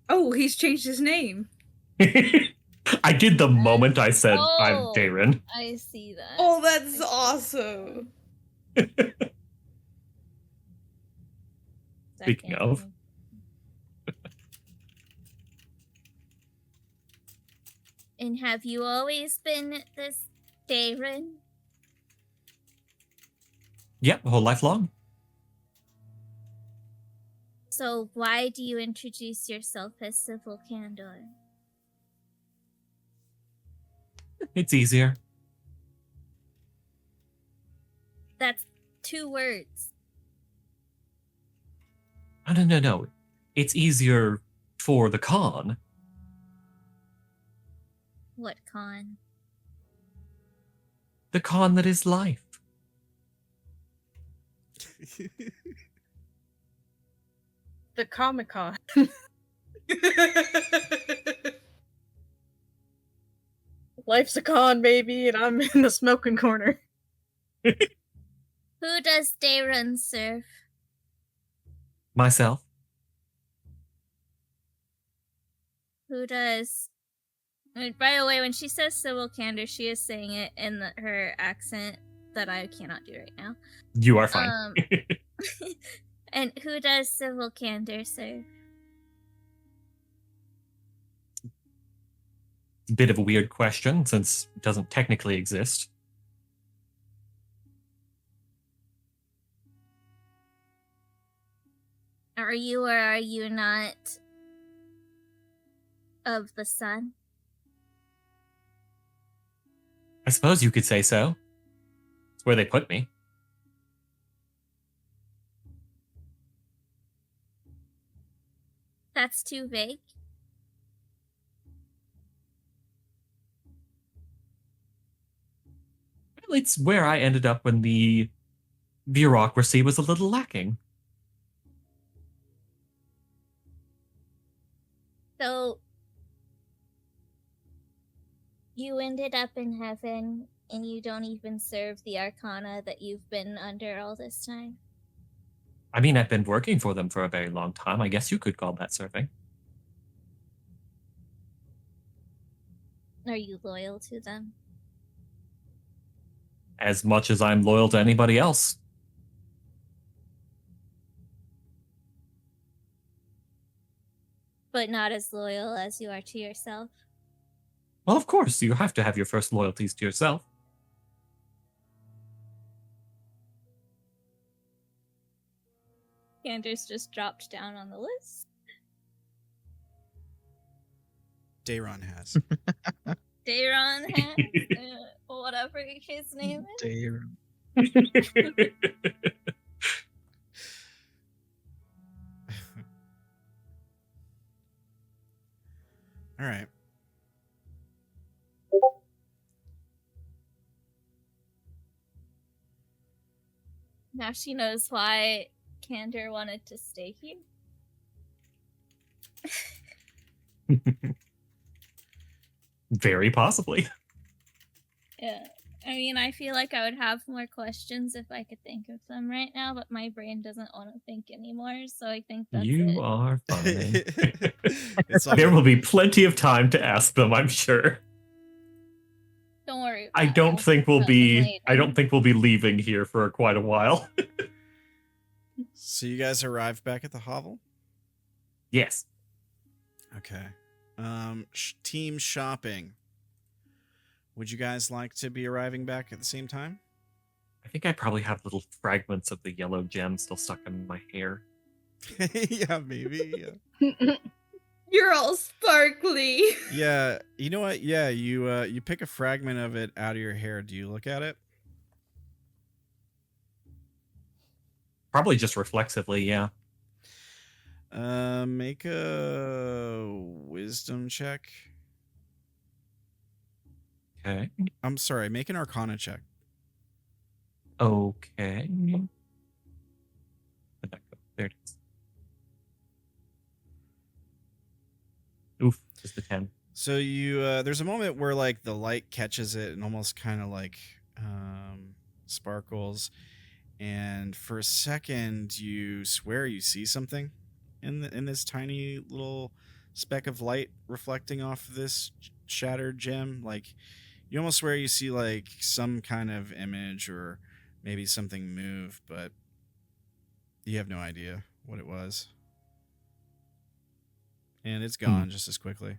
Oh, he's changed his name. I did the moment I said I'm Oh, Darren. I see that. Oh, that's awesome. Speaking of. And have you always been this Darren? Yep, whole life long. So why do you introduce yourself as Civil Candor? It's easier. That's 2 words. Oh, no. It's easier for the con. What con? The con that is life. The Comic-Con. Life's a con, baby, and I'm in the smoking corner. Who does Darren serve? Myself. Who does... By the way, when she says Civil Candor, she is saying it in her accent that I cannot do right now. You are fine. And who does Civil Candor serve? It's a bit of a weird question since it doesn't technically exist. Are you or are you not of the sun? I suppose you could say so. It's where they put me. That's too vague. Well, it's where I ended up when the bureaucracy was a little lacking. So you ended up in heaven and you don't even serve the arcana that you've been under all this time? I mean, I've been working for them for a very long time. I guess you could call that serving. Are you loyal to them? As much as I'm loyal to anybody else. But not as loyal as you are to yourself? Well, of course, you have to have your first loyalties to yourself. Candor's just dropped down on the list. Dayron has. Dayron has, whatever his name is. Dayron. All right. Now she knows why Candor wanted to stay here. Very possibly. Yeah. I mean, I feel like I would have more questions if I could think of them right now, but my brain doesn't want to think anymore, so I think that's You it. are funny. It's all There good. will be plenty of time to ask them, I'm sure. Don't worry about I don't think we'll about them be later. I don't think we'll be leaving here for quite a while. So you guys arrived back at the hovel? Yes. Okay. Team shopping. Would you guys like to be arriving back at the same time? I think I probably have little fragments of the yellow gem still stuck in my hair. Yeah, maybe. Yeah. You're all sparkly. Yeah, you know what? Yeah, you pick a fragment of it out of your hair. Do you look at it? Probably just reflexively, yeah. Make a wisdom check. Okay. I'm sorry, make an arcana check. Okay. Where'd that go? There it is. Oof, just a 10. So you there's a moment where like the light catches it and almost kind of like sparkles, and for a second you swear you see something in this tiny little speck of light reflecting off this shattered gem. Like you almost swear you see like some kind of image or maybe something move, but you have no idea what it was. And it's gone just as quickly.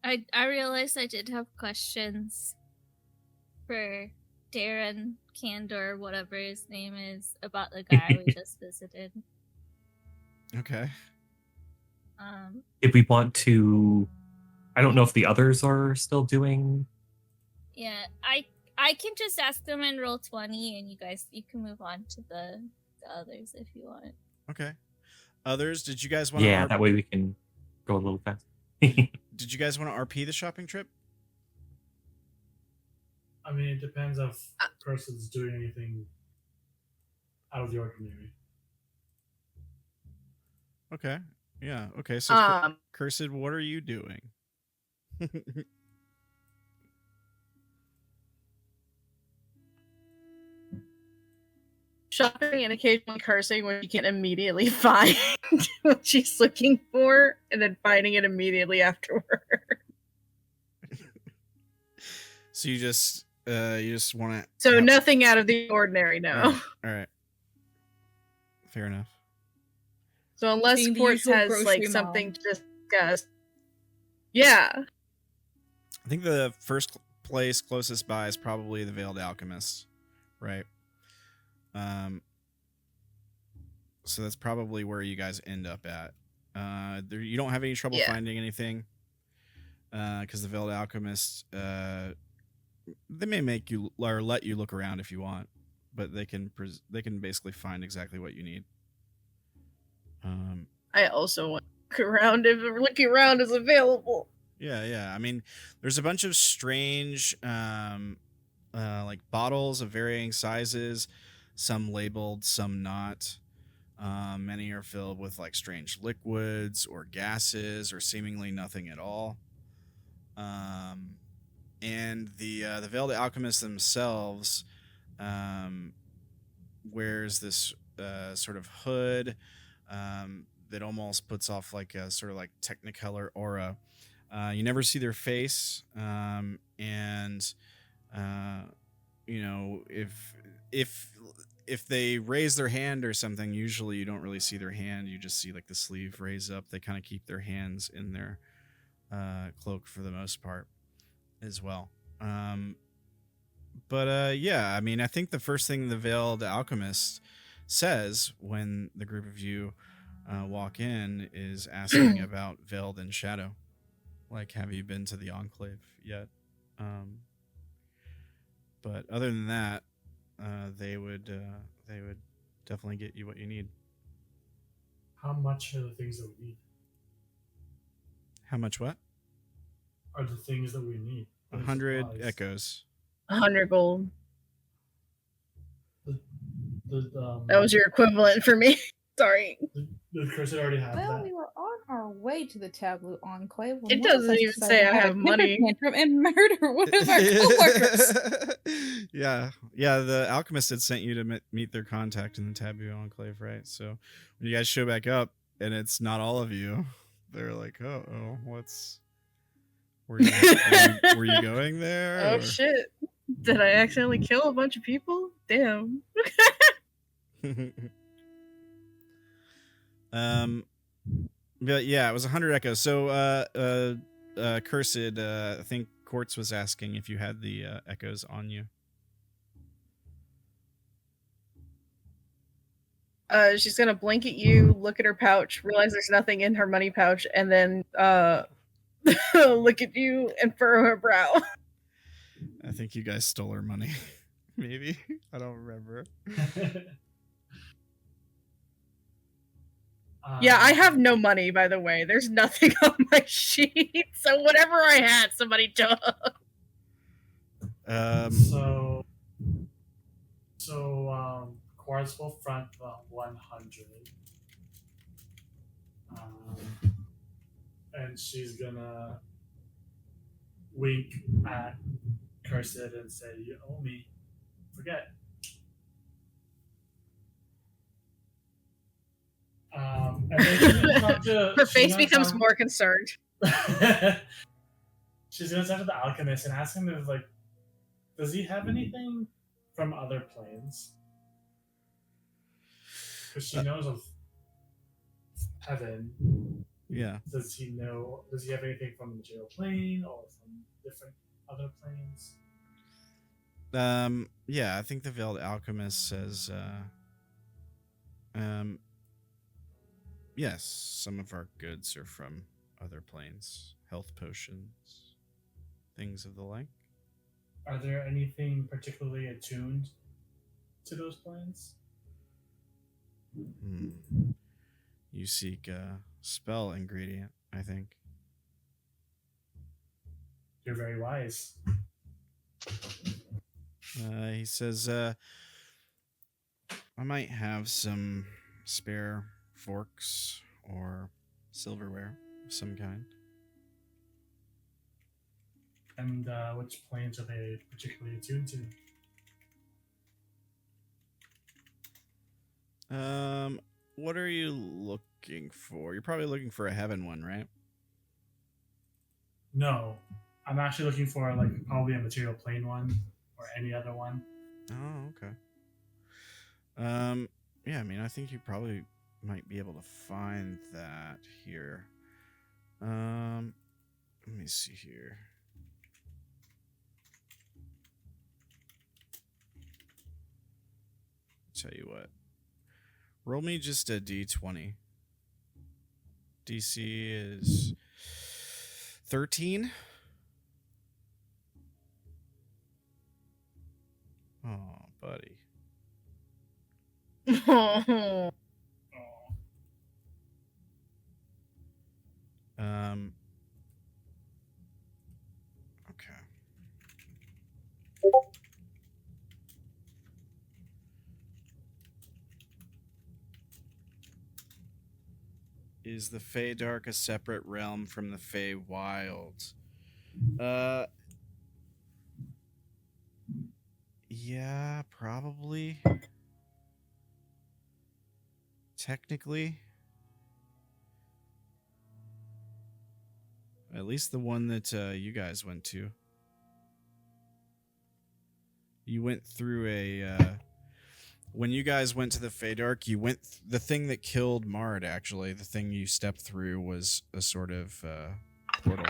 I realized I did have questions for Darren, Candor, whatever his name is, about the guy we just visited. Okay. If we want to, I don't know if the others are still doing. Yeah, I can just ask them in roll 20, and you can move on to the others if you want. Okay. Others, did you guys want to? Yeah, that way we can go a little fast. Did you guys want to RP the shopping trip? I mean, it depends if person's doing anything out of the ordinary. Okay. Yeah. Okay. So, Cursed, what are you doing? Shopping and occasionally cursing when you can't immediately find what she's looking for, and then finding it immediately afterward. So you just want to. So nothing out of the ordinary, no. All right. Fair enough. So unless Being the Quartz usual has grocery like mom. something to discuss. Yeah. I think the first place closest by is probably the Veiled Alchemist, right? So that's probably where you guys end up at. You don't have any trouble finding anything, because the Veiled Alchemist, they may make you or let you look around if you want, but they can basically find exactly what you need. I also want to look around if looking around is available. Yeah. I mean, there's a bunch of strange, like bottles of varying sizes, some labeled, some not. Many are filled with like strange liquids or gases or seemingly nothing at all. And the Veiled Alchemists themselves wears this sort of hood that almost puts off like a sort of like Technicolor aura. You never see their face, and you know, if they raise their hand or something, usually you don't really see their hand. You just see like the sleeve raise up. They kind of keep their hands in their cloak for the most part as well. But yeah, I mean, I think the first thing the Veiled Alchemist says when the group of you walk in is asking about Veiled in Shadow. Like, have you been to the Enclave yet? But other than that, they would definitely get you what you need. How much are the things that we need? How much what? Are the things that we need? 100 echoes. 100 gold. That was your equivalent for me. Sorry. Did Chris already have Well, that? we were on our way to the Tableau Enclave. It doesn't even say I have money. And murder one of our coworkers. Yeah. The alchemist had sent you to meet their contact in the Taboo Enclave, right? So when you guys show back up and it's not all of you, they're like, "Oh, what's? Were you going there?" Oh or? Shit! Did I accidentally kill a bunch of people? Damn. But yeah, it was 100 echoes. So Cursed, I think Quartz was asking if you had the echoes on you. She's gonna blink at you, look at her pouch, realize there's nothing in her money pouch, and then look at you and furrow her brow. I think you guys stole her money. Maybe. I don't remember. Yeah, I have no money, by the way. There's nothing on my sheet. So whatever I had, somebody took. So Quartz will front the 100. And she's gonna wink at Cursed and say, "You owe me. Forget." And then her face becomes more concerned. She's gonna talk to the alchemist and ask him if, like, does he have anything from other planes? Because she knows of heaven. Yeah. Does he have anything from the material plane or from different other planes? Yeah, I think the Veiled Alchemist says, yes, some of our goods are from other planes. Health potions, things of the like. Are there anything particularly attuned to those planes? You seek a spell ingredient, I think. You're very wise. He says, I might have some spare forks or silverware of some kind. And which planes are they particularly attuned to? What are you looking for? You're probably looking for a heaven one, right? No, I'm actually looking for like probably a material plane one or any other one. Oh, okay. Yeah, I mean, I think you probably might be able to find that here. Let me see here. Tell you what. Roll me just a d20. DC is 13. Oh, buddy. Okay. Is the Fey Dark a separate realm from the Fey Wild? Yeah, probably. Technically. At least the one that you guys went to. You went through a... when you guys went to the Feydark, you went... the thing that killed Mard, actually, the thing you stepped through was a sort of portal.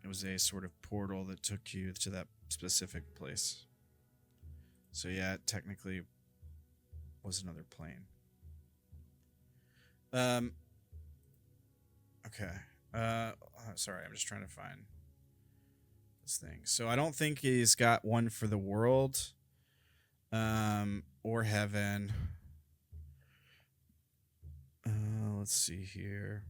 It was a sort of portal that took you to that specific place. So yeah, it technically was another plane. Okay. Sorry, I'm just trying to find this thing. So I don't think he's got one for the world, or heaven. Let's see here.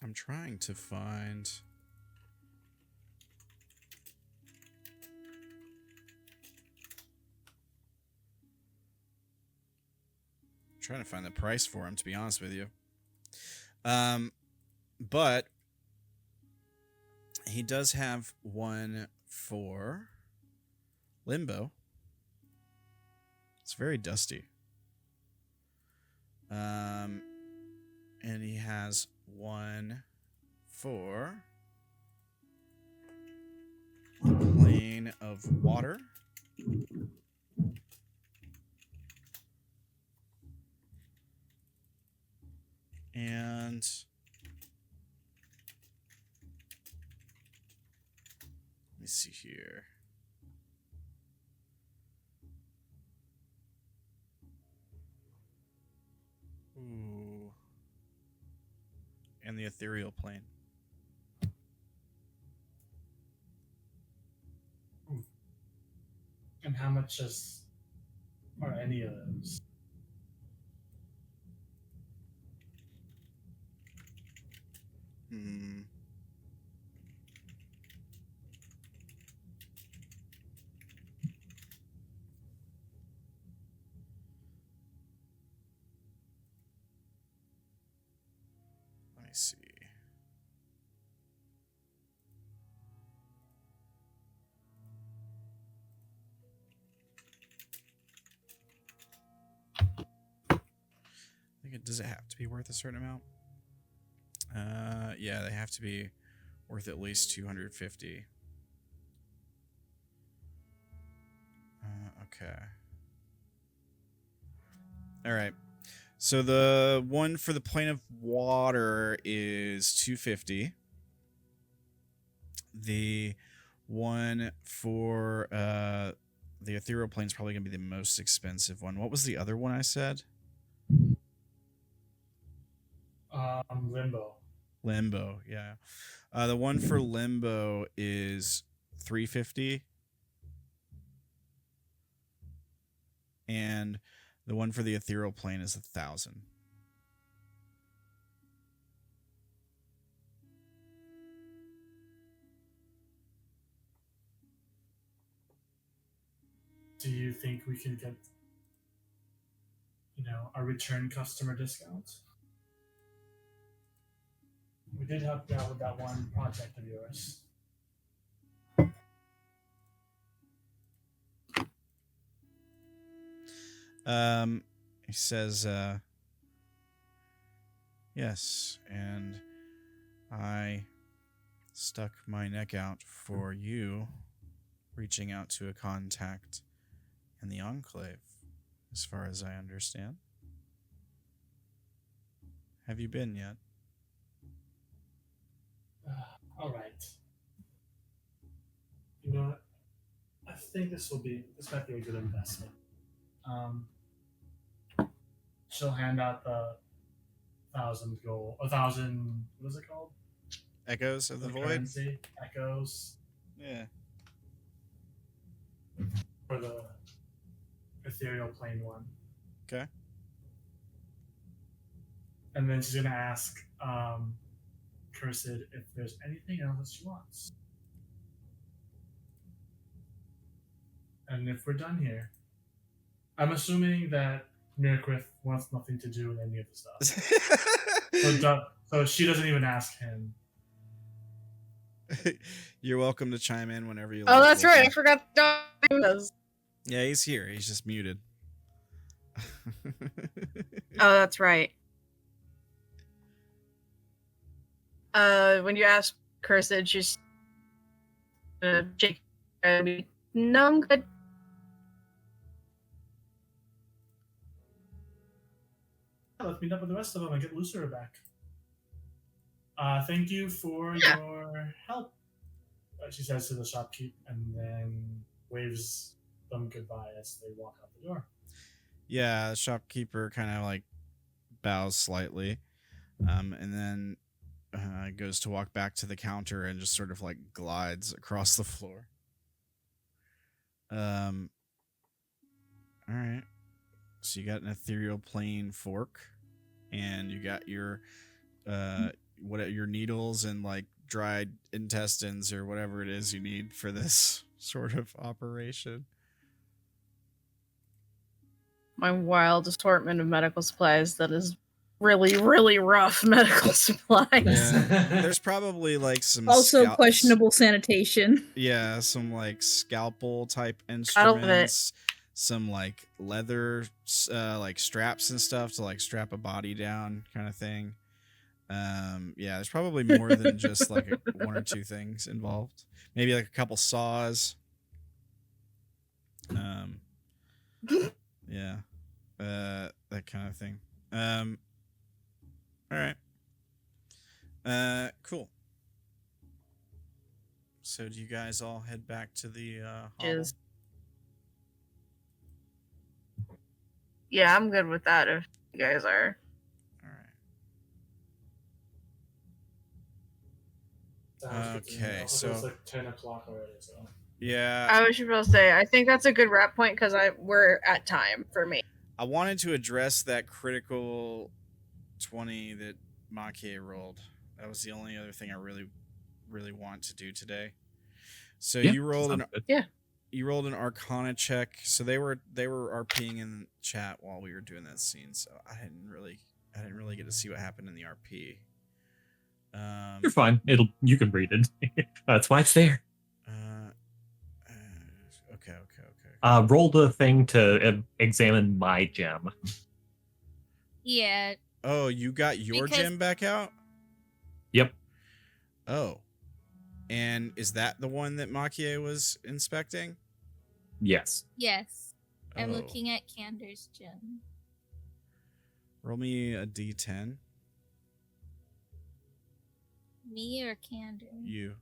I'm trying to find... trying to find the price for him, to be honest with you. But he does have one for Limbo. It's very dusty. And he has one for the Plane of Water. And let me see here. Ooh. And the ethereal plane. And how much are any of those? Let me see. Does it have to be worth a certain amount? Yeah, they have to be worth at least 250. Okay. All right. So the one for the Plane of Water is 250. The one for the ethereal plane is probably going to be the most expensive one. What was the other one I said? Limbo. Limbo, yeah. The one for Limbo is 350. And the one for the ethereal plane is 1,000. Do you think we can get, a return customer discount? We did help you out with that one project of yours. He says, yes, and I stuck my neck out for you, reaching out to a contact in the Enclave, as far as I understand. Have you been yet? All right. You know what? I think this might be a good investment. she'll hand out the 1,000 gold, 1,000. What is it called? Echoes of the void. Currency. Echoes. Yeah. For the ethereal plane one. Okay. And then she's gonna ask Cursed if there's anything else that she wants. And if we're done here, I'm assuming that Myrkrið wants nothing to do with any of the stuff. So she doesn't even ask him. You're welcome to chime in whenever you Oh, like. that's right. I forgot. Yeah, he's here. He's just muted. Oh, that's right. When you ask Cursed, she's shake. No, I'm good. Let's meet up with the rest of them and get Lucero back. Thank you for your help, she says to the shopkeep, and then waves them goodbye as they walk out the door. Yeah, the shopkeeper kind of like bows slightly, and then goes to walk back to the counter and just sort of like glides across the floor. All right. So you got an ethereal plane fork, and you got your your needles and like dried intestines or whatever it is you need for this sort of operation. My wild assortment of medical supplies that is really, really rough medical supplies. Yeah. There's probably like some also questionable sanitation. Yeah, some like scalpel type instruments, some like leather like straps and stuff to like strap a body down kind of thing. Yeah, there's probably more than just like one or two things involved. Maybe like a couple saws. Yeah. That kind of thing. All right. Cool. So do you guys all head back to the hovel? Yeah, I'm good with that if you guys are. Okay, so it's like 10 o'clock already. So yeah, I was supposed to say I think that's a good wrap point because we're at time for me. I wanted to address that critical 20 that Maki-e rolled. That was the only other thing I really want to do today. So you rolled an Arcana check. So they were RPing in chat while we were doing that scene. So I didn't really get to see what happened in the RP. You're fine. You can read it. That's why it's there. Okay. Roll the thing to examine my gem. Yeah. Oh, you got your gem back out? Yep. Oh. And is that the one that Maki-e was inspecting? Yes. Yes. I'm Oh. looking at Candor's gem. Roll me a D10. Me or Candor? You.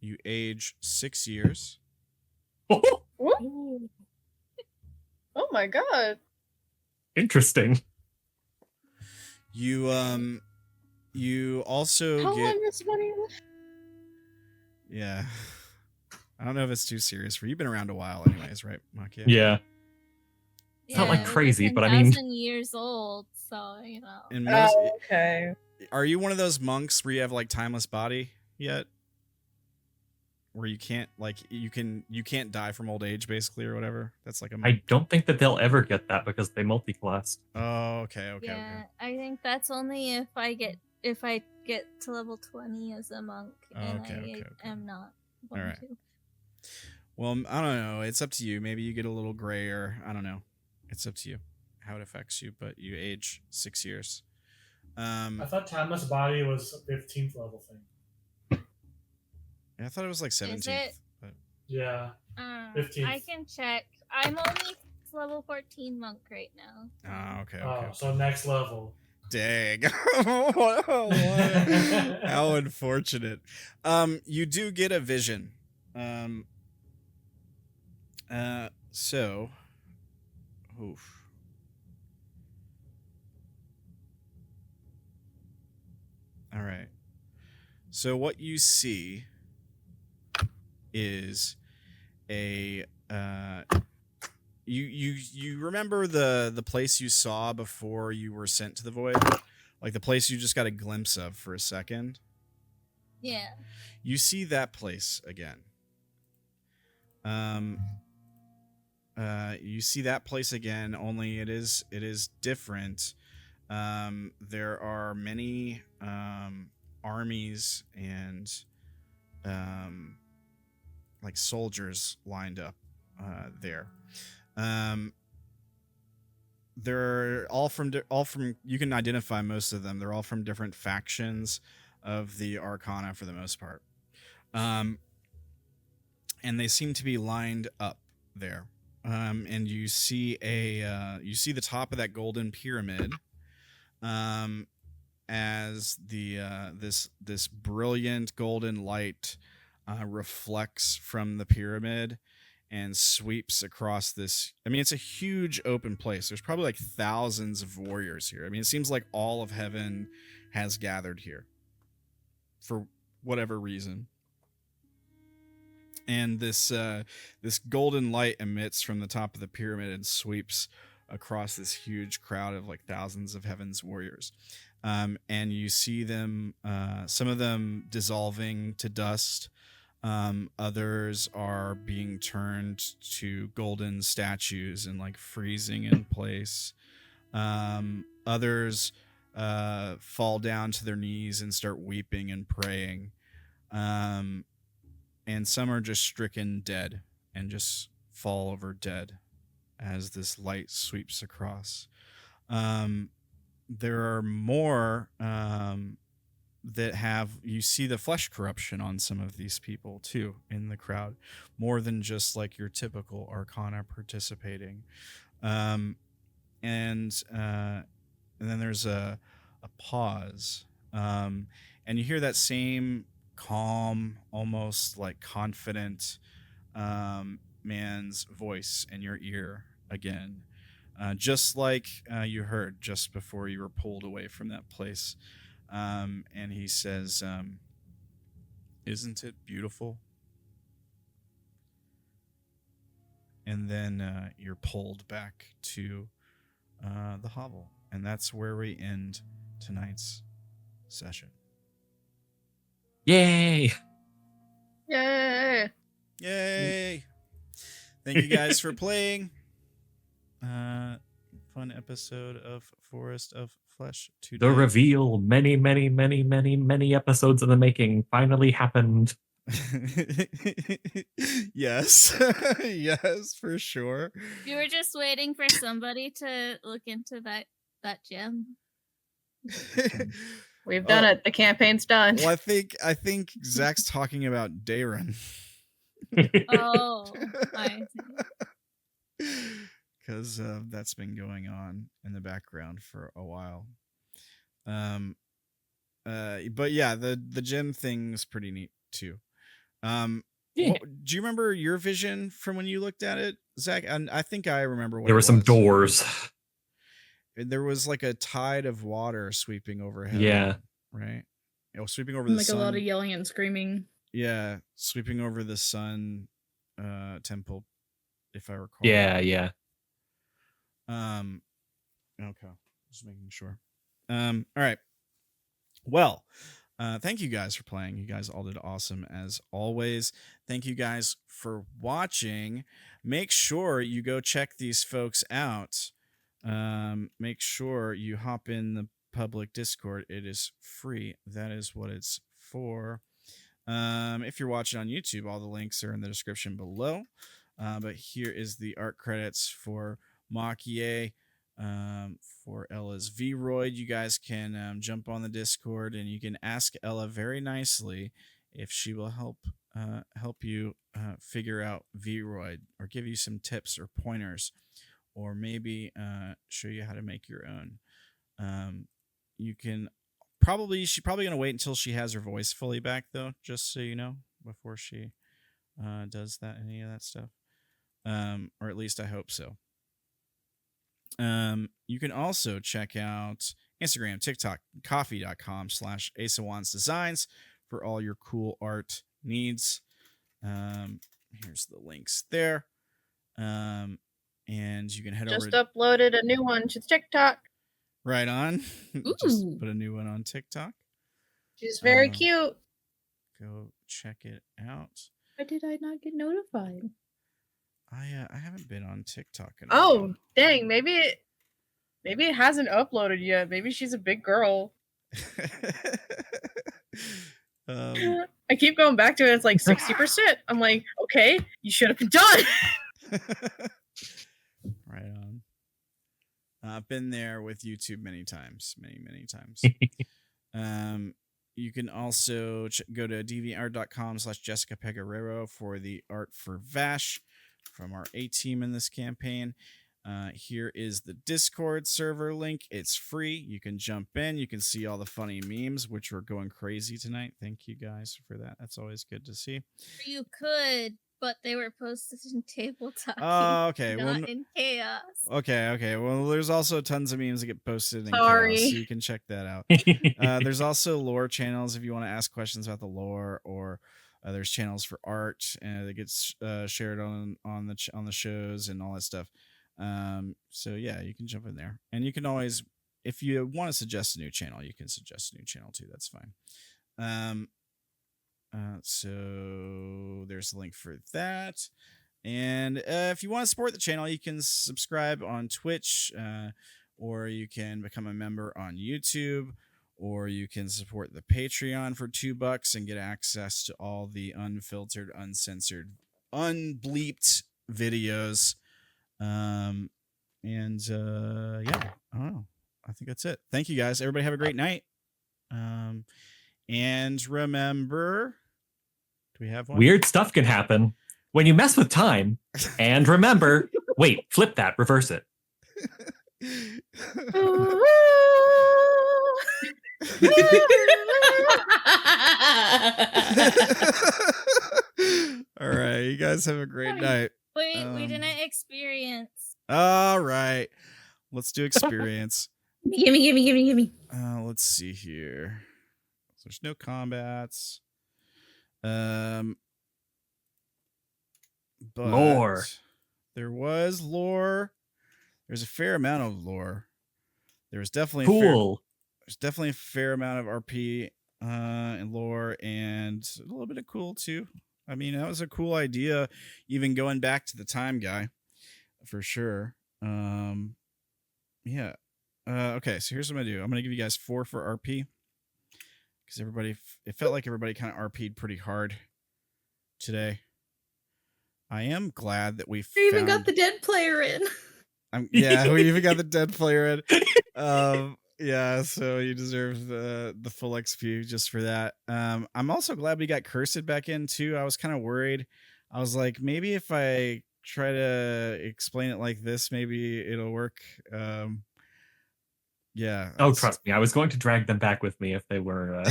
You age 6 years. Oh my god. Interesting. You also How get long is money? Yeah. I don't know if it's too serious for you. You've been around a while anyways, right, Maki-e? Yeah. It's not like crazy, but I mean 10,000 years old, so you know. In most, okay. Are you one of those monks where you have like timeless body yet? Where you can't you can't die from old age basically or whatever? That's like a monk. I don't think that they'll ever get that because they multi-class. Oh, okay. Yeah, I think that's only if I get to level 20 as a monk, and I am not going All right. to. Well, I don't know. It's up to you. Maybe you get a little grayer. I don't know. It's up to you how it affects you, but you age 6 years. I thought Timeless Body was a 15th level thing. Yeah, I thought it was like 17th. Is it? But... Yeah. 15th. I can check. I'm only level 14 monk right now. Oh, okay. So next level. Dang. How unfortunate. You do get a vision. So oof. All right. So what you see is a you remember the place you saw before you were sent to the void? Like the place you just got a glimpse of for a second? Yeah. You see that place again. You see that place again, only it is different. There are many armies and like soldiers lined up there. They're all from you can identify most of them. They're all from different factions of the Arcana for the most part. And they seem to be lined up there. And you see the top of that golden pyramid as the this brilliant golden light reflects from the pyramid and sweeps across this. I mean, it's a huge open place. There's probably like thousands of warriors here. I mean, it seems like all of heaven has gathered here for whatever reason. And this golden light emits from the top of the pyramid and sweeps across this huge crowd of like thousands of heaven's warriors. And you see them, some of them dissolving to dust. Others are being turned to golden statues and like freezing in place. Others fall down to their knees and start weeping and praying. And some are just stricken dead and just fall over dead as this light sweeps across. There are more that have, you see the flesh corruption on some of these people too in the crowd, more than just like your typical Arcana participating. And then there's a pause, and you hear that same calm, almost like confident man's voice in your ear again, just like you heard just before you were pulled away from that place. And he says, isn't it beautiful? And then you're pulled back to the hovel. And that's where we end tonight's session. Yay! Yay! Yay! Thank you guys for playing. Fun episode of Forest of Flesh today. The reveal, many episodes in the making, finally happened. Yes. Yes, for sure. You were just waiting for somebody to look into that gem. We've done it. The campaign's done. Well, I think Zach's talking about Darren. Oh, I see. Because that's been going on in the background for a while. But yeah, the gem thing's pretty neat too. Yeah. Do you remember your vision from when you looked at it, Zach? And I think I remember what there were some doors. There was like a tide of water sweeping overhead. Yeah. Right? It was sweeping over the sun. Like a lot of yelling and screaming. Yeah, sweeping over the sun temple, if I recall. Yeah. Okay. Just making sure. All right. Well, thank you guys for playing. You guys all did awesome as always. Thank you guys for watching. Make sure you go check these folks out. Make sure you hop in the public Discord. It is free. That is what it's for. If you're watching on YouTube, all the links are in the description below. But here is the art credits for Maki-e, for Ella's V-Roid. You guys can jump on the Discord and you can ask Ella very nicely if she will help you figure out V-Roid, or give you some tips or pointers, or maybe show you how to make your own. you can she's probably gonna wait until she has her voice fully back though, just so you know, before she does any of that stuff. Or at least I hope so. You can also check out Instagram, TikTok, coffee.com/AsaWansDesigns for all your cool art needs. Here's the links there. And you can head over. Just uploaded a new one to TikTok. Right on. Just put a new one on TikTok. She's very cute. Go check it out. Why did I not get notified? I haven't been on TikTok in a Oh, while. dang, maybe it hasn't uploaded yet. Maybe she's a big girl. I keep going back to it. It's like 60%. I'm like, okay, you should have been done. Right on. I've been there with YouTube many times. You can also go to deviantart.com/Jessica Peguerrero for the art for Vash from our A team in this campaign. Here is the Discord server link. It's free. You can jump in. You can see all the funny memes, which were going crazy tonight. Thank you guys for that. That's always good to see. You could, but they were posted in tabletop. Oh, okay. Not in chaos. Okay. Well, there's also tons of memes that get posted in Sorry. chaos, so you can check that out. There's also lore channels if you want to ask questions about the lore, or there's channels for art that gets shared on the shows and all that stuff. So yeah, you can jump in there, and you can always, if you want to suggest a new channel, you can suggest a new channel too. That's fine. So there's a link for that. And if you want to support the channel, you can subscribe on Twitch, or you can become a member on YouTube, or you can support the Patreon for $2 and get access to all the unfiltered, uncensored, unbleeped videos. Yeah, I don't know. I think that's it. Thank you guys. Everybody have a great night. And remember, do we have one? Weird stuff can happen when you mess with time. And remember, wait, flip that, reverse it. All right, you guys have a great night. Wait, we didn't experience. All right, let's do experience. Gimme. Let's see here. There's no combats. But lore. There was lore. There's a fair amount of lore. There was definitely there's definitely a fair amount of RP and lore, and a little bit of cool too. I mean, that was a cool idea, even going back to the time guy, for sure. Yeah. Okay, so here's what I'm gonna do. I'm gonna give you guys 4 for RP, because it felt like everybody kind of RP'd pretty hard today. I am glad that we even got the dead player in. Yeah, we even got the dead player in. Yeah, so you deserve the full XP just for that. I'm also glad we got Cursed back in too. I was kind of worried. I was like, maybe if I try to explain it like this, maybe it'll work. Yeah. Oh, trust me, I was going to drag them back with me if they were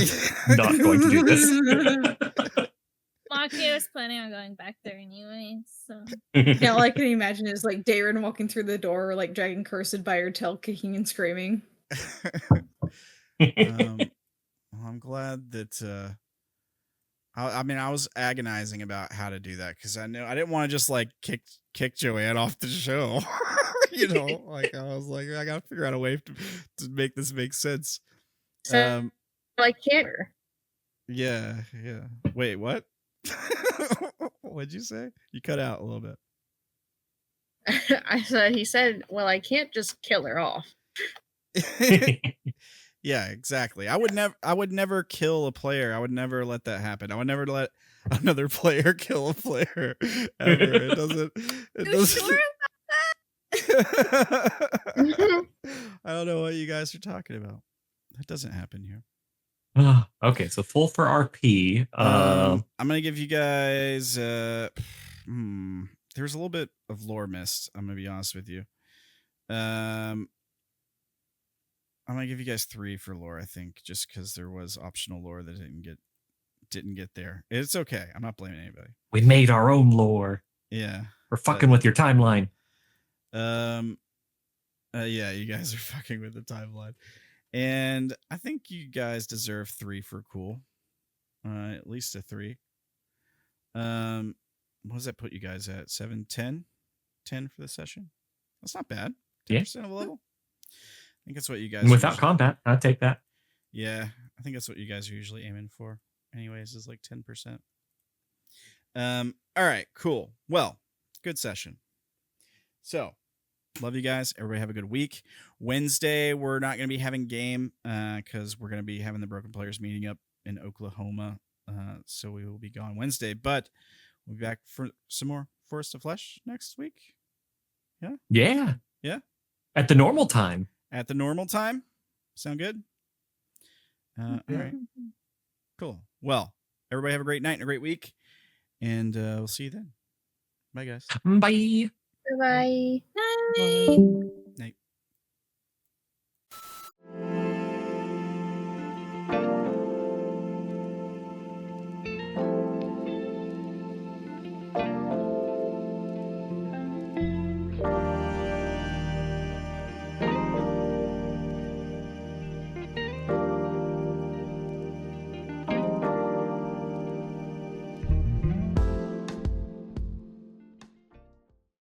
not going to do this. Maki was planning on going back there anyway, so. Yeah, all I can imagine is like Darren walking through the door, like dragging Cursed by her tail, kicking and screaming. Well, I'm glad that I mean, I was agonizing about how to do that, because I didn't want to just like kick Joeann off the show. You know, like I was like, I gotta figure out a way to make this make sense. So, I can't. Yeah. Wait, what? What'd you say? You cut out a little bit. He said, well, I can't just kill her off. Yeah, exactly. I would never kill a player. I would never let that happen. I would never let another player kill a player ever. It doesn't. Sure about I don't know what you guys are talking about. That doesn't happen here. Okay, so full for RP. I'm gonna give you guys. There's a little bit of lore missed. I'm gonna be honest with you. I'm gonna give you guys 3 for lore. I think just because there was optional lore that didn't get there. It's okay. I'm not blaming anybody. We made our own lore. Yeah, we're fucking with your timeline. Yeah, you guys are fucking with the timeline, and I think you guys deserve 3 for cool. At least a 3. What does that put you guys at? 7, 10? 10 for the session? That's not bad. 10% of a level. I think that's what you guys without combat. I'd take that. Yeah, I think that's what you guys are usually aiming for. Anyways, is like 10%. All right, cool. Well, good session. So, love you guys. Everybody have a good week. Wednesday, we're not going to be having game because we're going to be having the Broken Players meeting up in Oklahoma. So we will be gone Wednesday, but we'll be back for some more Forest of Flesh next week. Yeah? Yeah. Yeah? At the normal time. At the normal time? Sound good? All right. Cool. Well, everybody have a great night and a great week. And we'll see you then. Bye, guys. Bye. Bye. Bye.